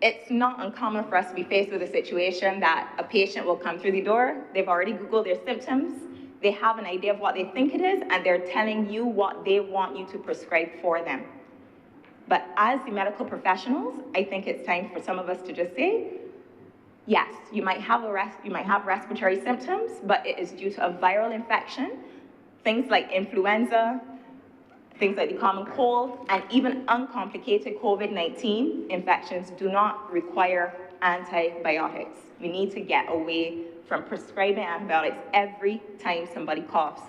It's not uncommon for us to be faced with a situation that a patient will come through the door, they've already Googled their symptoms, they have an idea of what they think it is, and they're telling you what they want you to prescribe for them. But as the medical professionals, I think it's time for some of us to just say, yes, you might have respiratory symptoms, but it is due to a viral infection. Things like influenza, things like the common cold, and even uncomplicated COVID-19 infections do not require antibiotics. We need to get away from prescribing antibiotics every time somebody coughs.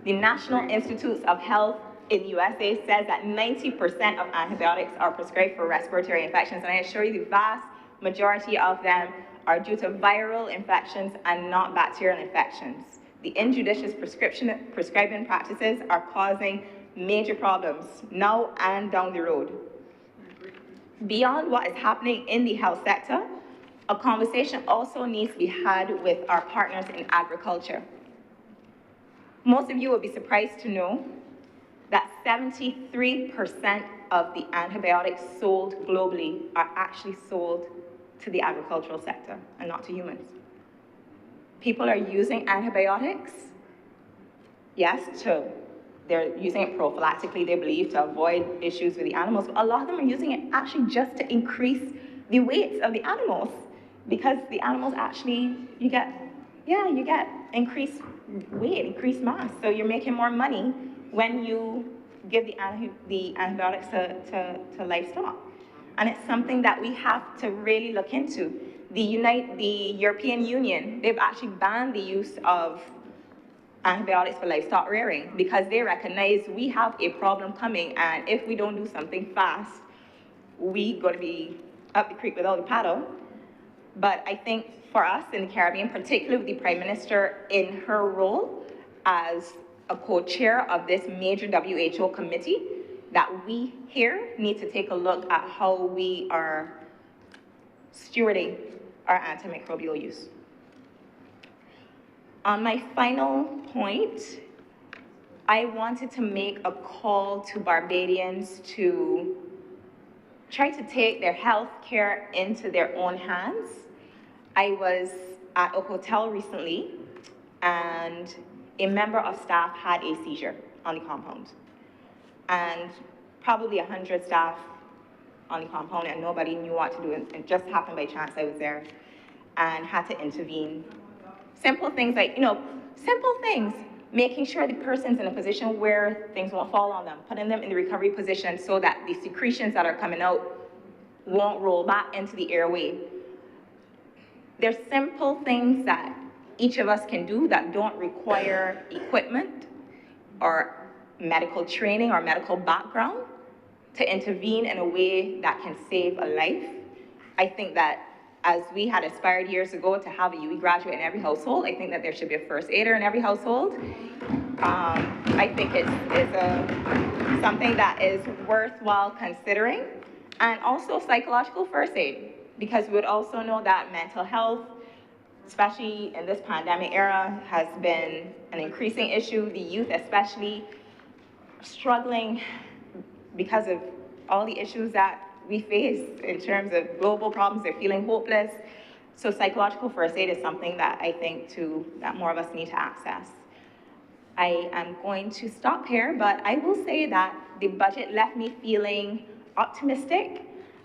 The National Institutes of Health in the USA says that 90% of antibiotics are prescribed for respiratory infections, and I assure you the vast majority of them are due to viral infections and not bacterial infections. The injudicious prescribing practices are causing major problems now and down the road. Beyond what is happening in the health sector, a conversation also needs to be had with our partners in agriculture. Most of you will be surprised to know that 73% of the antibiotics sold globally are actually sold to the agricultural sector and not to humans. People are using antibiotics, yes, they're using it prophylactically, they believe, to avoid issues with the animals, but a lot of them are using it actually just to increase the weights of the animals, because the animals actually, you get increased weight, increased mass, so you're making more money when you give the antibiotics to livestock. And it's something that we have to really look into. The European Union, they've actually banned the use of antibiotics for livestock rearing because they recognize we have a problem coming, and if we don't do something fast, we're going to be up the creek without the paddle. But I think for us in the Caribbean, particularly with the Prime Minister in her role as a co-chair of this major WHO committee, that we here need to take a look at how we are stewarding our antimicrobial use. On my final point, I wanted to make a call to Barbadians to try to take their health care into their own hands. I was at a hotel recently, and a member of staff had a seizure on the compound. And probably 100 staff on the compound, and nobody knew what to do. It just happened by chance I was there and had to intervene. Simple things like, simple things, making sure the person's in a position where things won't fall on them, putting them in the recovery position so that the secretions that are coming out won't roll back into the airway. There's simple things that each of us can do that don't require equipment or medical training or medical background to intervene in a way that can save a life. I think that as we had aspired years ago to have a UE graduate in every household, I think that there should be a first aider in every household. I think it's something that is worthwhile considering. And also psychological first aid, because we would also know that mental health, especially in this pandemic era, has been an increasing issue. The youth especially struggling because of all the issues that we face in terms of global problems. They're feeling hopeless. So psychological first aid is something that I think that more of us need to access. I am going to stop here, but I will say that the budget left me feeling optimistic.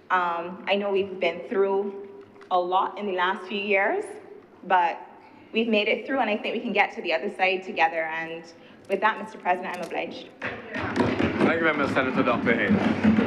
I know we've been through a lot in the last few years, but we've made it through, and I think we can get to the other side together. And with that, Mr. President, I'm obliged. Thank you very much, Senator Dr. Hayes.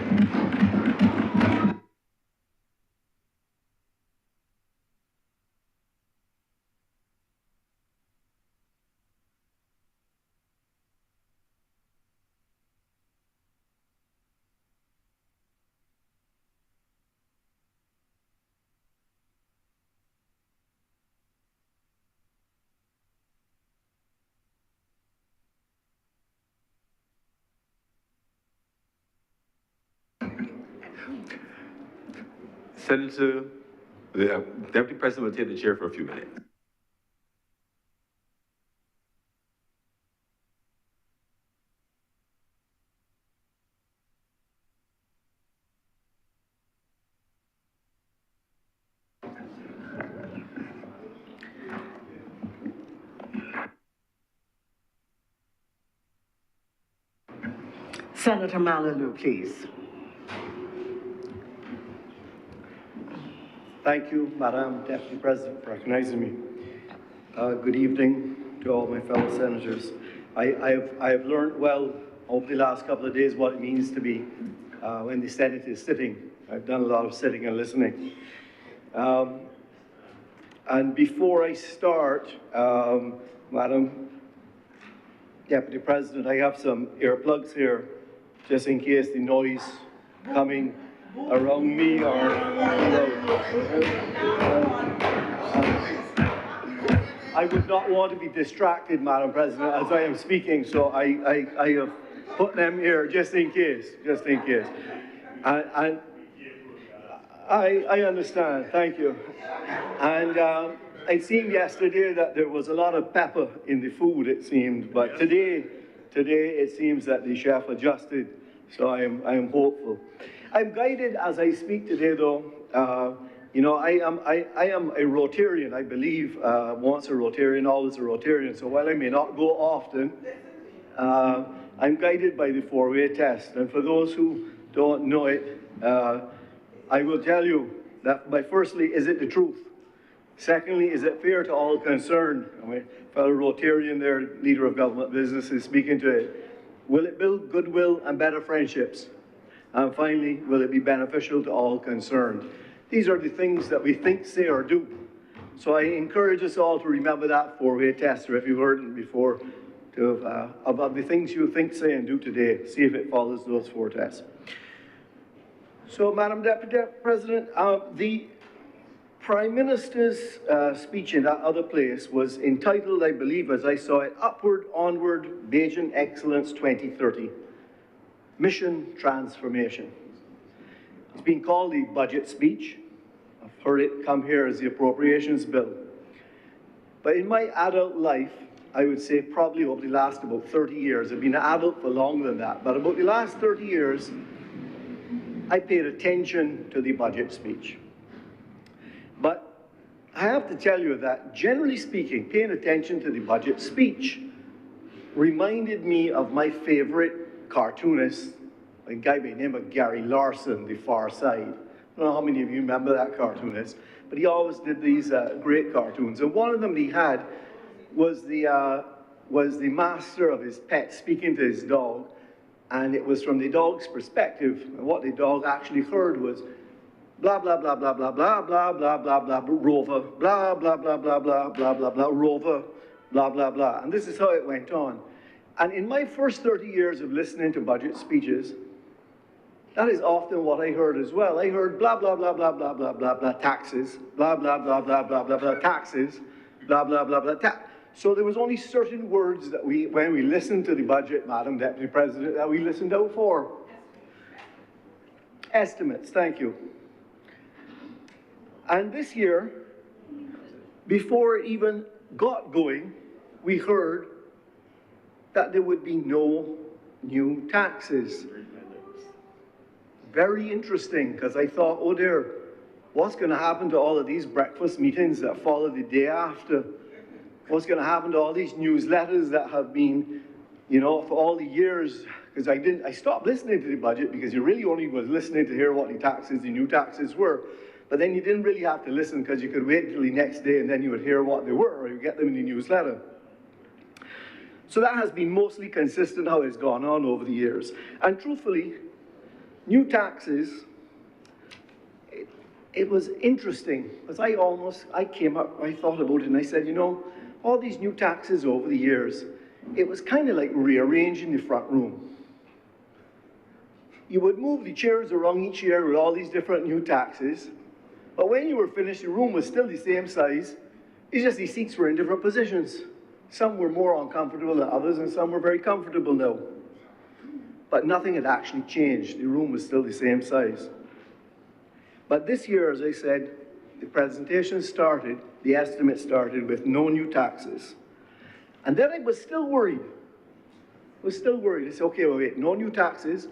Senator, the Deputy President will take the chair for a few minutes. Senator Malaloux, please. Thank you, Madam Deputy President, for recognizing me. Good evening to all my fellow senators. I have learned well over the last couple of days what it means to be when the Senate is sitting. I've done a lot of sitting and listening. And before I start, Madam Deputy President, I have some earplugs here, just in case the noise coming around me or I would not want to be distracted, Madam President, as I am speaking, so I have put them here just in case. And I understand, thank you. And it seemed yesterday that there was a lot of pepper in the food, it seemed, but today it seems that the chef adjusted, so I am hopeful. I'm guided as I speak today, though. You know, I am a Rotarian. I believe once a Rotarian, always a Rotarian. So while I may not go often, I'm guided by the four-way test. And for those who don't know it, I will tell you that by firstly, is it the truth? Secondly, is it fair to all concerned? My fellow Rotarian there, leader of government business, is speaking to it. Will it build goodwill and better friendships? And finally, will it be beneficial to all concerned? These are the things that we think, say, or do. So I encourage us all to remember that four-way test, or if you've heard it before, about the things you think, say, and do today. See if it follows those four tests. So, Madam Deputy President, the Prime Minister's speech in that other place was entitled, I believe, as I saw it, Upward, Onward, Beijing Excellence 2030. Mission Transformation. It's been called the budget speech. I've heard it come here as the appropriations bill. But in my adult life, I would say probably over the last about 30 years, I've been an adult for longer than that, but about the last 30 years, I paid attention to the budget speech. But I have to tell you that, generally speaking, paying attention to the budget speech reminded me of my favorite cartoonist, a guy by the name of Gary Larson, The Far Side. I don't know how many of you remember that cartoonist, but he always did these great cartoons. And one of them he had was the master of his pet speaking to his dog, and it was from the dog's perspective. And what the dog actually heard was, blah, blah, blah, blah, blah, blah, blah, blah, blah, blah, Rover, blah, blah, blah, blah, blah, blah, blah, blah, Rover, blah, blah, blah. And this is how it went on. And in my first 30 years of listening to budget speeches, that is often what I heard as well. I heard blah, blah, blah, blah, blah, blah, blah, blah, taxes, blah, blah, blah, blah, blah, blah, blah, taxes, blah, blah, blah, blah, So there was only certain words that when we listened to the budget, Madam Deputy President, that we listened out for. Estimates, thank you. And this year, before it even got going, we heard that there would be no new taxes. Very interesting, because I thought, oh dear, what's going to happen to all of these breakfast meetings that follow the day after? What's going to happen to all these newsletters that have been, you know, for all the years? Because I stopped listening to the budget because you really only was listening to hear what the new taxes were. But then you didn't really have to listen because you could wait until the next day and then you would hear what they were, or you get them in the newsletter. So that has been mostly consistent how it's gone on over the years. And truthfully, new taxes, it was interesting, because I came up, I thought about it, and I said, you know, all these new taxes over the years, it was kind of like rearranging the front room. You would move the chairs around each year with all these different new taxes, but when you were finished, the room was still the same size, it's just the seats were in different positions. Some were more uncomfortable than others, and some were very comfortable now. But nothing had actually changed. The room was still the same size. But this year, as I said, the presentation started, the estimate started with no new taxes. And then I was still worried. I said, okay, well, wait, no new taxes,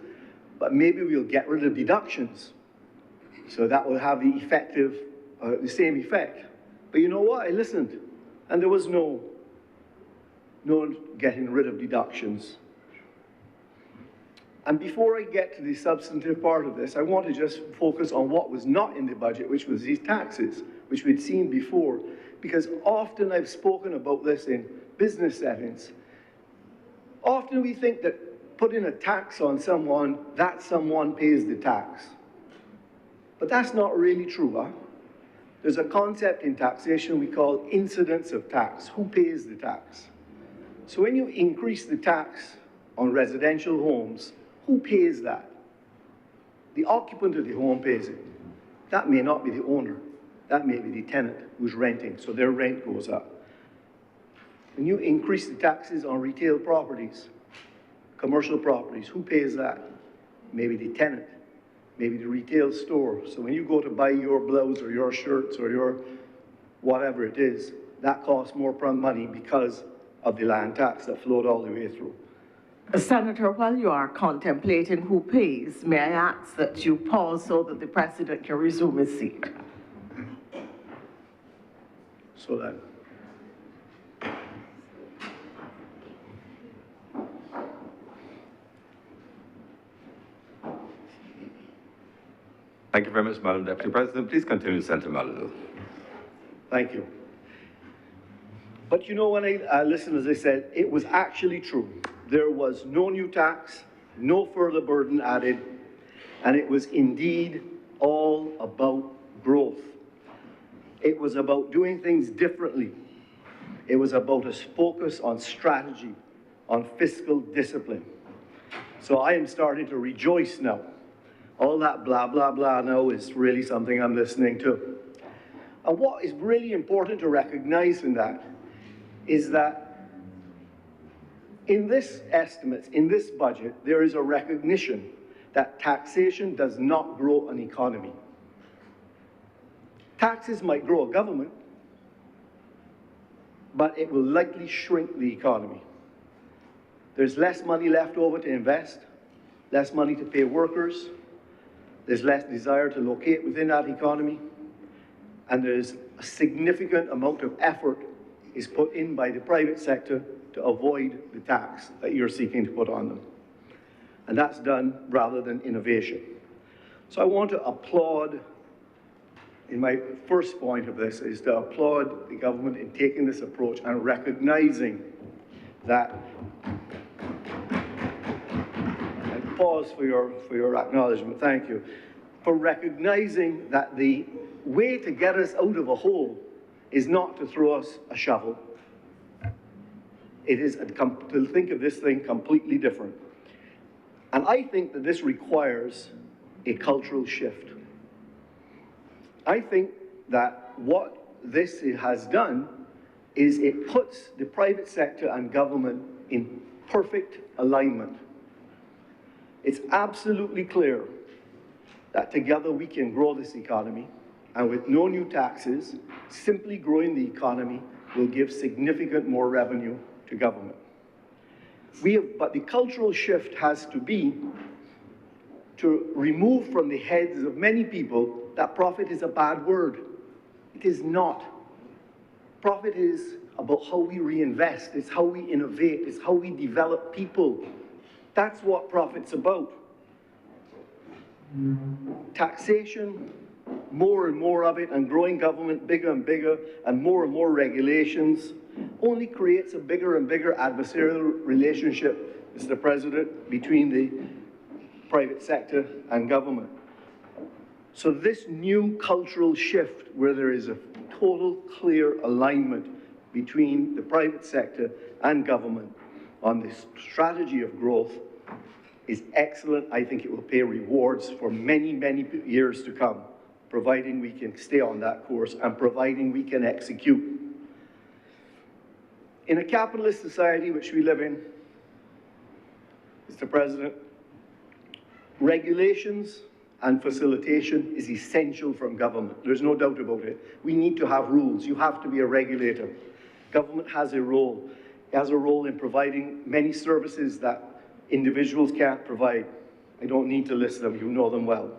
but maybe we'll get rid of deductions. So that will have the same effect. But you know what? I listened, and there was no getting rid of deductions. And before I get to the substantive part of this, I want to just focus on what was not in the budget, which was these taxes, which we'd seen before. Because often I've spoken about this in business settings. Often we think that putting a tax on someone, that someone pays the tax. But that's not really true, huh? There's a concept in taxation we call incidence of tax. Who pays the tax? So when you increase the tax on residential homes, who pays that? The occupant of the home pays it. That may not be the owner. That may be the tenant who's renting, so their rent goes up. When you increase the taxes on retail properties, commercial properties, who pays that? Maybe the tenant, maybe the retail store. So when you go to buy your blouse or your shirts or your whatever it is, that costs more money because of the land tax that flowed all the way through. Senator, while you are contemplating who pays, may I ask that you pause so that the President can resume his seat? So that. Thank you very much, Madam Deputy President. Please continue, Senator Malulu. Thank you. But you know, when I listened, as I said, it was actually true. There was no new tax, no further burden added, and it was indeed all about growth. It was about doing things differently. It was about a focus on strategy, on fiscal discipline. So I am starting to rejoice now. All that blah, blah, blah now is really something I'm listening to. And what is really important to recognize in that is that in this estimate, in this budget, there is a recognition that taxation does not grow an economy. Taxes might grow a government, but it will likely shrink the economy. There's less money left over to invest, less money to pay workers, there's less desire to locate within that economy, and there's a significant amount of effort is put in by the private sector to avoid the tax that you're seeking to put on them. And that's done rather than innovation. So I want to applaud, in my first point of this, is to applaud the government in taking this approach and recognizing that, and pause for your acknowledgement, thank you, for recognizing that the way to get us out of a hole is not to throw us a shovel. It is to think of this thing completely different. And I think that this requires a cultural shift. I think that what this has done is it puts the private sector and government in perfect alignment. It's absolutely clear that together we can grow this economy, and with no new taxes, simply growing the economy will give significant more revenue to government. But the cultural shift has to be to remove from the heads of many people that profit is a bad word. It is not. Profit is about how we reinvest, it's how we innovate, it's how we develop people. That's what profit's about. Taxation, more and more of it, and growing government bigger and bigger, and more regulations, only creates a bigger and bigger adversarial relationship, Mr. President, between the private sector and government. So this new cultural shift where there is a total clear alignment between the private sector and government on this strategy of growth is excellent. I think it will pay rewards for many, many years to come, providing we can stay on that course and providing we can execute. In a capitalist society which we live in, Mr. President, regulations and facilitation is essential from government. There's no doubt about it. We need to have rules. You have to be a regulator. Government has a role. It has a role in providing many services that individuals can't provide. I don't need to list them, you know them well.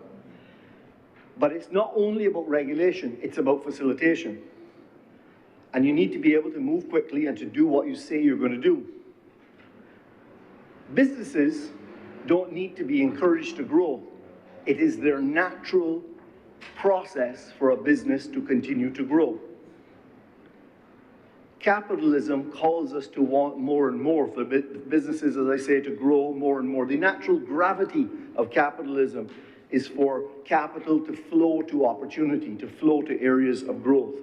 But it's not only about regulation, it's about facilitation. And you need to be able to move quickly and to do what you say you're going to do. Businesses don't need to be encouraged to grow. It is their natural process for a business to continue to grow. Capitalism calls us to want more and more for businesses, as I say, to grow more and more. The natural gravity of capitalism is for capital to flow to opportunity, to flow to areas of growth.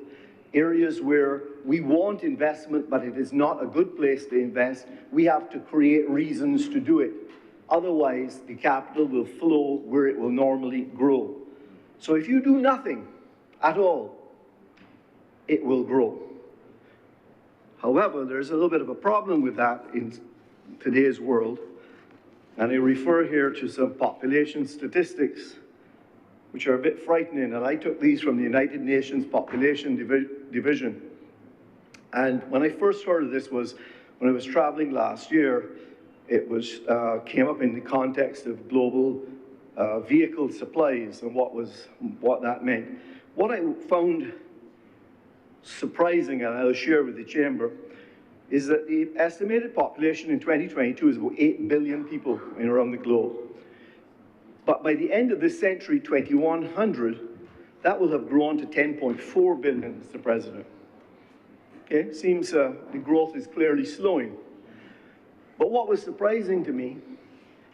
Areas where we want investment, but it is not a good place to invest. We have to create reasons to do it. Otherwise, the capital will flow where it will normally grow. So if you do nothing at all, it will grow. However, there's a little bit of a problem with that in today's world, and I refer here to some population statistics which are a bit frightening, and I took these from the United Nations Population Division. And when I first heard of this was when I was traveling last year. It was came up in the context of global vehicle supplies and what that meant. What I found surprising, and I'll share with the Chamber, is that the estimated population in 2022 is about 8 billion people around the globe. But by the end of this century, 2100, that will have grown to 10.4 billion, Mr. President. Okay, seems the growth is clearly slowing. But what was surprising to me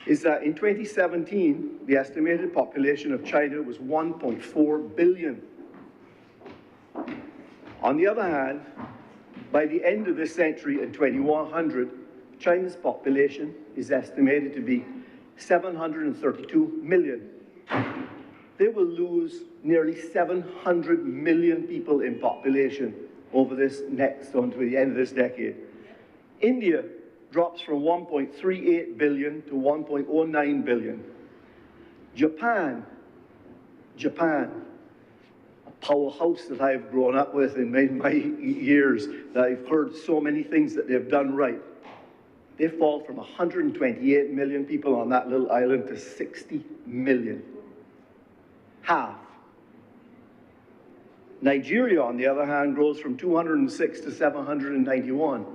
is that in 2017, the estimated population of China was 1.4 billion. On the other hand, by the end of this century in 2100, China's population is estimated to be 732 million. They will lose nearly 700 million people in population over this until the end of this decade. India drops from 1.38 billion to 1.09 billion. Japan, a powerhouse that I've grown up with in my years, that I've heard so many things that they've done right. They fall from 128 million people on that little island to 60 million. Half. Nigeria, on the other hand, grows from 206 to 791.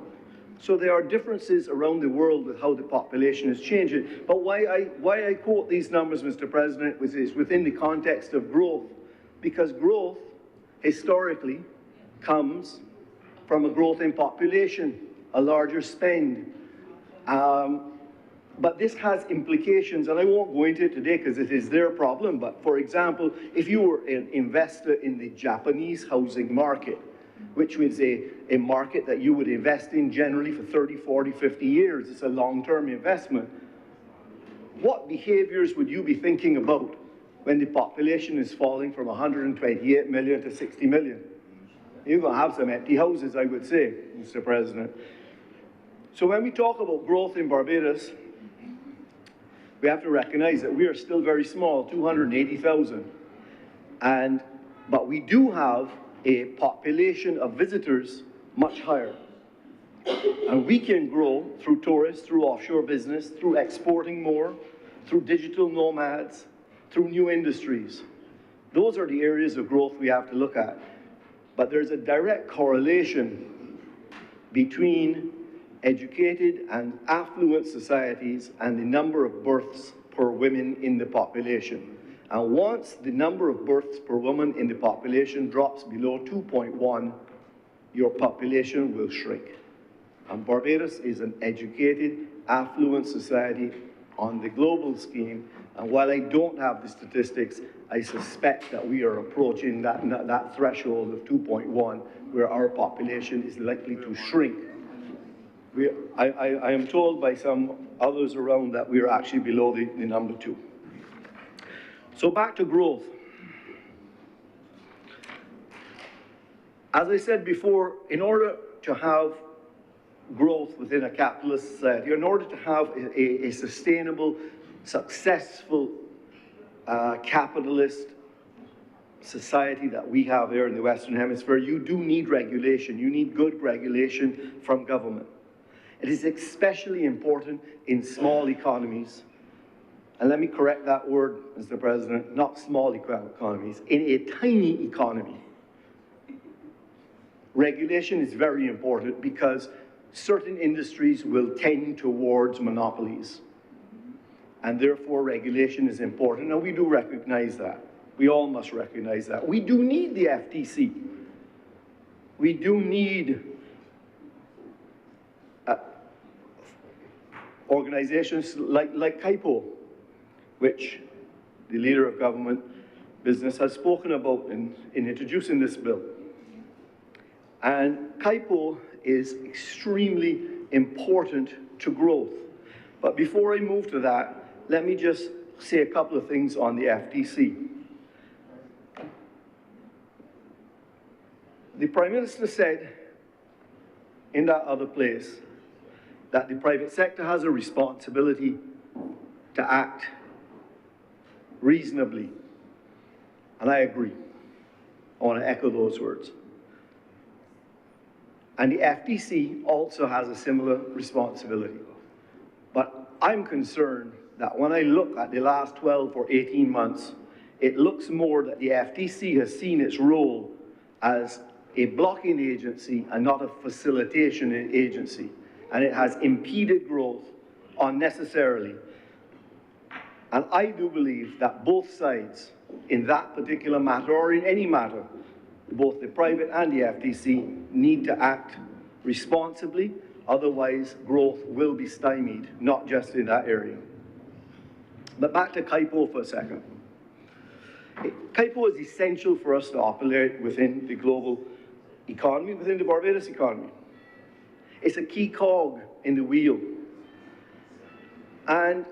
So there are differences around the world with how the population is changing. But why I quote these numbers, Mr. President, is within the context of growth. Because growth, historically, comes from a growth in population, a larger spend. But this has implications, and I won't go into it today because it is their problem. But for example, if you were an investor in the Japanese housing market, which was a market that you would invest in generally for 30, 40, 50 years, it's a long-term investment, what behaviors would you be thinking about when the population is falling from 128 million to 60 million? You're going to have some empty houses, I would say, Mr. President. So when we talk about growth in Barbados, we have to recognize that we are still very small, 280,000. But we do have a population of visitors much higher. And we can grow through tourists, through offshore business, through exporting more, through digital nomads, through new industries. Those are the areas of growth we have to look at. But there's a direct correlation between educated and affluent societies and the number of births per woman in the population. And once the number of births per woman in the population drops below 2.1, your population will shrink. And Barbados is an educated, affluent society on the global scheme. And while I don't have the statistics, I suspect that we are approaching that threshold of 2.1, where our population is likely to shrink. I am told by some others around that we are actually below the number 2. So back to growth. As I said before, in order to have growth within a capitalist society, in order to have a sustainable, successful capitalist society that we have here in the Western Hemisphere, you do need regulation. You need good regulation from government. It is especially important in small economies. And let me correct that word, Mr. President, not small economies, in a tiny economy. Regulation is very important because certain industries will tend towards monopolies. And therefore, regulation is important, and we do recognize that. We all must recognize that. We do need the FTC. We do need organizations like CAIPO, which the leader of government business has spoken about in introducing this bill. And CAIPO is extremely important to growth. But before I move to that, let me just say a couple of things on the FTC. The Prime Minister said in that other place that the private sector has a responsibility to act reasonably. And I agree. I want to echo those words. And the FTC also has a similar responsibility. But I'm concerned that when I look at the last 12 or 18 months, it looks more that the FTC has seen its role as a blocking agency and not a facilitation agency. And it has impeded growth unnecessarily. And I do believe that both sides, in that particular matter or in any matter, both the private and the FTC need to act responsibly, otherwise growth will be stymied, not just in that area. But back to CAIPO for a second. CAIPO is essential for us to operate within the global economy, within the Barbados economy. It's a key cog in the wheel. And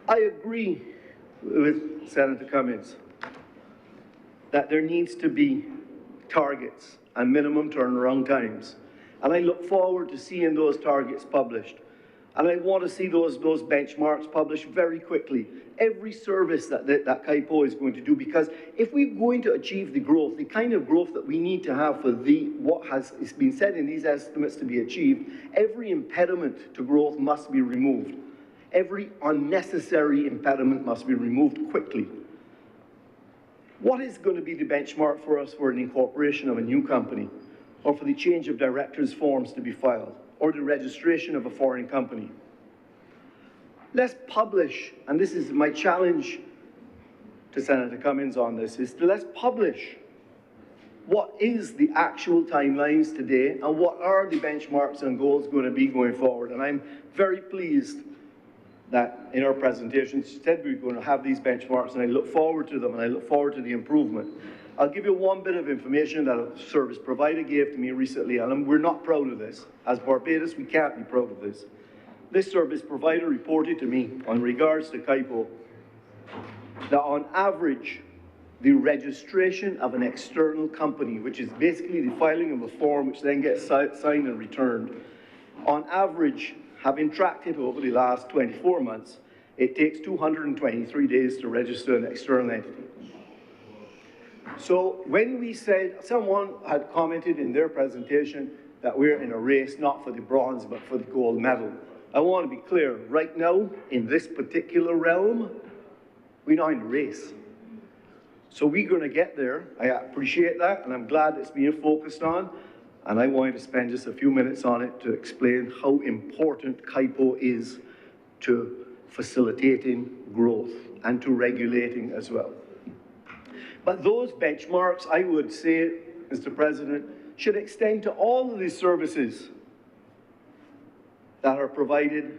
I agree with Senator Cummings that there needs to be targets and minimum turnaround times. And I look forward to seeing those targets published. And I want to see those benchmarks published very quickly. Every service that CAIPO is going to do, because if we're going to achieve the growth, the kind of growth that we need to have for what has been said in these estimates to be achieved, every impediment to growth must be removed. Every unnecessary impediment must be removed quickly. What is going to be the benchmark for us for an incorporation of a new company, or for the change of directors' forms to be filed, or the registration of a foreign company? Let's publish, and this is my challenge to Senator Cummings on this, is to let's publish what is the actual timelines today and what are the benchmarks and goals going to be going forward. And I'm very pleased that in our presentation she said we're going to have these benchmarks, and I look forward to them, and I look forward to the improvement. I'll give you one bit of information that a service provider gave to me recently, and we're not proud of this. As Barbados, we can't be proud of this. This service provider reported to me on regards to CAIPO that on average, the registration of an external company, which is basically the filing of a form which then gets signed and returned, on average, having tracked it over the last 24 months, it takes 223 days to register an external entity. So when we said, someone had commented in their presentation that we're in a race not for the bronze but for the gold medal. I want to be clear, right now, in this particular realm, we're not in a race. So we're going to get there. I appreciate that, and I'm glad it's being focused on. And I wanted to spend just a few minutes on it to explain how important CAIPO is to facilitating growth and to regulating as well. But those benchmarks, I would say, Mr. President, should extend to all of these services that are provided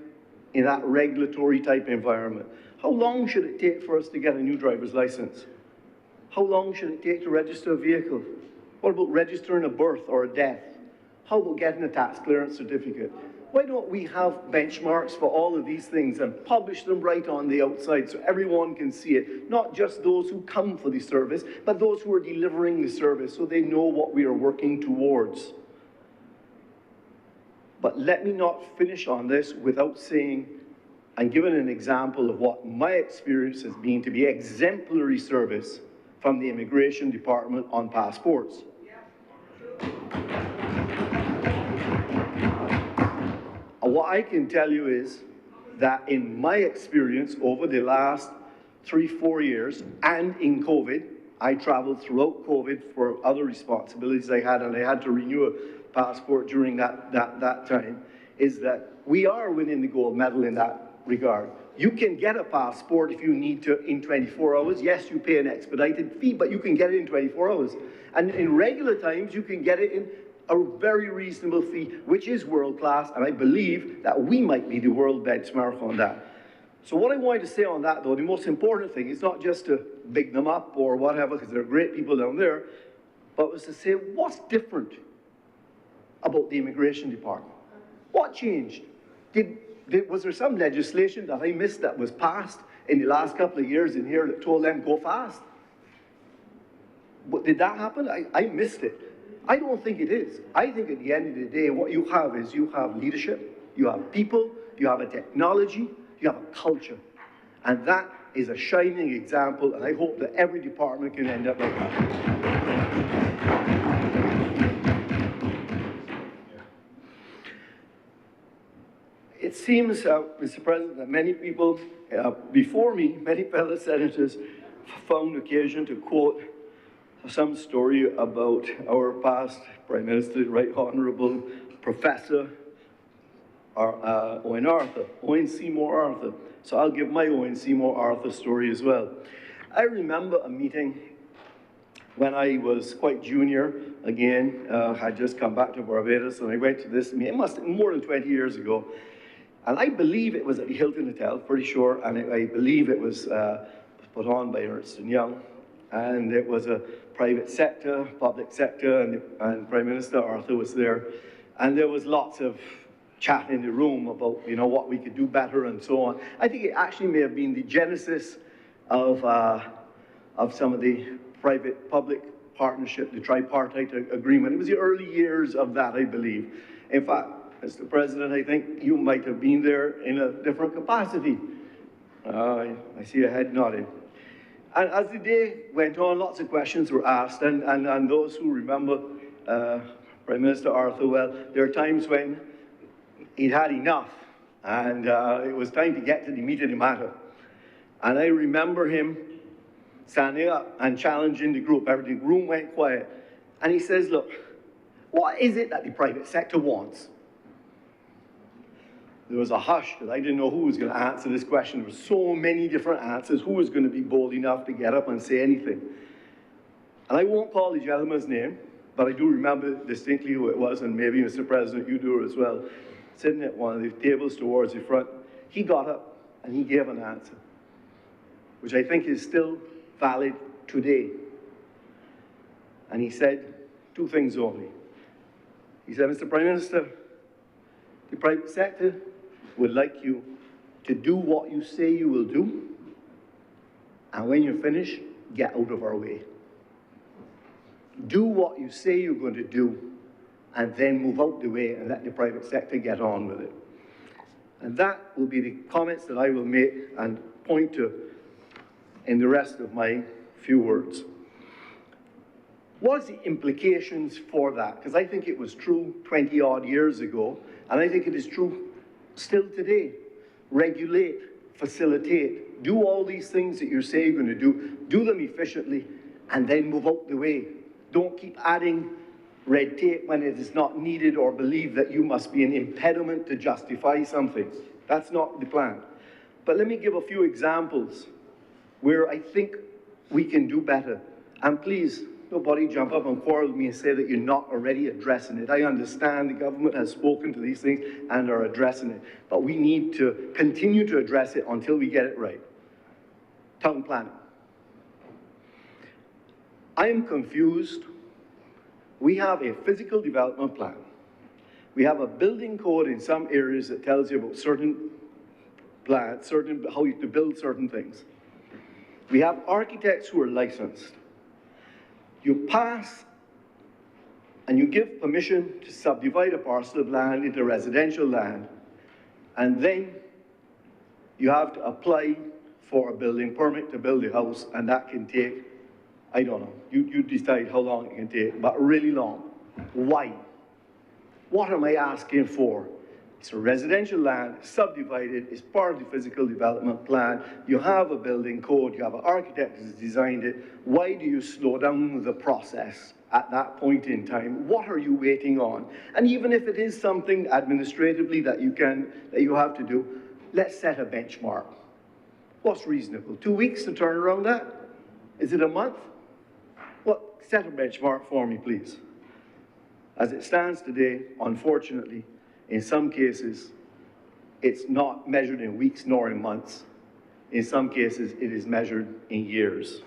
in that regulatory type environment. How long should it take for us to get a new driver's license? How long should it take to register a vehicle? What about registering a birth or a death? How about getting a tax clearance certificate? Why don't we have benchmarks for all of these things and publish them right on the outside so everyone can see it? Not just those who come for the service, but those who are delivering the service, so they know what we are working towards. But let me not finish on this without saying and given an example of what my experience has been to be exemplary service from the Immigration Department on passports. And what I can tell you is that in my experience over the last 3-4 years, and in COVID, I traveled throughout COVID for other responsibilities I had, and I had to renew a passport during that time, is that we are winning the gold medal in that regard. You can get a passport if you need to in 24 hours. Yes, you pay an expedited fee, but you can get it in 24 hours. And in regular times, you can get it in a very reasonable fee, which is world-class, and I believe that we might be the world benchmark on that. So what I wanted to say on that, though, the most important thing is not just to big them up or whatever, because they're great people down there, but was to say, what's different about the Immigration Department? What changed? Was there some legislation that I missed that was passed in the last couple of years in here that told them go fast? But did that happen? I missed it. I don't think it is. I think at the end of the day, what you have is you have leadership, you have people, you have a technology, you have a culture. And that is a shining example, and I hope that every department can end up like that. It seems, Mr. President, that many people before me, many fellow senators, found occasion to quote some story about our past Prime Minister, Right Honourable Professor Owen Seymour Arthur. So I'll give my Owen Seymour Arthur story as well. I remember a meeting when I was quite junior, again, had just come back to Barbados, and I went to this meeting, it must have been more than 20 years ago, and I believe it was at the Hilton Hotel, pretty sure, and I believe it was put on by Ernst & Young, and it was a private sector, public sector, and Prime Minister Arthur was there, and there was lots of chat in the room about, you know, what we could do better and so on. I think it actually may have been the genesis of some of the private-public partnership, the tripartite agreement. It was the early years of that, I believe. In fact, Mr. President, I think you might have been there in a different capacity. I see a head nodding. And as the day went on, lots of questions were asked, and those who remember Prime Minister Arthur, well, there are times when he'd had enough, and it was time to get to the meat of the matter. And I remember him standing up and challenging the group. The room went quiet. And he says, look, what is it that the private sector wants? There was a hush, because I didn't know who was going to answer this question. There were so many different answers. Who was going to be bold enough to get up and say anything? And I won't call the gentleman's name, but I do remember distinctly who it was, and maybe, Mr. President, you do as well. Sitting at one of the tables towards the front, he got up and he gave an answer, which I think is still valid today. And he said two things only. He said, Mr. Prime Minister, the private sector would like you to do what you say you will do, and when you're finished, get out of our way. Do what you say you're going to do, and then move out the way and let the private sector get on with it. And that will be the comments that I will make and point to in the rest of my few words. What are the implications for that? Because I think it was true 20-odd years ago, and I think it is true still today. Regulate, facilitate, do all these things that you say you're going to do them efficiently, and then move out the way. Don't keep adding red tape when it is not needed, or believe that you must be an impediment to justify something. That's not the plan. But let me give a few examples where I think we can do better. And please, nobody jump up and quarrel with me and say that you're not already addressing it. I understand the government has spoken to these things and are addressing it, but we need to continue to address it until we get it right. Town planning. I am confused. We have a physical development plan. We have a building code in some areas that tells you about certain plans, how you to build certain things. We have architects who are licensed. You pass and you give permission to subdivide a parcel of land into residential land, and then you have to apply for a building permit to build a house, and that can take, I don't know, you decide how long it can take, but really long. Why? What am I asking for? It's a residential land, subdivided, it's part of the physical development plan. You have a building code, you have an architect who's designed it. Why do you slow down the process at that point in time? What are you waiting on? And even if it is something administratively that you have to do, let's set a benchmark. What's reasonable? 2 weeks to turn around that? Is it a month? Well, set a benchmark for me, please. As it stands today, unfortunately, in some cases, it's not measured in weeks nor in months. In some cases, it is measured in years.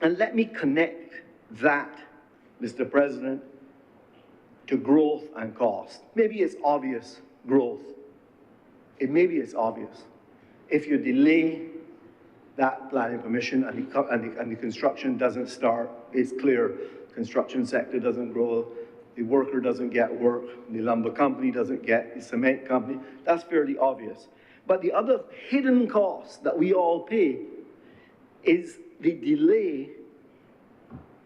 And let me connect that, Mr. President, to growth and cost. Maybe it's obvious, growth. Maybe it's obvious. If you delay that planning permission and the construction doesn't start, it's clear. Construction sector doesn't grow, the worker doesn't get work, the lumber company doesn't get, the cement company, that's fairly obvious. But the other hidden cost that we all pay is the delay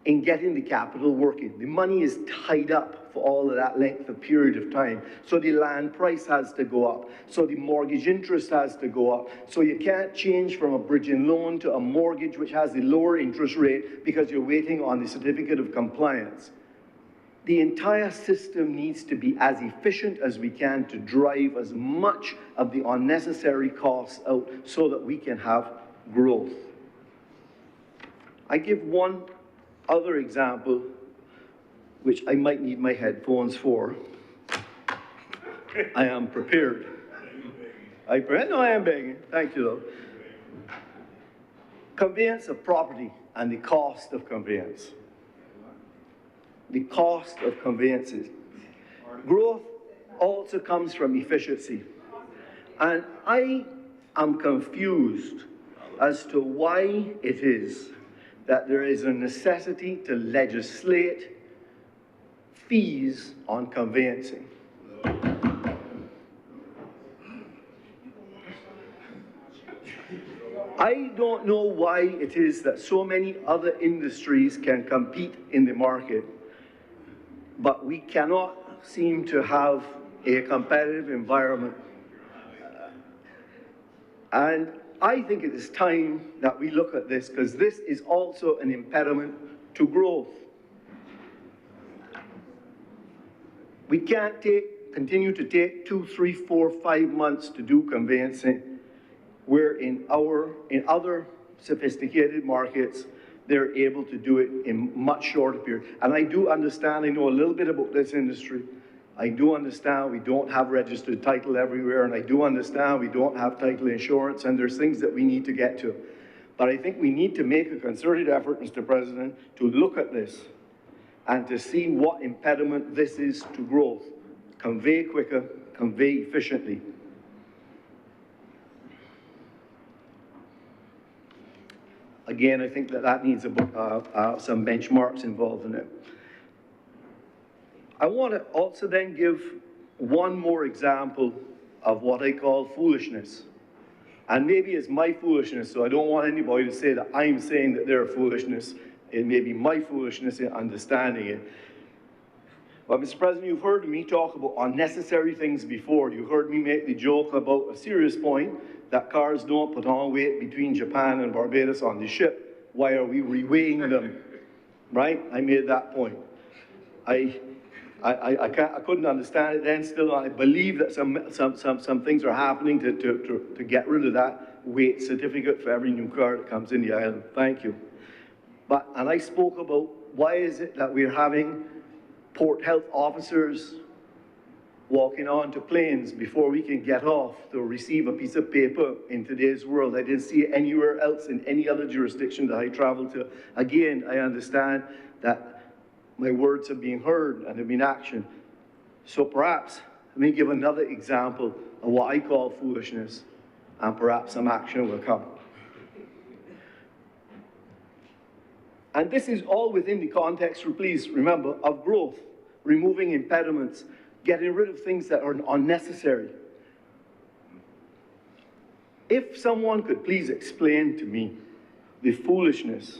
in getting the capital working. The money is tied up for all of that length of period of time. So the land price has to go up. So the mortgage interest has to go up. So you can't change from a bridging loan to a mortgage which has the lower interest rate because you're waiting on the certificate of compliance. The entire system needs to be as efficient as we can to drive as much of the unnecessary costs out so that we can have growth. I give one other example, which I might need my headphones for. I am prepared. No, I am begging. Thank you, though. Conveyance of property and the cost of conveyance. The cost of conveyances. Growth also comes from efficiency. And I am confused as to why it is that there is a necessity to legislate fees on conveyancing. I don't know why it is that so many other industries can compete in the market, but we cannot seem to have a competitive environment. And I think it is time that we look at this, because this is also an impediment to growth. We can't continue to take 2, 3, 4, 5 months to do conveyancing, where in other sophisticated markets, they're able to do it in much shorter period. And I do understand, I know a little bit about this industry. I do understand we don't have registered title everywhere, and I do understand we don't have title insurance, and there's things that we need to get to. But I think we need to make a concerted effort, Mr. President, to look at this and to see what impediment this is to growth. Convey quicker, convey efficiently. Again, I think that needs some benchmarks involved in it. I want to also then give one more example of what I call foolishness. And maybe it's my foolishness, so I don't want anybody to say that I'm saying that they're foolishness. It may be my foolishness in understanding it. But Mr. President, you've heard me talk about unnecessary things before. You heard me make the joke about a serious point, that cars don't put on weight between Japan and Barbados on the ship. Why are we reweighing them? Right? I made that point. I couldn't understand it then. Still, I believe that some things are happening to get rid of that weight certificate for every new car that comes in the island. Thank you. And I spoke about why is it that we're having port health officers walking onto planes before we can get off to receive a piece of paper in today's world. I didn't see it anywhere else in any other jurisdiction that I traveled to. Again, I understand that my words are being heard and have been actioned. So perhaps, let me give another example of what I call foolishness, and perhaps some action will come. And this is all within the context, please remember, of growth, removing impediments, getting rid of things that are unnecessary. If someone could please explain to me the foolishness,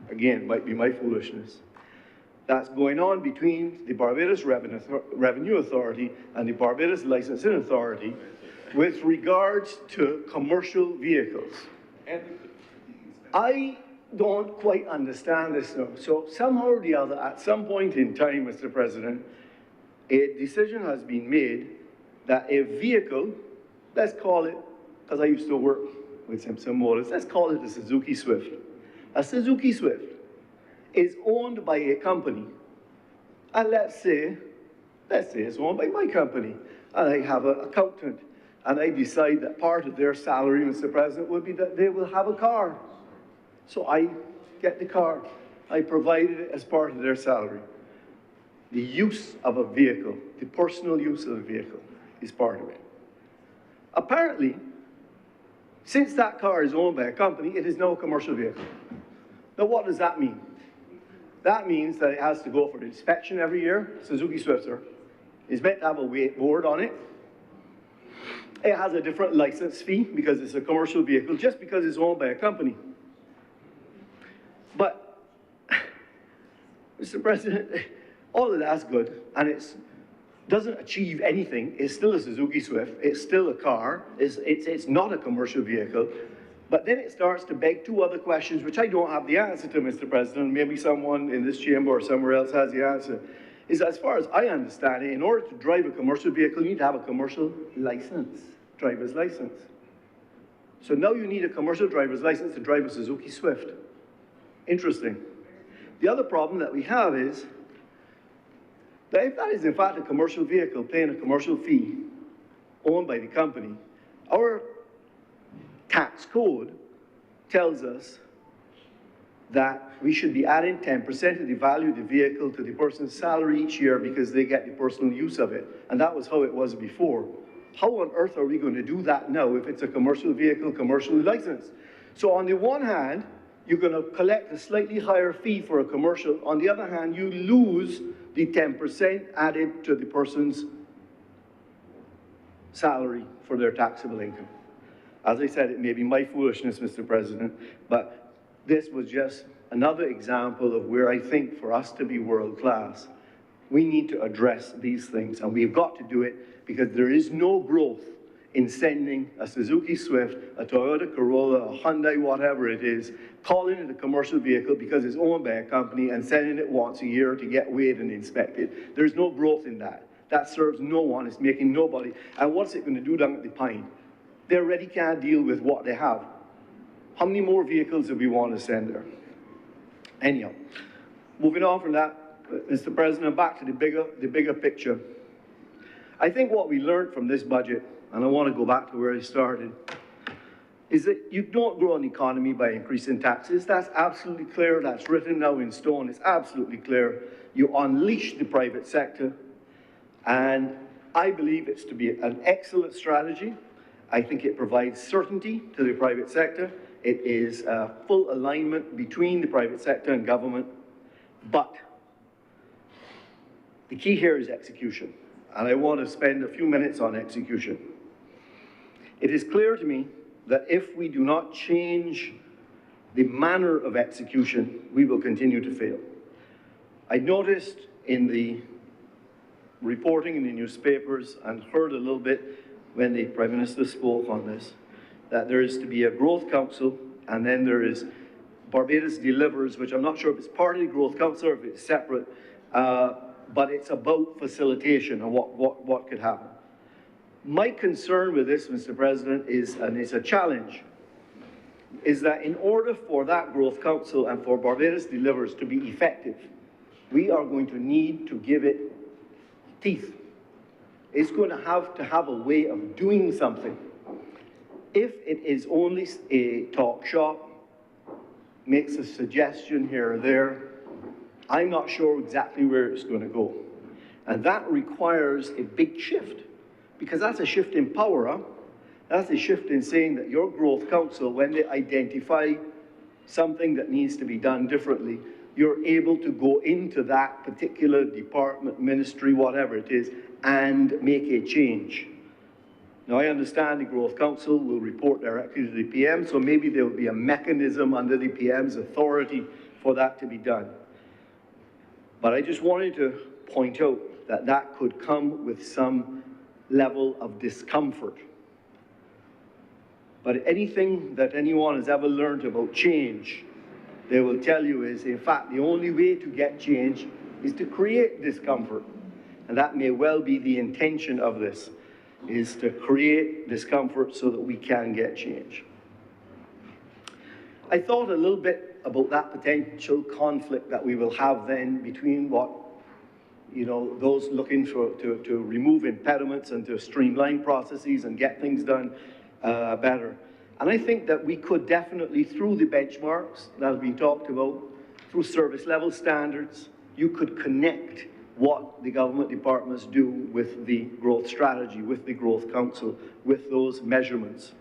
again, might be my foolishness, that's going on between the Barbados Revenue Authority and the Barbados Licensing Authority with regards to commercial vehicles. I don't quite understand this now. So somehow or the other, at some point in time, Mr. President, a decision has been made that a vehicle, let's call it, because I used to work with Simpson Motors, let's call it a Suzuki Swift. A Suzuki Swift is owned by a company, and let's say it's owned by my company, and I have an accountant, and I decide that part of their salary, Mr. President, would be that they will have a car. So I get the car. I provided it as part of their salary. The use of a vehicle, the personal use of a vehicle, is part of it. Apparently, since that car is owned by a company, it is now a commercial vehicle. Now, what does that mean? That means that it has to go for the inspection every year. Suzuki Swifter is meant to have a weight board on it. It has a different license fee because it's a commercial vehicle, just because it's owned by a company. But, Mr. President, all of that's good, and it doesn't achieve anything. It's still a Suzuki Swift. It's still a car. It's not a commercial vehicle. But then it starts to beg two other questions, which I don't have the answer to, Mr. President. Maybe someone in this chamber or somewhere else has the answer. Is, as far as I understand it, in order to drive a commercial vehicle, you need to have a commercial license, driver's license. So now you need a commercial driver's license to drive a Suzuki Swift. Interesting. The other problem that we have is that if that is in fact a commercial vehicle paying a commercial fee owned by the company, our tax code tells us that we should be adding 10% of the value of the vehicle to the person's salary each year because they get the personal use of it. And that was how it was before. How on earth are we going to do that now if it's a commercial vehicle, commercially licensed? So on the one hand, you're going to collect a slightly higher fee for a commercial. On the other hand, you lose the 10% added to the person's salary for their taxable income. As I said, it may be my foolishness, Mr. President, but this was just another example of where I think for us to be world class, we need to address these things, and we've got to do it because there is no growth in sending a Suzuki Swift, a Toyota Corolla, a Hyundai, whatever it is, calling it a commercial vehicle because it's owned by a company and sending it once a year to get weighed and inspected. There's no growth in that. That serves no one. It's making nobody. And what's it going to do down at the Pine? They already can't deal with what they have. How many more vehicles do we want to send there? Anyhow, moving on from that, Mr. President, back to the bigger picture. I think what we learned from this budget, and I want to go back to where I started, is that you don't grow an economy by increasing taxes. That's absolutely clear. That's written now in stone. It's absolutely clear. You unleash the private sector, and I believe it's to be an excellent strategy. I think it provides certainty to the private sector. It is a full alignment between the private sector and government. But the key here is execution. And I want to spend a few minutes on execution. It is clear to me that if we do not change the manner of execution, we will continue to fail. I noticed in the reporting in the newspapers and heard a little bit when the Prime Minister spoke on this, that there is to be a Growth Council, and then there is Barbados Delivers, which I'm not sure if it's part of the Growth Council or if it's separate, but it's about facilitation and what could happen. My concern with this, Mr. President, is, and it's a challenge, is that in order for that Growth Council and for Barbados Delivers to be effective, we are going to need to give it teeth. It's going to have a way of doing something. If it is only a talk shop, makes a suggestion here or there, I'm not sure exactly where it's going to go. And that requires a big shift, because that's a shift in power. Huh? That's a shift in saying that your Growth Council, when they identify something that needs to be done differently, you're able to go into that particular department, ministry, whatever it is, and make a change. Now, I understand the Growth Council will report directly to the PM, so maybe there will be a mechanism under the PM's authority for that to be done. But I just wanted to point out that that could come with some level of discomfort. But anything that anyone has ever learned about change, they will tell you is, in fact, the only way to get change is to create discomfort. And that may well be the intention of this, is to create discomfort so that we can get change. I thought a little bit about that potential conflict that we will have then between what, those looking to remove impediments and to streamline processes and get things done better. And I think that we could definitely, through the benchmarks that have been talked about, through service level standards, you could connect what the government departments do with the growth strategy, with the Growth Council, with those measurements.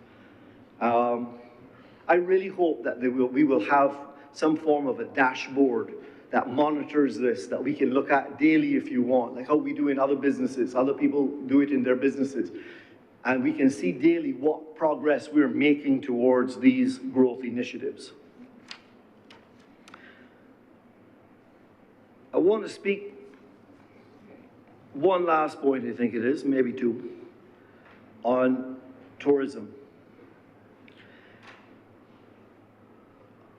I really hope that we will have some form of a dashboard that monitors this, that we can look at daily if you want, like how we do in other businesses, other people do it in their businesses. And we can see daily what progress we're making towards these growth initiatives. I want to speak one last point, I think it is, maybe two, on tourism.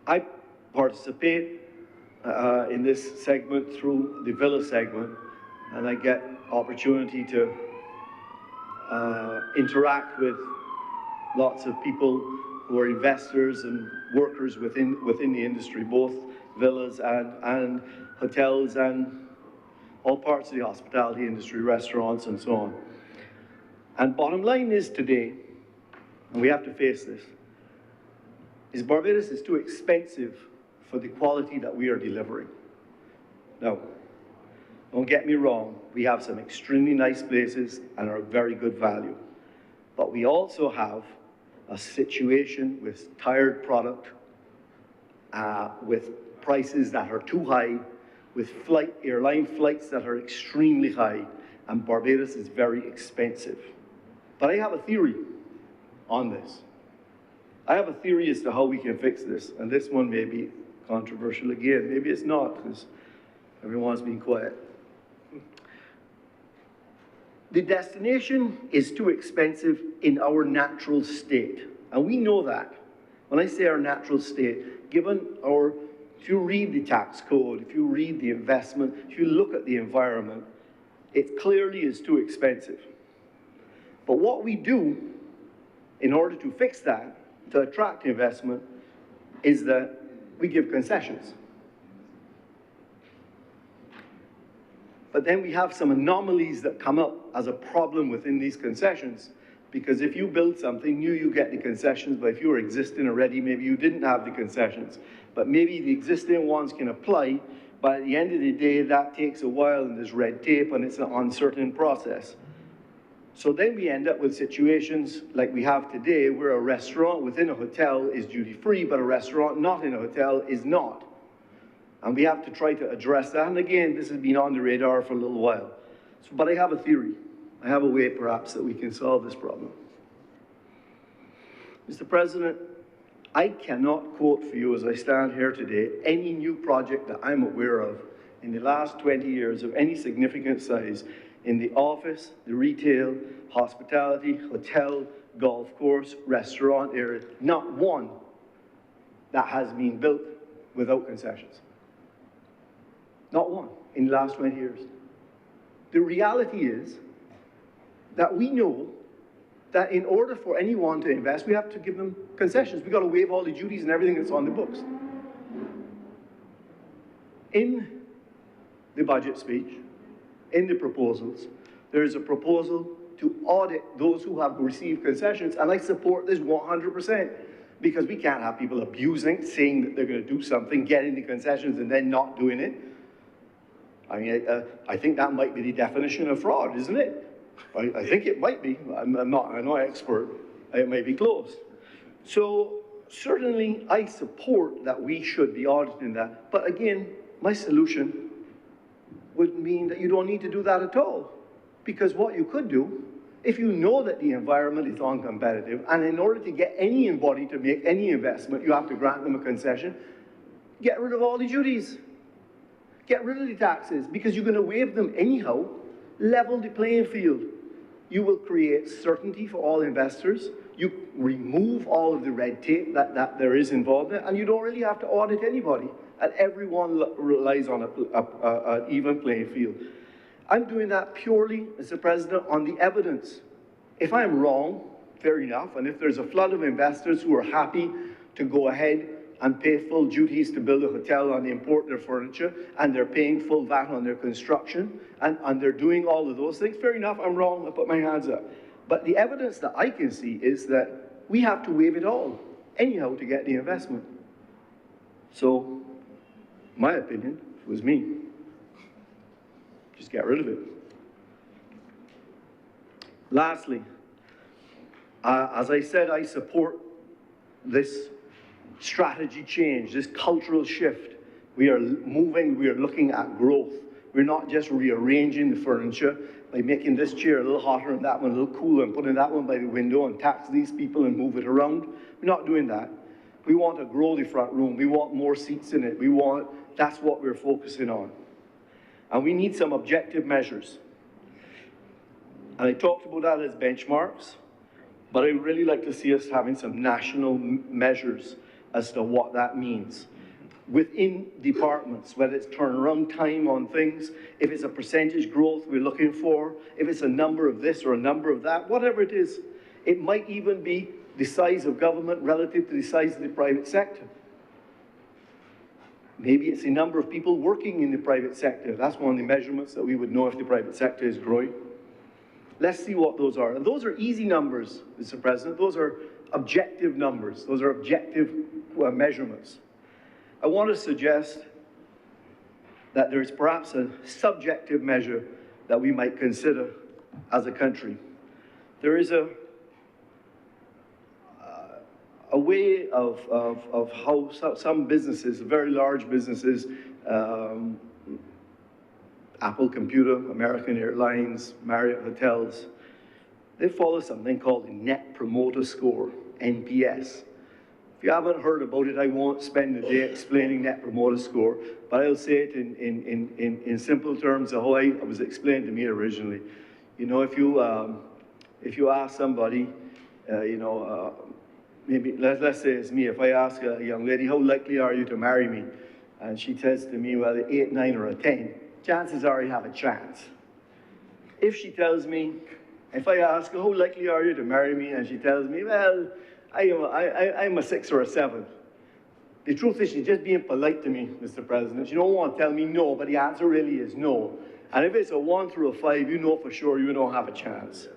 I participate in this segment through the Villa segment, and I get opportunity to interact with lots of people who are investors and workers within the industry, both villas and hotels and all parts of the hospitality industry, restaurants and so on. And bottom line is today, and we have to face this, is Barbados is too expensive for the quality that we are delivering. Now, don't get me wrong, we have some extremely nice places and are of very good value. But we also have a situation with tired product, with prices that are too high, with airline flights that are extremely high, and Barbados is very expensive. But I have a theory on this. I have a theory as to how we can fix this, and this one may be controversial again. Maybe it's not, because everyone's been quiet. The destination is too expensive in our natural state, and we know that. When I say our natural state, given our, if you read the tax code, if you read the investment, if you look at the environment, it clearly is too expensive. But what we do in order to fix that, to attract investment, is that we give concessions. But then we have some anomalies that come up as a problem within these concessions, because if you build something new, you get the concessions, but if you were existing already, maybe you didn't have the concessions. But maybe the existing ones can apply, but at the end of the day, that takes a while and there's red tape and it's an uncertain process. So then we end up with situations like we have today, where a restaurant within a hotel is duty-free, but a restaurant not in a hotel is not. And we have to try to address that. And again, this has been on the radar for a little while. But I have a theory. I have a way, perhaps, that we can solve this problem. Mr. President, I cannot quote for you, as I stand here today, any new project that I'm aware of in the last 20 years of any significant size in the office, the retail, hospitality, hotel, golf course, restaurant area, not one that has been built without concessions. Not one in the last 20 years. The reality is that we know that in order for anyone to invest, we have to give them concessions. We've got to waive all the duties and everything that's on the books. In the budget speech, in the proposals, there is a proposal to audit those who have received concessions, and I support this 100%, because we can't have people abusing, saying that they're going to do something, getting the concessions, and then not doing it. I mean, I think that might be the definition of fraud, isn't it? I think it might be. I'm not an expert. It may be close. So certainly I support that we should be auditing that. But again, my solution would mean that you don't need to do that at all. Because what you could do If you know that the environment is uncompetitive, and in order to get anybody to make any investment, you have to grant them a concession, get rid of all the duties. Get rid of the taxes, because you're going to waive them anyhow. Level the playing field. You will create certainty for all investors. You remove all of the red tape that there is involved in it, and you don't really have to audit anybody. And everyone relies on an even playing field. I'm doing that purely, Mr. President, on the evidence. If I'm wrong, fair enough, and if there's a flood of investors who are happy to go ahead and pay full duties to build a hotel and import their furniture, and they're paying full VAT on their construction, and they're doing all of those things, fair enough, I'm wrong, I put my hands up. But the evidence that I can see is that we have to waive it all, anyhow, to get the investment. So, my opinion, if it was me, just get rid of it. Lastly, as I said, I support this strategy change, this cultural shift. We are moving, we are looking at growth. We're not just rearranging the furniture by making this chair a little hotter and that one a little cooler and putting that one by the window and tax these people and move it around. We're not doing that. We want to grow the front room. We want more seats in it. That's what we're focusing on. And we need some objective measures. And I talked about that as benchmarks, but I'd really like to see us having some national measures as to what that means. Within departments, whether it's turnaround time on things, if it's a percentage growth we're looking for, if it's a number of this or a number of that, whatever it is. It might even be the size of government relative to the size of the private sector. Maybe it's the number of people working in the private sector. That's one of the measurements that we would know if the private sector is growing. Let's see what those are. And those are easy numbers, Mr. President. Those are objective numbers. Those are objective measurements. I want to suggest that there is perhaps a subjective measure that we might consider as a country. There is a way of how some businesses, very large businesses, Apple Computer, American Airlines, Marriott Hotels, they follow something called the Net Promoter Score, NPS. If you haven't heard about it, I won't spend the day explaining Net Promoter Score, but I'll say it in simple terms of how it was explained to me originally. You know, if you ask somebody, maybe, let's say it's me, if I ask a young lady, how likely are you to marry me? And she says to me, well, 8, 9, or a 10, chances are you have a chance. If she tells me, if I ask her, how likely are you to marry me? And she tells me, well, I'm a 6 or a 7. The truth is, she's just being polite to me, Mr. President. She don't want to tell me no, but the answer really is no. And if it's a 1 through a 5, you know for sure you don't have a chance.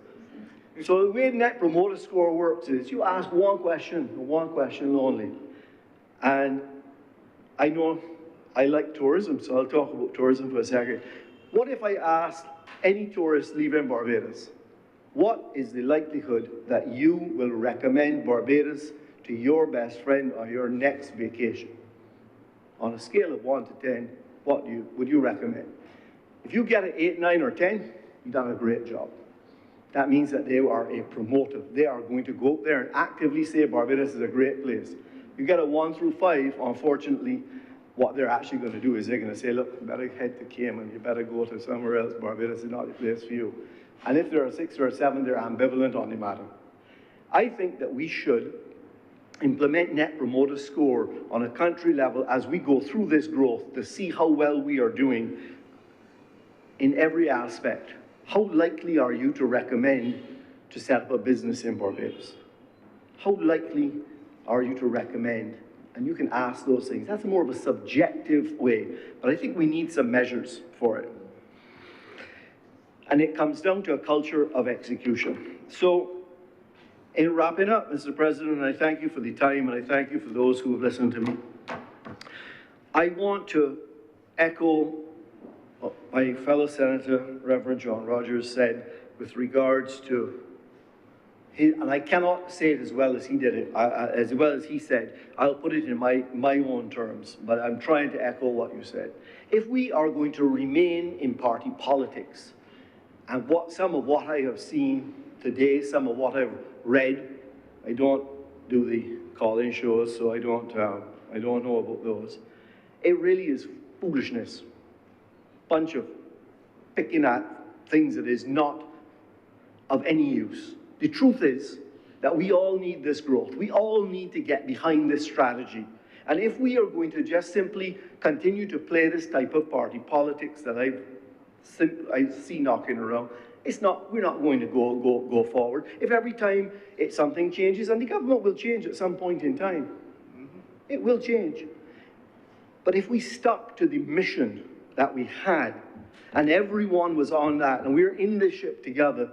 So the way Net Promoter Score works is you ask one question only. And I know I like tourism, so I'll talk about tourism for a second. What if I asked any tourist leaving Barbados, what is the likelihood that you will recommend Barbados to your best friend on your next vacation? On a scale of 1 to 10, what would you recommend? If you get an 8, 9, or 10, you've done a great job. That means that they are a promoter. They are going to go out there and actively say Barbados is a great place. You get a 1 through 5, unfortunately, what they're actually going to do is they're going to say, look, you better head to Cayman, you better go to somewhere else, Barbados is not the place for you. And if they're a 6 or a 7, they're ambivalent on the matter. I think that we should implement Net Promoter Score on a country level as we go through this growth to see how well we are doing in every aspect. How likely are you to recommend to set up a business in Barbados? How likely are you to recommend? And you can ask those things. That's more of a subjective way, but I think we need some measures for it. And it comes down to a culture of execution. So, in wrapping up, Mr. President, I thank you for the time, and I thank you for those who have listened to me. I want to echo what my fellow Senator, Reverend John Rogers, said with regards to, and I cannot say it as well as he did it, as well as he said. I'll put it in my own terms, but I'm trying to echo what you said. If we are going to remain in party politics, and some of what I have seen today, some of what I've read, I don't do the call-in shows, so I don't know about those. It really is foolishness. Bunch of picking at things that is not of any use. The truth is that we all need this growth. We all need to get behind this strategy. And if we are going to just simply continue to play this type of party politics that I see knocking around, we're not going to go forward. If every time something changes, and the government will change at some point in time, it will change. But if we stuck to the mission that we had, and everyone was on that, and we're in this ship together,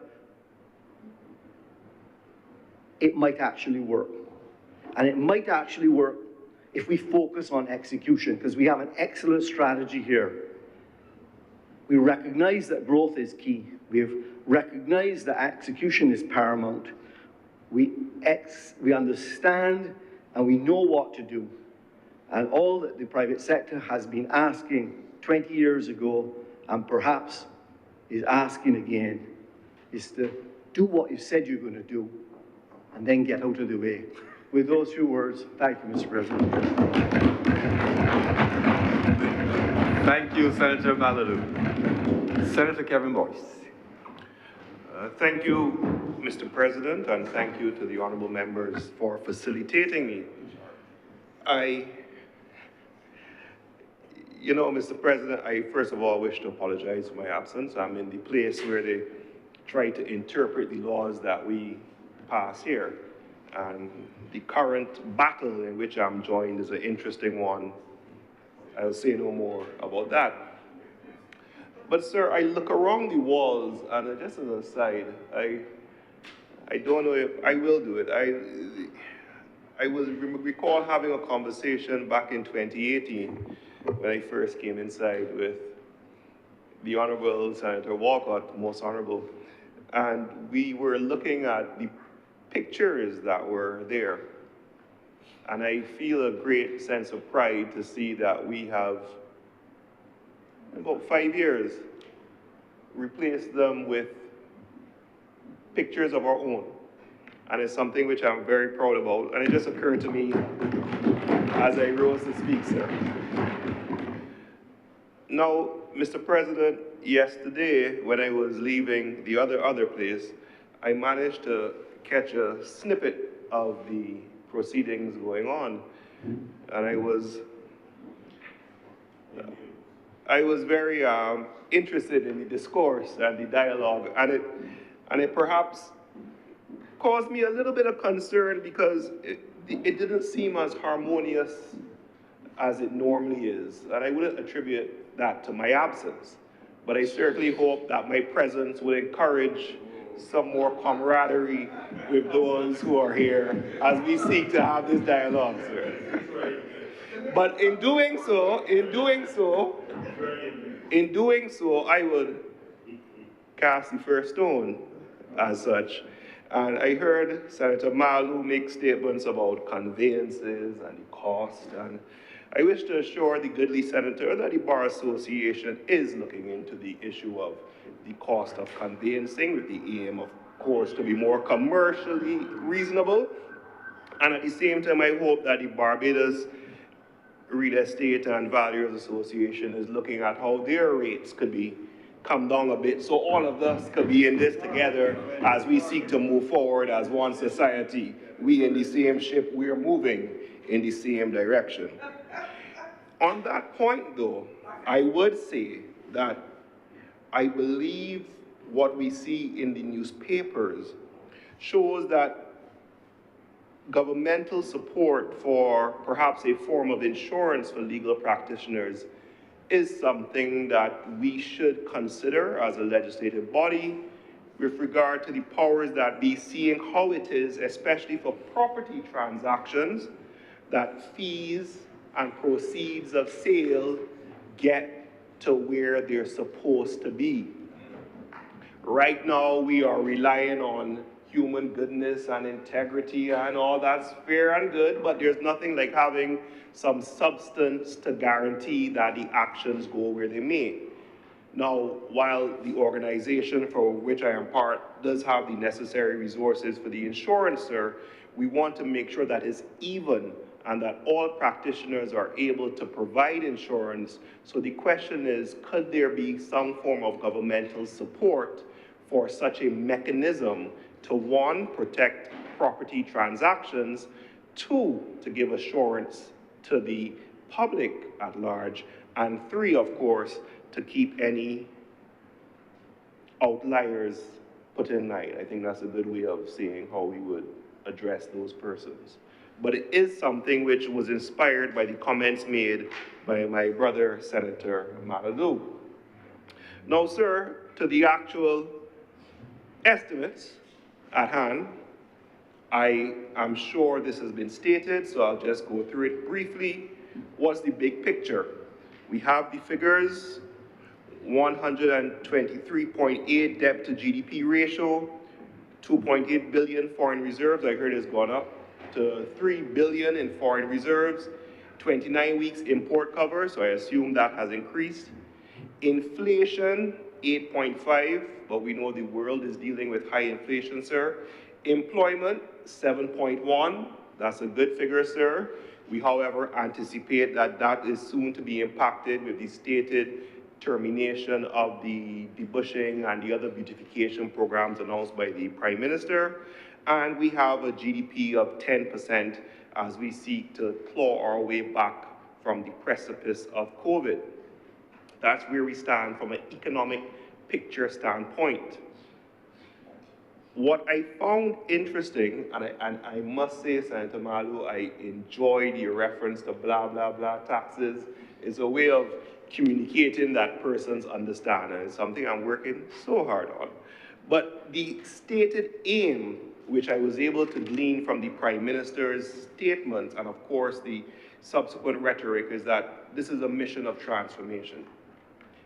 it might actually work. And it might actually work if we focus on execution, because we have an excellent strategy here. We recognize that growth is key. We have recognized that execution is paramount. We understand and we know what to do. And all that the private sector has been asking 20 years ago, and perhaps is asking again, is to do what you said you're going to do, and then get out of the way. With those few words, thank you, Mr. President. Thank you, Senator Malalou. Senator Kevin Boyce. Thank you, Mr. President, and thank you to the honourable members for facilitating me. Mr. President, I first of all wish to apologize for my absence. I'm in the place where they try to interpret the laws that we pass here. And the current battle in which I'm joined is an interesting one. I'll say no more about that. But sir, I look around the walls, and just as an aside, I don't know if I will do it. I recall having a conversation back in 2018 when I first came inside with the Honourable Senator Walcott, most honourable, and we were looking at the pictures that were there. And I feel a great sense of pride to see that we have, in about 5 years, replaced them with pictures of our own. And it's something which I'm very proud about. And it just occurred to me as I rose to speak, sir. Now, Mr. President, yesterday when I was leaving the other place, I managed to catch a snippet of the proceedings going on. And I was very interested in the discourse and the dialogue, and it perhaps caused me a little bit of concern because it didn't seem as harmonious as it normally is. And I wouldn't attribute that to my absence, but I certainly hope that my presence will encourage some more camaraderie with those who are here as we seek to have this dialogue, sir. But in doing so, I would cast the first stone as such. And I heard Senator Malalou make statements about conveyances and the cost, and I wish to assure the goodly senator that the Bar Association is looking into the issue of the cost of conveyancing with the aim, of course, to be more commercially reasonable. And at the same time, I hope that the Barbados Real Estate and Valuers Association is looking at how their rates could come down a bit, so all of us could be in this together as we seek to move forward as one society. We in the same ship, we are moving in the same direction. On that point, though, I would say that I believe what we see in the newspapers shows that governmental support for perhaps a form of insurance for legal practitioners is something that we should consider as a legislative body with regard to the powers that be, seeing how it is, especially for property transactions, that fees and proceeds of sale get to where they're supposed to be. Right now, we are relying on human goodness and integrity, and all that's fair and good, but there's nothing like having some substance to guarantee that the actions go where they may. Now, while the organization for which I am part does have the necessary resources for the insurance, sir, we want to make sure that it's even and that all practitioners are able to provide insurance. So the question is, could there be some form of governmental support for such a mechanism to, one, protect property transactions, two, to give assurance to the public at large, and three, of course, to keep any outliers put in line. I think that's a good way of seeing how we would address those persons. But it is something which was inspired by the comments made by my brother, Senator Maladou. Now, sir, to the actual estimates at hand, I am sure this has been stated, so I'll just go through it briefly. What's the big picture? We have the figures: 123.8 debt to GDP ratio, 2.8 billion foreign reserves. I heard it's gone up to 3 billion in foreign reserves, 29 weeks import cover, so I assume that has increased. Inflation, 8.5, but we know the world is dealing with high inflation, sir. Employment, 7.1, that's a good figure, sir. We, however, anticipate that that is soon to be impacted with the stated termination of the debushing and the other beautification programs announced by the Prime Minister. And we have a GDP of 10% as we seek to claw our way back from the precipice of COVID. That's where we stand from an economic picture standpoint. What I found interesting, and I must say, Senator Malu, I enjoyed your reference to blah, blah, blah taxes. It's a way of communicating that person's understanding. It's something I'm working so hard on. But the stated aim, which I was able to glean from the Prime Minister's statements, and of course the subsequent rhetoric, is that this is a mission of transformation.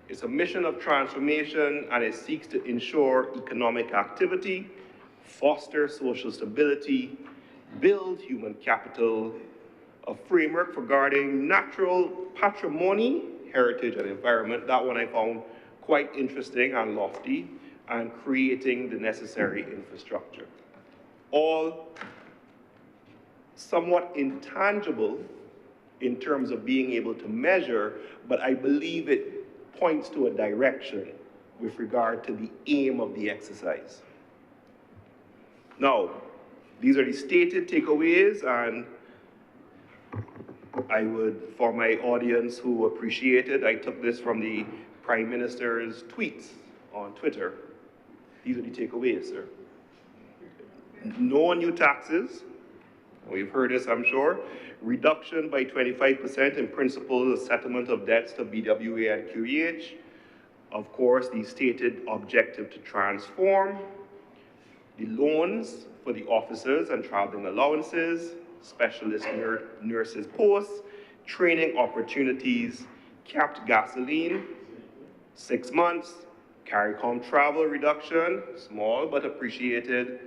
It's a mission of transformation, and it seeks to ensure economic activity, foster social stability, build human capital, a framework for guarding natural patrimony, heritage, and environment. That one I found quite interesting and lofty, and creating the necessary infrastructure. All somewhat intangible in terms of being able to measure, but I believe it points to a direction with regard to the aim of the exercise. Now, these are the stated takeaways, and I would, for my audience who appreciate it, I took this from the Prime Minister's tweets on Twitter. These are the takeaways, sir. No new taxes. We've heard this, I'm sure. Reduction by 25% in principal settlement of debts to BWA and QEH. Of course, the stated objective to transform. The loans for the officers and traveling allowances, specialist nurses posts, training opportunities, capped gasoline, 6 months, CARICOM travel reduction, small but appreciated,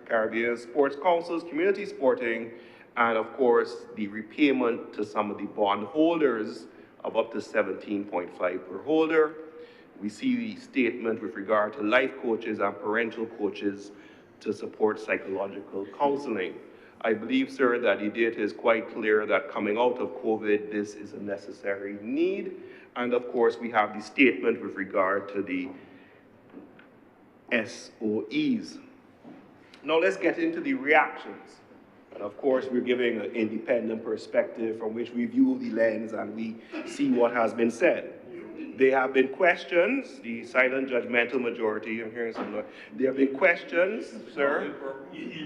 Caribbean sports councils, community sporting, and of course, the repayment to some of the bond holders of up to 17.5 per holder. We see the statement with regard to life coaches and parental coaches to support psychological counseling. I believe, sir, that the data is quite clear that coming out of COVID, this is a necessary need. And of course, we have the statement with regard to the SOEs. Now let's get into the reactions. And of course, we're giving an independent perspective from which we view the lens and we see what has been said. There have been questions, the silent judgmental majority, I'm hearing some noise. There have been questions, sir.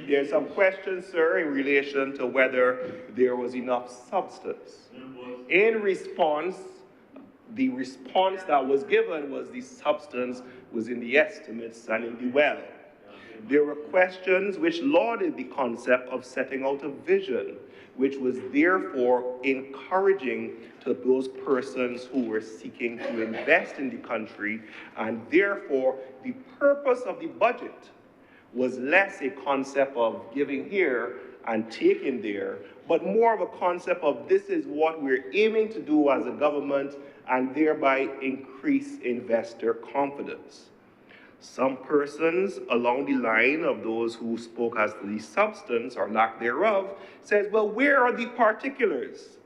There's some questions, sir, in relation to whether there was enough substance. In response, the response that was given was the substance was in the estimates and in the well. There were questions which lauded the concept of setting out a vision, which was therefore encouraging to those persons who were seeking to invest in the country, and therefore the purpose of the budget was less a concept of giving here and taking there, but but more of a concept of this is what we're aiming to do as a government and thereby increase investor confidence. Some persons along the line of those who spoke as to the substance or lack thereof says, well, where are the particulars?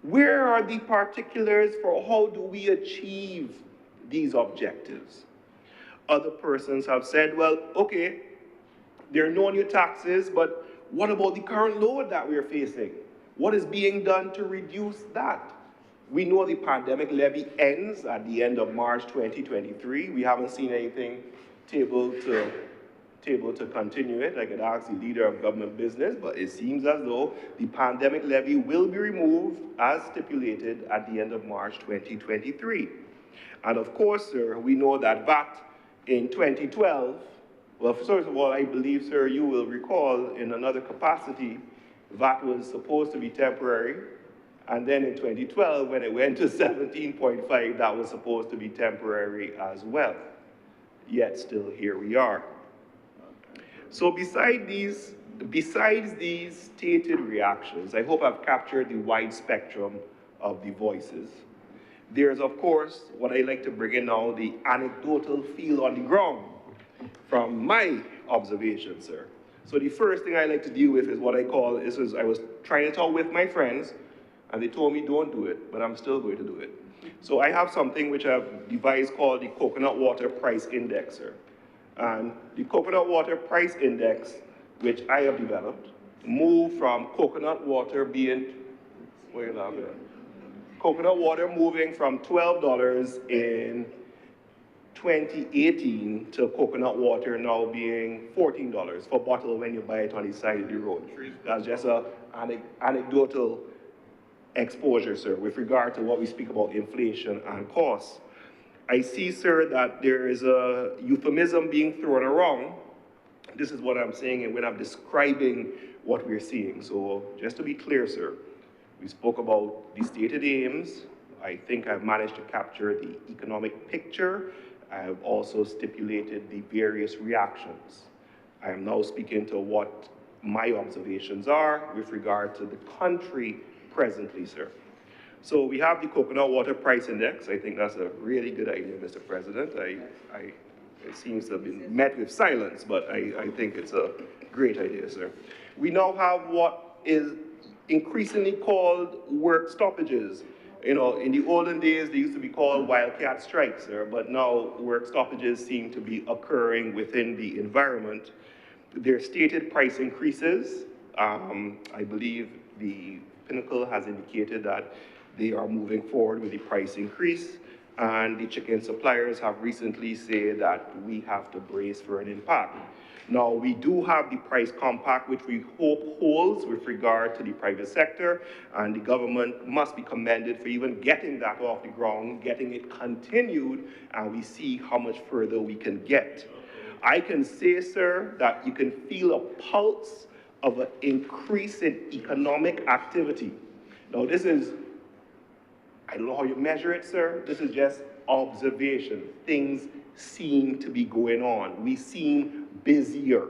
Where are the particulars for how do we achieve these objectives? Other persons have said, well, okay, there are no new taxes, but what about the current load that we're facing? What is being done to reduce that? We know the pandemic levy ends at the end of March 2023. We haven't seen anything table to continue it. I could ask the leader of government business, but it seems as though the pandemic levy will be removed as stipulated at the end of March 2023. And of course, sir, we know that VAT in 2012, well, first of all, I believe, sir, you will recall in another capacity, VAT was supposed to be temporary. And then in 2012, when it went to 17.5, that was supposed to be temporary as well. Yet still here we are. So besides these stated reactions, I hope I've captured the wide spectrum of the voices. There's, of course, what I like to bring in now, the anecdotal feel on the ground from my observation, sir. So the first thing I like to deal with is what I call, I was trying it out with my friends, and they told me don't do it, but I'm still going to do it. So I have something which I've devised called the Coconut Water Price Index, sir. And the Coconut Water Price Index, which I have developed, moved from coconut water being, where you laughing at? Coconut water moving from $12 in 2018 to coconut water now being $14 for a bottle when you buy it on the side of the road. That's just an anecdotal exposure, sir, with regard to what we speak about inflation and costs. I see, sir, that there is a euphemism being thrown around. This is what I'm saying and when I'm describing what we're seeing. So just to be clear, sir, we spoke about the stated aims. I think I've managed to capture the economic picture. I have also stipulated the various reactions. I am now speaking to what my observations are with regard to the country presently, sir. So we have the Coconut Water Price Index. I think that's a really good idea, Mr. President. It seems to have been met with silence, but I think it's a great idea, sir. We now have what is increasingly called work stoppages. You know, in the olden days, they used to be called wildcat strikes, sir, but now work stoppages seem to be occurring within the environment. Their stated price increases. I believe the Pinnacle has indicated that they are moving forward with the price increase, and the chicken suppliers have recently said that we have to brace for an impact. Now, we do have the price compact, which we hope holds with regard to the private sector, and the government must be commended for even getting that off the ground, getting it continued, and we see how much further we can get. I can say, sir, that you can feel a pulse of an increase in economic activity. Now, this is, I don't know how you measure it, sir. This is just observation. Things seem to be going on. We seem busier.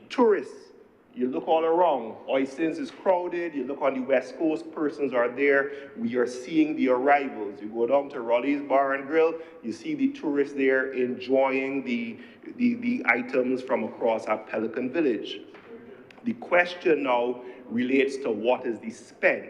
Tourists, you look all around. Oistins is crowded. You look on the West Coast, persons are there. We are seeing the arrivals. You go down to Raleigh's Bar and Grill, you see the tourists there enjoying the items from across at Pelican Village. The question now relates to what is the spend.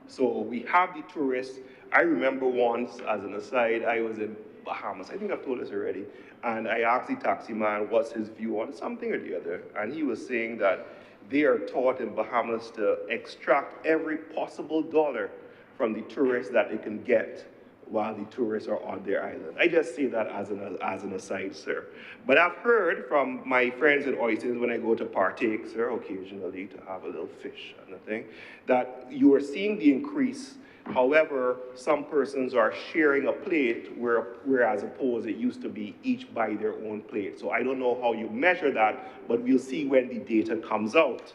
So we have the tourists. I remember once, as an aside, I was in Bahamas. I think I've told this already. And I asked the taxi man what's his view on something or the other. And he was saying that they are taught in Bahamas to extract every possible dollar from the tourists that they can get while the tourists are on their island. I just say that as an aside, sir. But I've heard from my friends in Oysters when I go to partake, sir, occasionally to have a little fish and a thing, that you are seeing the increase. However, some persons are sharing a plate whereas opposed it used to be each by their own plate. So I don't know how you measure that, but we'll see when the data comes out.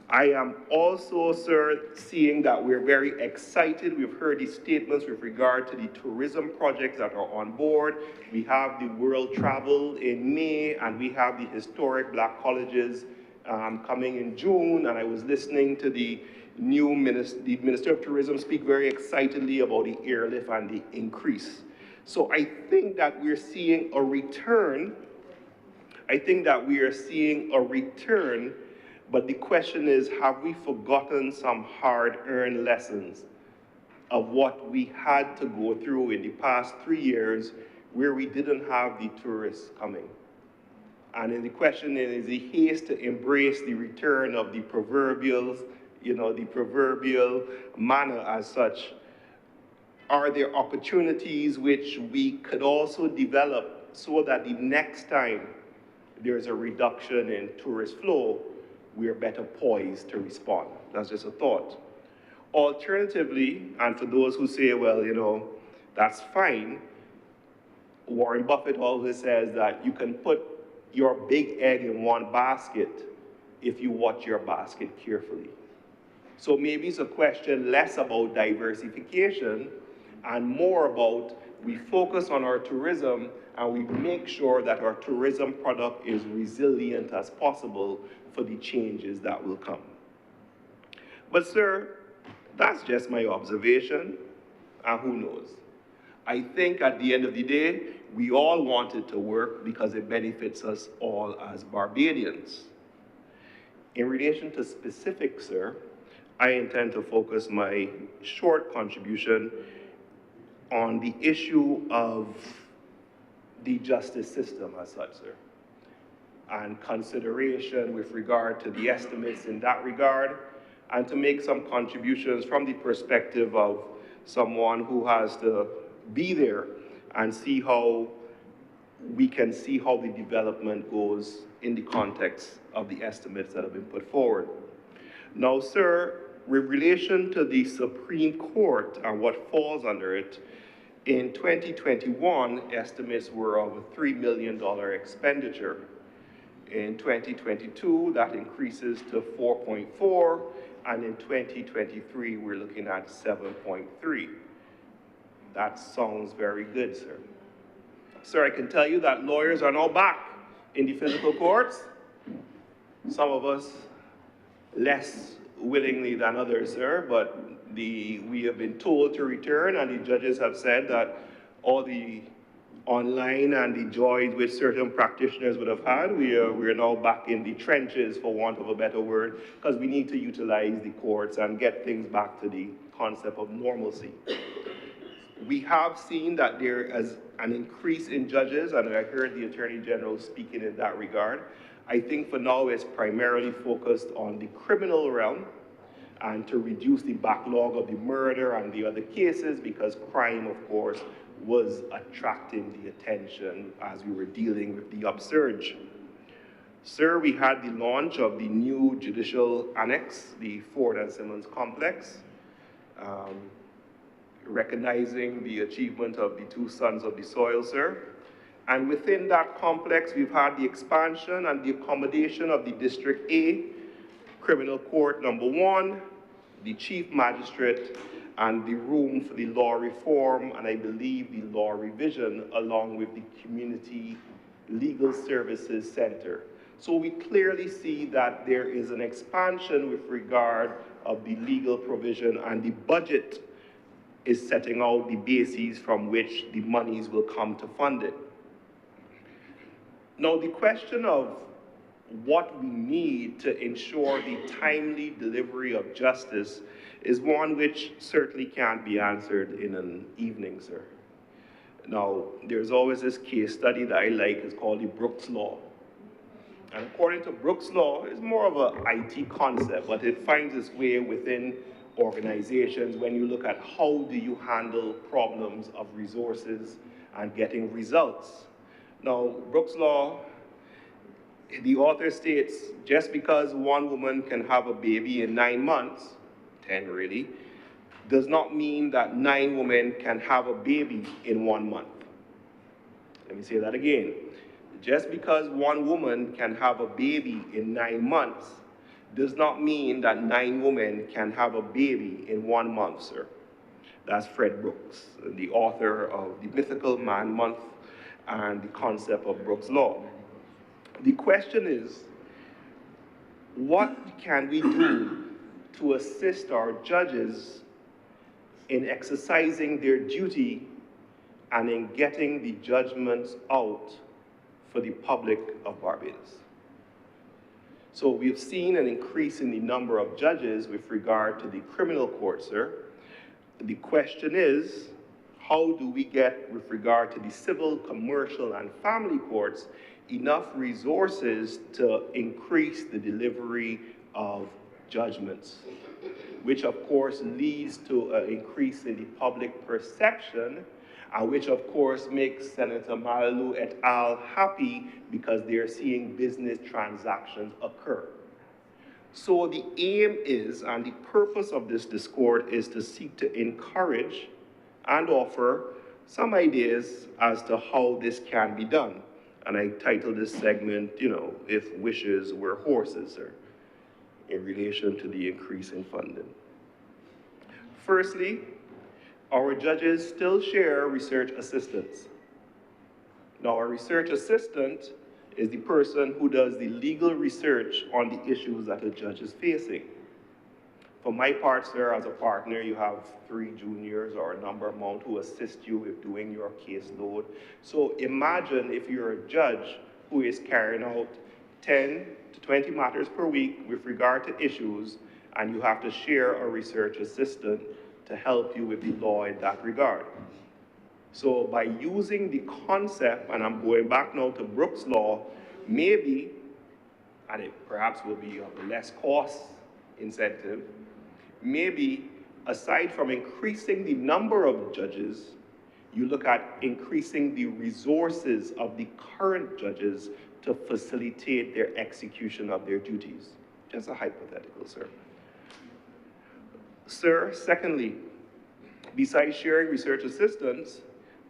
I am also, sir, seeing that we're very excited. We've heard the statements with regard to the tourism projects that are on board. We have the World Travel in May, and we have the historic Black colleges coming in June, and I was listening to the Minister of Tourism speak very excitedly about the airlift and the increase. So I think that we're seeing a return. But the question is, have we forgotten some hard-earned lessons of what we had to go through in the past 3 years where we didn't have the tourists coming? And then the question is the haste to embrace the return of the proverbial manna as such. Are there opportunities which we could also develop so that the next time there's a reduction in tourist flow, we're better poised to respond? That's just a thought. Alternatively, and for those who say, well, that's fine, Warren Buffett always says that you can put your big egg in one basket if you watch your basket carefully. So maybe it's a question less about diversification and more about we focus on our tourism and we make sure that our tourism product is resilient as possible for the changes that will come. But sir, that's just my observation, and who knows? I think at the end of the day, we all want it to work because it benefits us all as Barbadians. In relation to specifics, sir, I intend to focus my short contribution on the issue of the justice system as such, sir, and consideration with regard to the estimates in that regard, and to make some contributions from the perspective of someone who has to be there and see how we can see how the development goes in the context of the estimates that have been put forward. Now, sir, with relation to the Supreme Court and what falls under it, in 2021, estimates were of a $3 million expenditure. In 2022, that increases to 4.4, and in 2023, we're looking at 7.3. That sounds very good, sir. Sir, I can tell you that lawyers are now back in the physical courts. Some of us less willingly than others, sir, but we have been told to return, and the judges have said that all the online and the joys which certain practitioners would have had, we are now back in the trenches, for want of a better word, because we need to utilize the courts and get things back to the concept of normalcy. We have seen that there is an increase in judges, and I heard the Attorney General speaking in that regard. I think for now it's primarily focused on the criminal realm and to reduce the backlog of the murder and the other cases, because crime, of course, was attracting the attention as we were dealing with the upsurge. Sir, we had the launch of the new judicial annex, the Ford and Simmons complex, recognizing the achievement of the two sons of the soil, sir. And within that complex, we've had the expansion and the accommodation of the District A, Criminal Court number 1, the Chief Magistrate, and the room for the law reform, and I believe the law revision, along with the Community Legal Services Center. So we clearly see that there is an expansion with regard of the legal provision, and the budget is setting out the bases from which the monies will come to fund it. Now, the question of what we need to ensure the timely delivery of justice is one which certainly can't be answered in an evening, sir. Now, there's always this case study that I like, it's called the Brooks Law. And according to Brooks Law, it's more of an IT concept, but it finds its way within organizations when you look at how do you handle problems of resources and getting results. Now, Brooks Law, the author states, just because one woman can have a baby in 9 months, 10 really, does not mean that 9 women can have a baby in 1 month. Let me say that again. Just because one woman can have a baby in 9 months does not mean that 9 women can have a baby in 1 month, sir. That's Fred Brooks, the author of The Mythical Man Month and the concept of Brooks Law. The question is, what can we do to assist our judges in exercising their duty and in getting the judgments out for the public of Barbados? So we've seen an increase in the number of judges with regard to the criminal court, sir. The question is, how do we get, with regard to the civil, commercial, and family courts, enough resources to increase the delivery of judgments, which of course leads to an increase in the public perception, and which of course makes Senator Malalu et al. Happy because they're seeing business transactions occur. So the aim is, and the purpose of this discord is to seek to encourage and offer some ideas as to how this can be done. And I titled this segment, if wishes were horses, sir, in relation to the increase in funding. Firstly, our judges still share research assistants. Now, a research assistant is the person who does the legal research on the issues that a judge is facing. For my part, sir, as a partner, you have 3 juniors or a number amount who assist you with doing your caseload. So imagine if you're a judge who is carrying out 10 to 20 matters per week with regard to issues, and you have to share a research assistant to help you with the law in that regard. So by using the concept, and I'm going back now to Brooks Law, maybe, and it perhaps will be of a less cost incentive, maybe aside from increasing the number of judges, you look at increasing the resources of the current judges to facilitate their execution of their duties. Just a hypothetical, sir. Sir, secondly, besides sharing research assistants,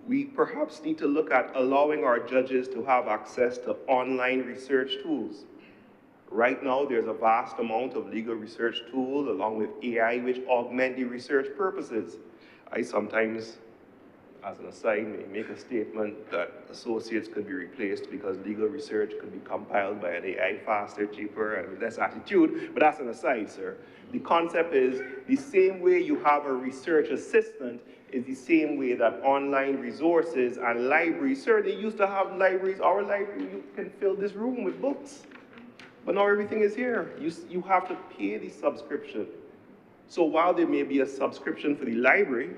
we perhaps need to look at allowing our judges to have access to online research tools. Right now, there's a vast amount of legal research tools along with AI which augment the research purposes. I sometimes, as an aside, may make a statement that associates could be replaced because legal research could be compiled by an AI faster, cheaper, and with less attitude, but that's an aside, sir. The concept is the same way you have a research assistant is the same way that online resources and libraries, sir, they used to have libraries, our library, you can fill this room with books. But now everything is here. You have to pay the subscription. So while there may be a subscription for the library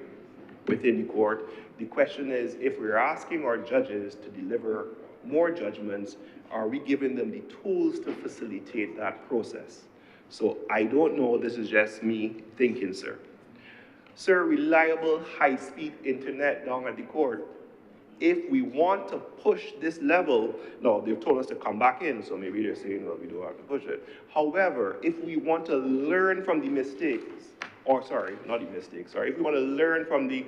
within the court, the question is, if we're asking our judges to deliver more judgments, are we giving them the tools to facilitate that process? So I don't know, this is just me thinking, sir. Sir, reliable high-speed internet down at the court. If we want to push this level, no, they've told us to come back in, so maybe they're saying, well, we don't have to push it. However, if we want to learn from the mistakes, or sorry, not the mistakes, sorry, if we want to learn from the,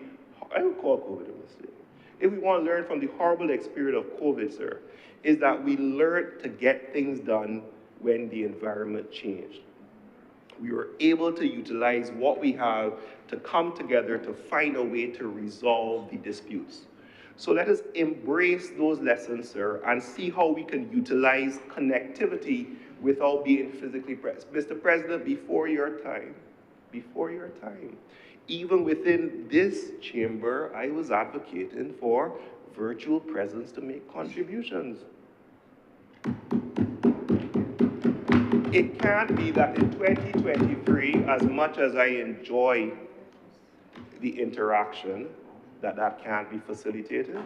I would call COVID a mistake. If we want to learn from the horrible experience of COVID, sir, is that we learned to get things done when the environment changed. We were able to utilize what we have to come together to find a way to resolve the disputes. So let us embrace those lessons, sir, and see how we can utilize connectivity without being physically present. Mr. President, before your time, even within this chamber, I was advocating for virtual presence to make contributions. It can't be that in 2023, as much as I enjoy the interaction, that can't be facilitated.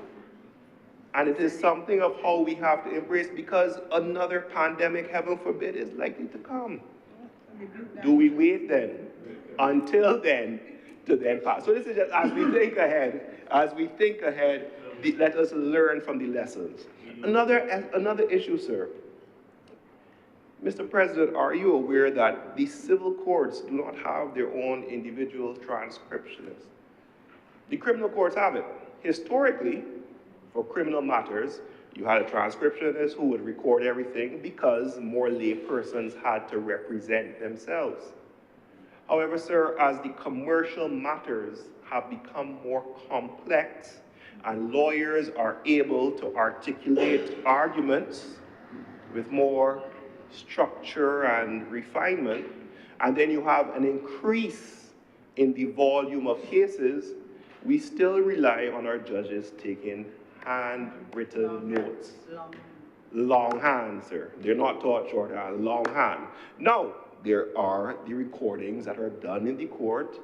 And it is something of how we have to embrace, because another pandemic, heaven forbid, is likely to come. Do we wait then, until then, to then pass? So this is just, as we think ahead, let us learn from the lessons. Another issue, sir. Mr. President, are you aware that the civil courts do not have their own individual transcriptionists? The criminal courts have it. Historically, for criminal matters, you had a transcriptionist who would record everything because more lay persons had to represent themselves. However, sir, as the commercial matters have become more complex and lawyers are able to articulate arguments with more structure and refinement, and then you have an increase in the volume of cases, we still rely on our judges taking handwritten notes. Longhand, sir. They're not taught shorthand, longhand. Now, there are the recordings that are done in the court,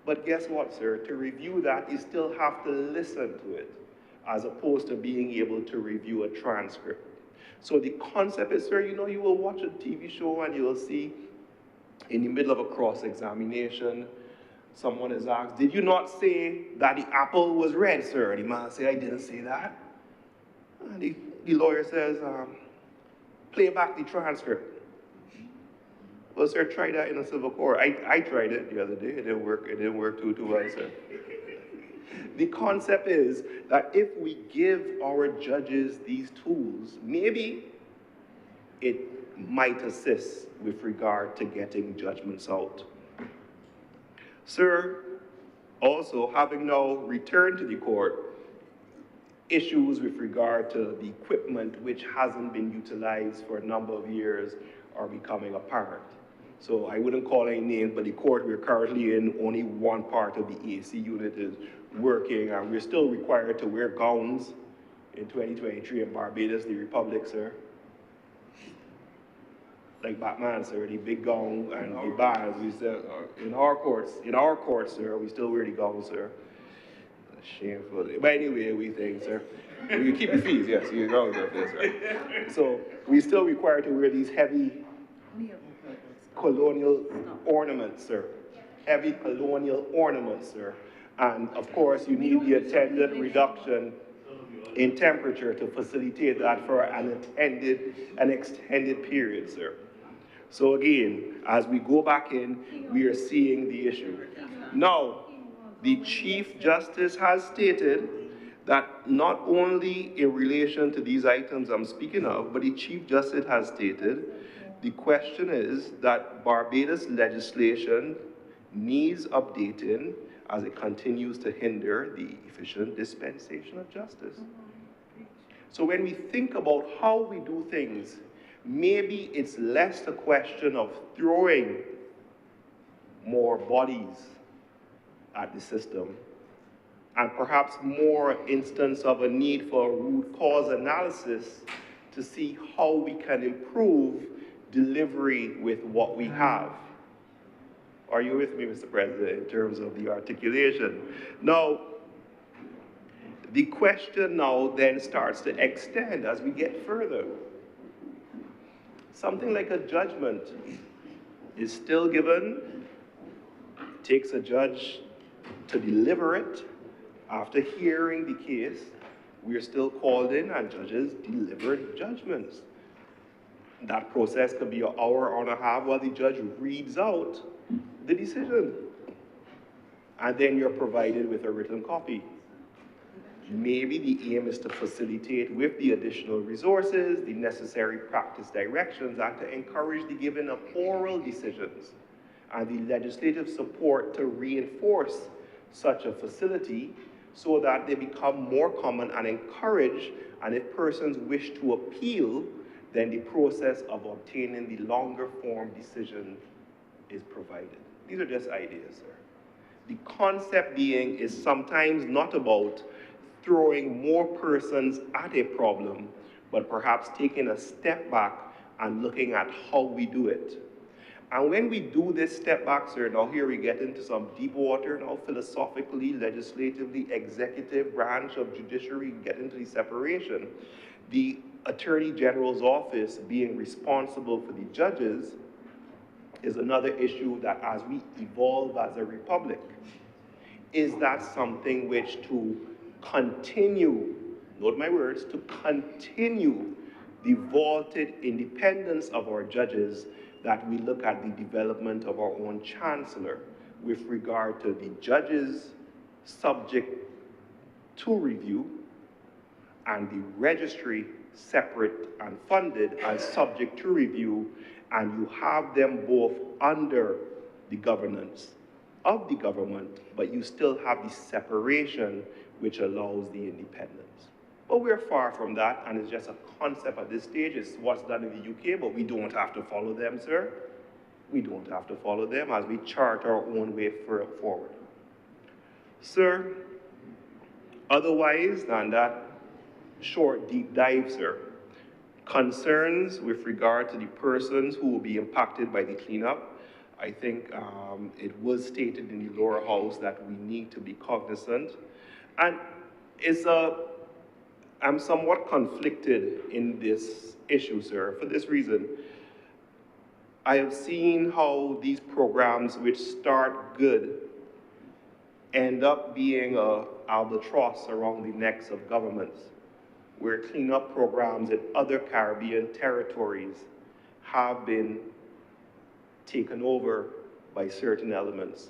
but guess what, sir? To review that, you still have to listen to it, as opposed to being able to review a transcript. So the concept is, sir, you know, you will watch a TV show and you will see in the middle of a cross-examination, someone is asked, did you not say that the apple was red, sir? And the man say, I didn't say that. And the lawyer says, play back the transcript. Well, sir, try that in a civil court. I tried it the other day. It didn't work too well, sir. The concept is that if we give our judges these tools, maybe it might assist with regard to getting judgments out. Sir, also, having now returned to the court, issues with regard to the equipment which hasn't been utilized for a number of years are becoming apparent. So I wouldn't call any names, but the court we're currently in, only one part of the AC unit is working, and we're still required to wear gowns in 2023 in Barbados, the Republic, sir. Like Batman, sir, the big gown and the bands, we still, in our courts, sir, we still wear the gowns, sir. Shameful. But anyway, we think, sir, you keep your fees, yes, your gowns are this, right? So we still required to wear these heavy colonial ornaments, sir. Heavy colonial ornaments, sir. And of course, you need the attendant reduction in temperature to facilitate that for an extended period, sir. So again, as we go back in, we are seeing the issue. Now, the Chief Justice has stated that not only in relation to these items I'm speaking of, but the Chief Justice has stated the question is that Barbados legislation needs updating as it continues to hinder the efficient dispensation of justice. So when we think about how we do things, maybe it's less a question of throwing more bodies at the system, and perhaps more instance of a need for root cause analysis to see how we can improve delivery with what we have. Are you with me, Mr. President, in terms of the articulation? Now, the question now then starts to extend as we get further. Something like a judgment is still given. It takes a judge to deliver it. After hearing the case, we are still called in and judges deliver judgments. That process could be an hour and a half while the judge reads out the decision. And then you're provided with a written copy. Maybe the aim is to facilitate with the additional resources, the necessary practice directions, and to encourage the giving of oral decisions and the legislative support to reinforce such a facility so that they become more common and encouraged, and if persons wish to appeal, then the process of obtaining the longer form decision is provided. These are just ideas, sir. The concept being is sometimes not about throwing more persons at a problem, but perhaps taking a step back and looking at how we do it. And when we do this step back, sir, now here we get into some deep water, now philosophically, legislatively, executive branch of judiciary, get into the separation. The Attorney General's office being responsible for the judges is another issue that as we evolve as a republic, is that something which to continue, note my words, to continue the vaulted independence of our judges, that we look at the development of our own chancellor with regard to the judges subject to review and the registry separate and funded and subject to review, and you have them both under the governance of the government, but you still have the separation which allows the independence. But we're far from that, and it's just a concept at this stage. It's what's done in the UK, but we don't have to follow them, sir. We don't have to follow them as we chart our own way forward. Sir, otherwise than that short deep dive, sir, concerns with regard to the persons who will be impacted by the cleanup, I think it was stated in the lower house that we need to be cognizant. And I'm somewhat conflicted in this issue, sir, for this reason. I have seen how these programs, which start good, end up being an albatross around the necks of governments, where cleanup programs in other Caribbean territories have been taken over by certain elements.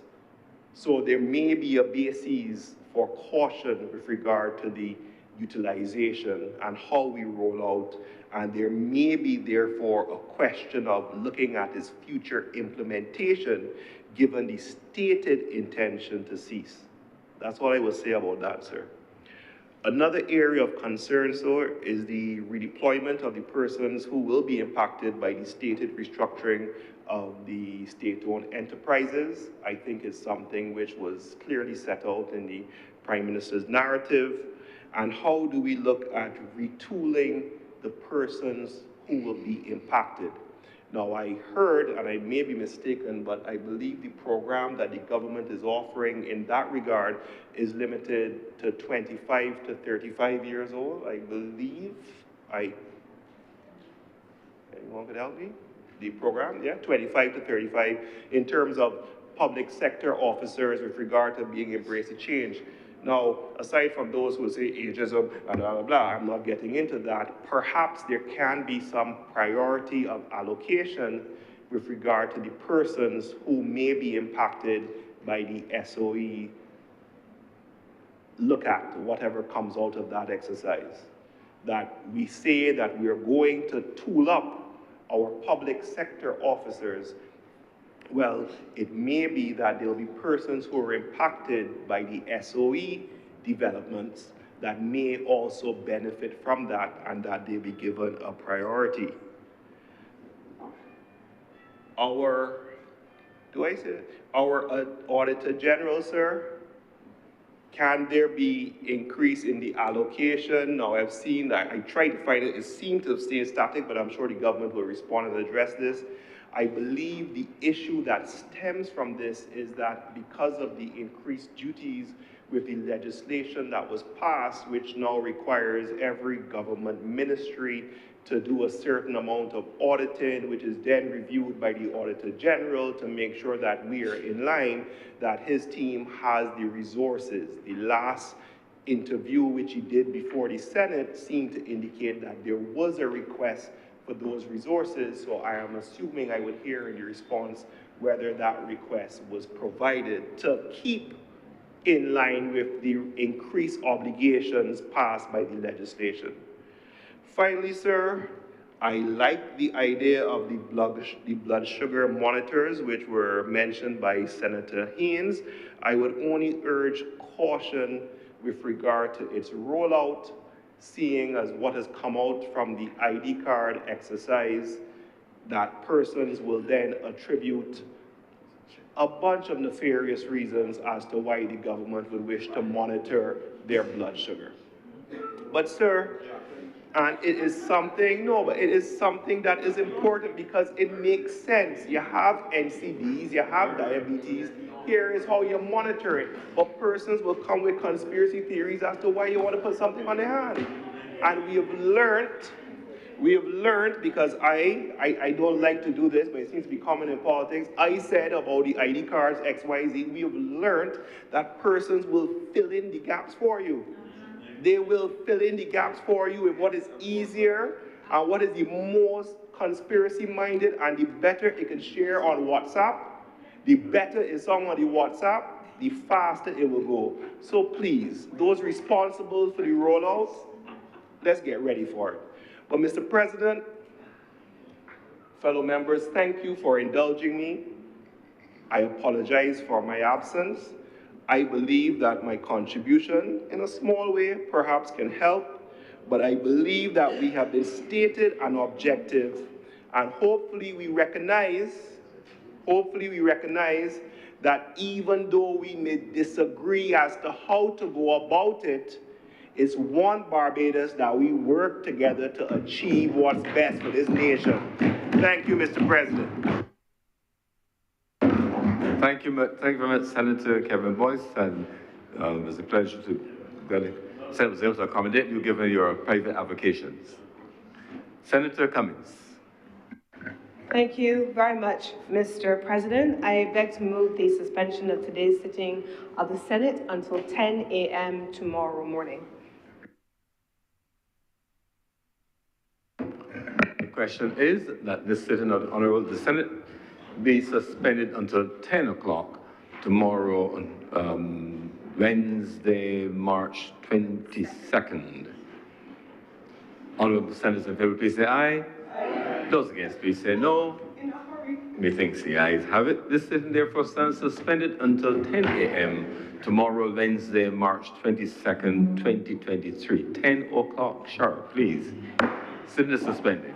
So there may be a basis for caution with regard to the utilization and how we roll out, and there may be therefore a question of looking at its future implementation given the stated intention to cease. That's what I will say about that, sir. Another area of concern, sir, is the redeployment of the persons who will be impacted by the stated restructuring of the state-owned enterprises. I think it's something which was clearly set out in the Prime Minister's narrative. And how do we look at retooling the persons who will be impacted? Now, I heard, and I may be mistaken, but I believe the program that the government is offering in that regard is limited to 25 to 35 years old, I believe. Anyone could help me? The program, yeah, 25 to 35, in terms of public sector officers with regard to being embraced to change. Now, aside from those who say ageism and blah, blah, blah, I'm not getting into that. Perhaps there can be some priority of allocation with regard to the persons who may be impacted by the SOE. Look at whatever comes out of that exercise. That we say that we are going to tool up our public sector officers. Well, it may be that there will be persons who are impacted by the SOE developments that may also benefit from that, and that they be given a priority. Our Auditor General, sir, can there be increase in the allocation? Now, I've seen that, I tried to find it, it seemed to have stayed static, but I'm sure the government will respond and address this. I believe the issue that stems from this is that because of the increased duties with the legislation that was passed, which now requires every government ministry to do a certain amount of auditing, which is then reviewed by the Auditor General to make sure that we are in line, that his team has the resources. The last interview which he did before the Senate seemed to indicate that there was a request for those resources, so I am assuming I would hear in the response whether that request was provided to keep in line with the increased obligations passed by the legislation. Finally, sir, I like the idea of the blood sugar monitors, which were mentioned by Senator Haynes. I would only urge caution with regard to its rollout, seeing as what has come out from the ID card exercise, that persons will then attribute a bunch of nefarious reasons as to why the government would wish to monitor their blood sugar. But sir, and it is something, but it is something that is important because it makes sense. You have NCDs, you have diabetes, here is how you monitor it. But persons will come with conspiracy theories as to why you want to put something on their hand. And we have learned, because I don't like to do this, but it seems to be common in politics. I said about the ID cards, XYZ, we have learned that persons will fill in the gaps for you. They will fill in the gaps for you with what is easier and what is the most conspiracy-minded, and the better it can share on WhatsApp, the better it's on the WhatsApp, the faster it will go. So please, those responsible for the rollouts, let's get ready for it. But Mr. President, fellow members, thank you for indulging me. I apologize for my absence. I believe that my contribution, in a small way, perhaps can help, but I believe that we have been stated and objective, and hopefully we recognize that even though we may disagree as to how to go about it, it's one Barbados that we work together to achieve what's best for this nation. Thank you, Mr. President. Thank you very much, Senator Kevin Boyce, and it was a pleasure to was able to accommodate you given your private avocations. Senator Cummings. Thank you very much, Mr. President. I beg to move the suspension of today's sitting of the Senate until 10 a.m. tomorrow morning. The question is that this sitting of the Honourable, the Senate be suspended until 10 o'clock tomorrow, Wednesday, March 22nd. Honourable Senators in favour, please say aye. Aye. Those against, please say no. Methinks the ayes have it. This sitting therefore stands suspended until 10 a.m. tomorrow, Wednesday, March 22nd, 2023. 10 o'clock sharp, please. Sitting is suspended.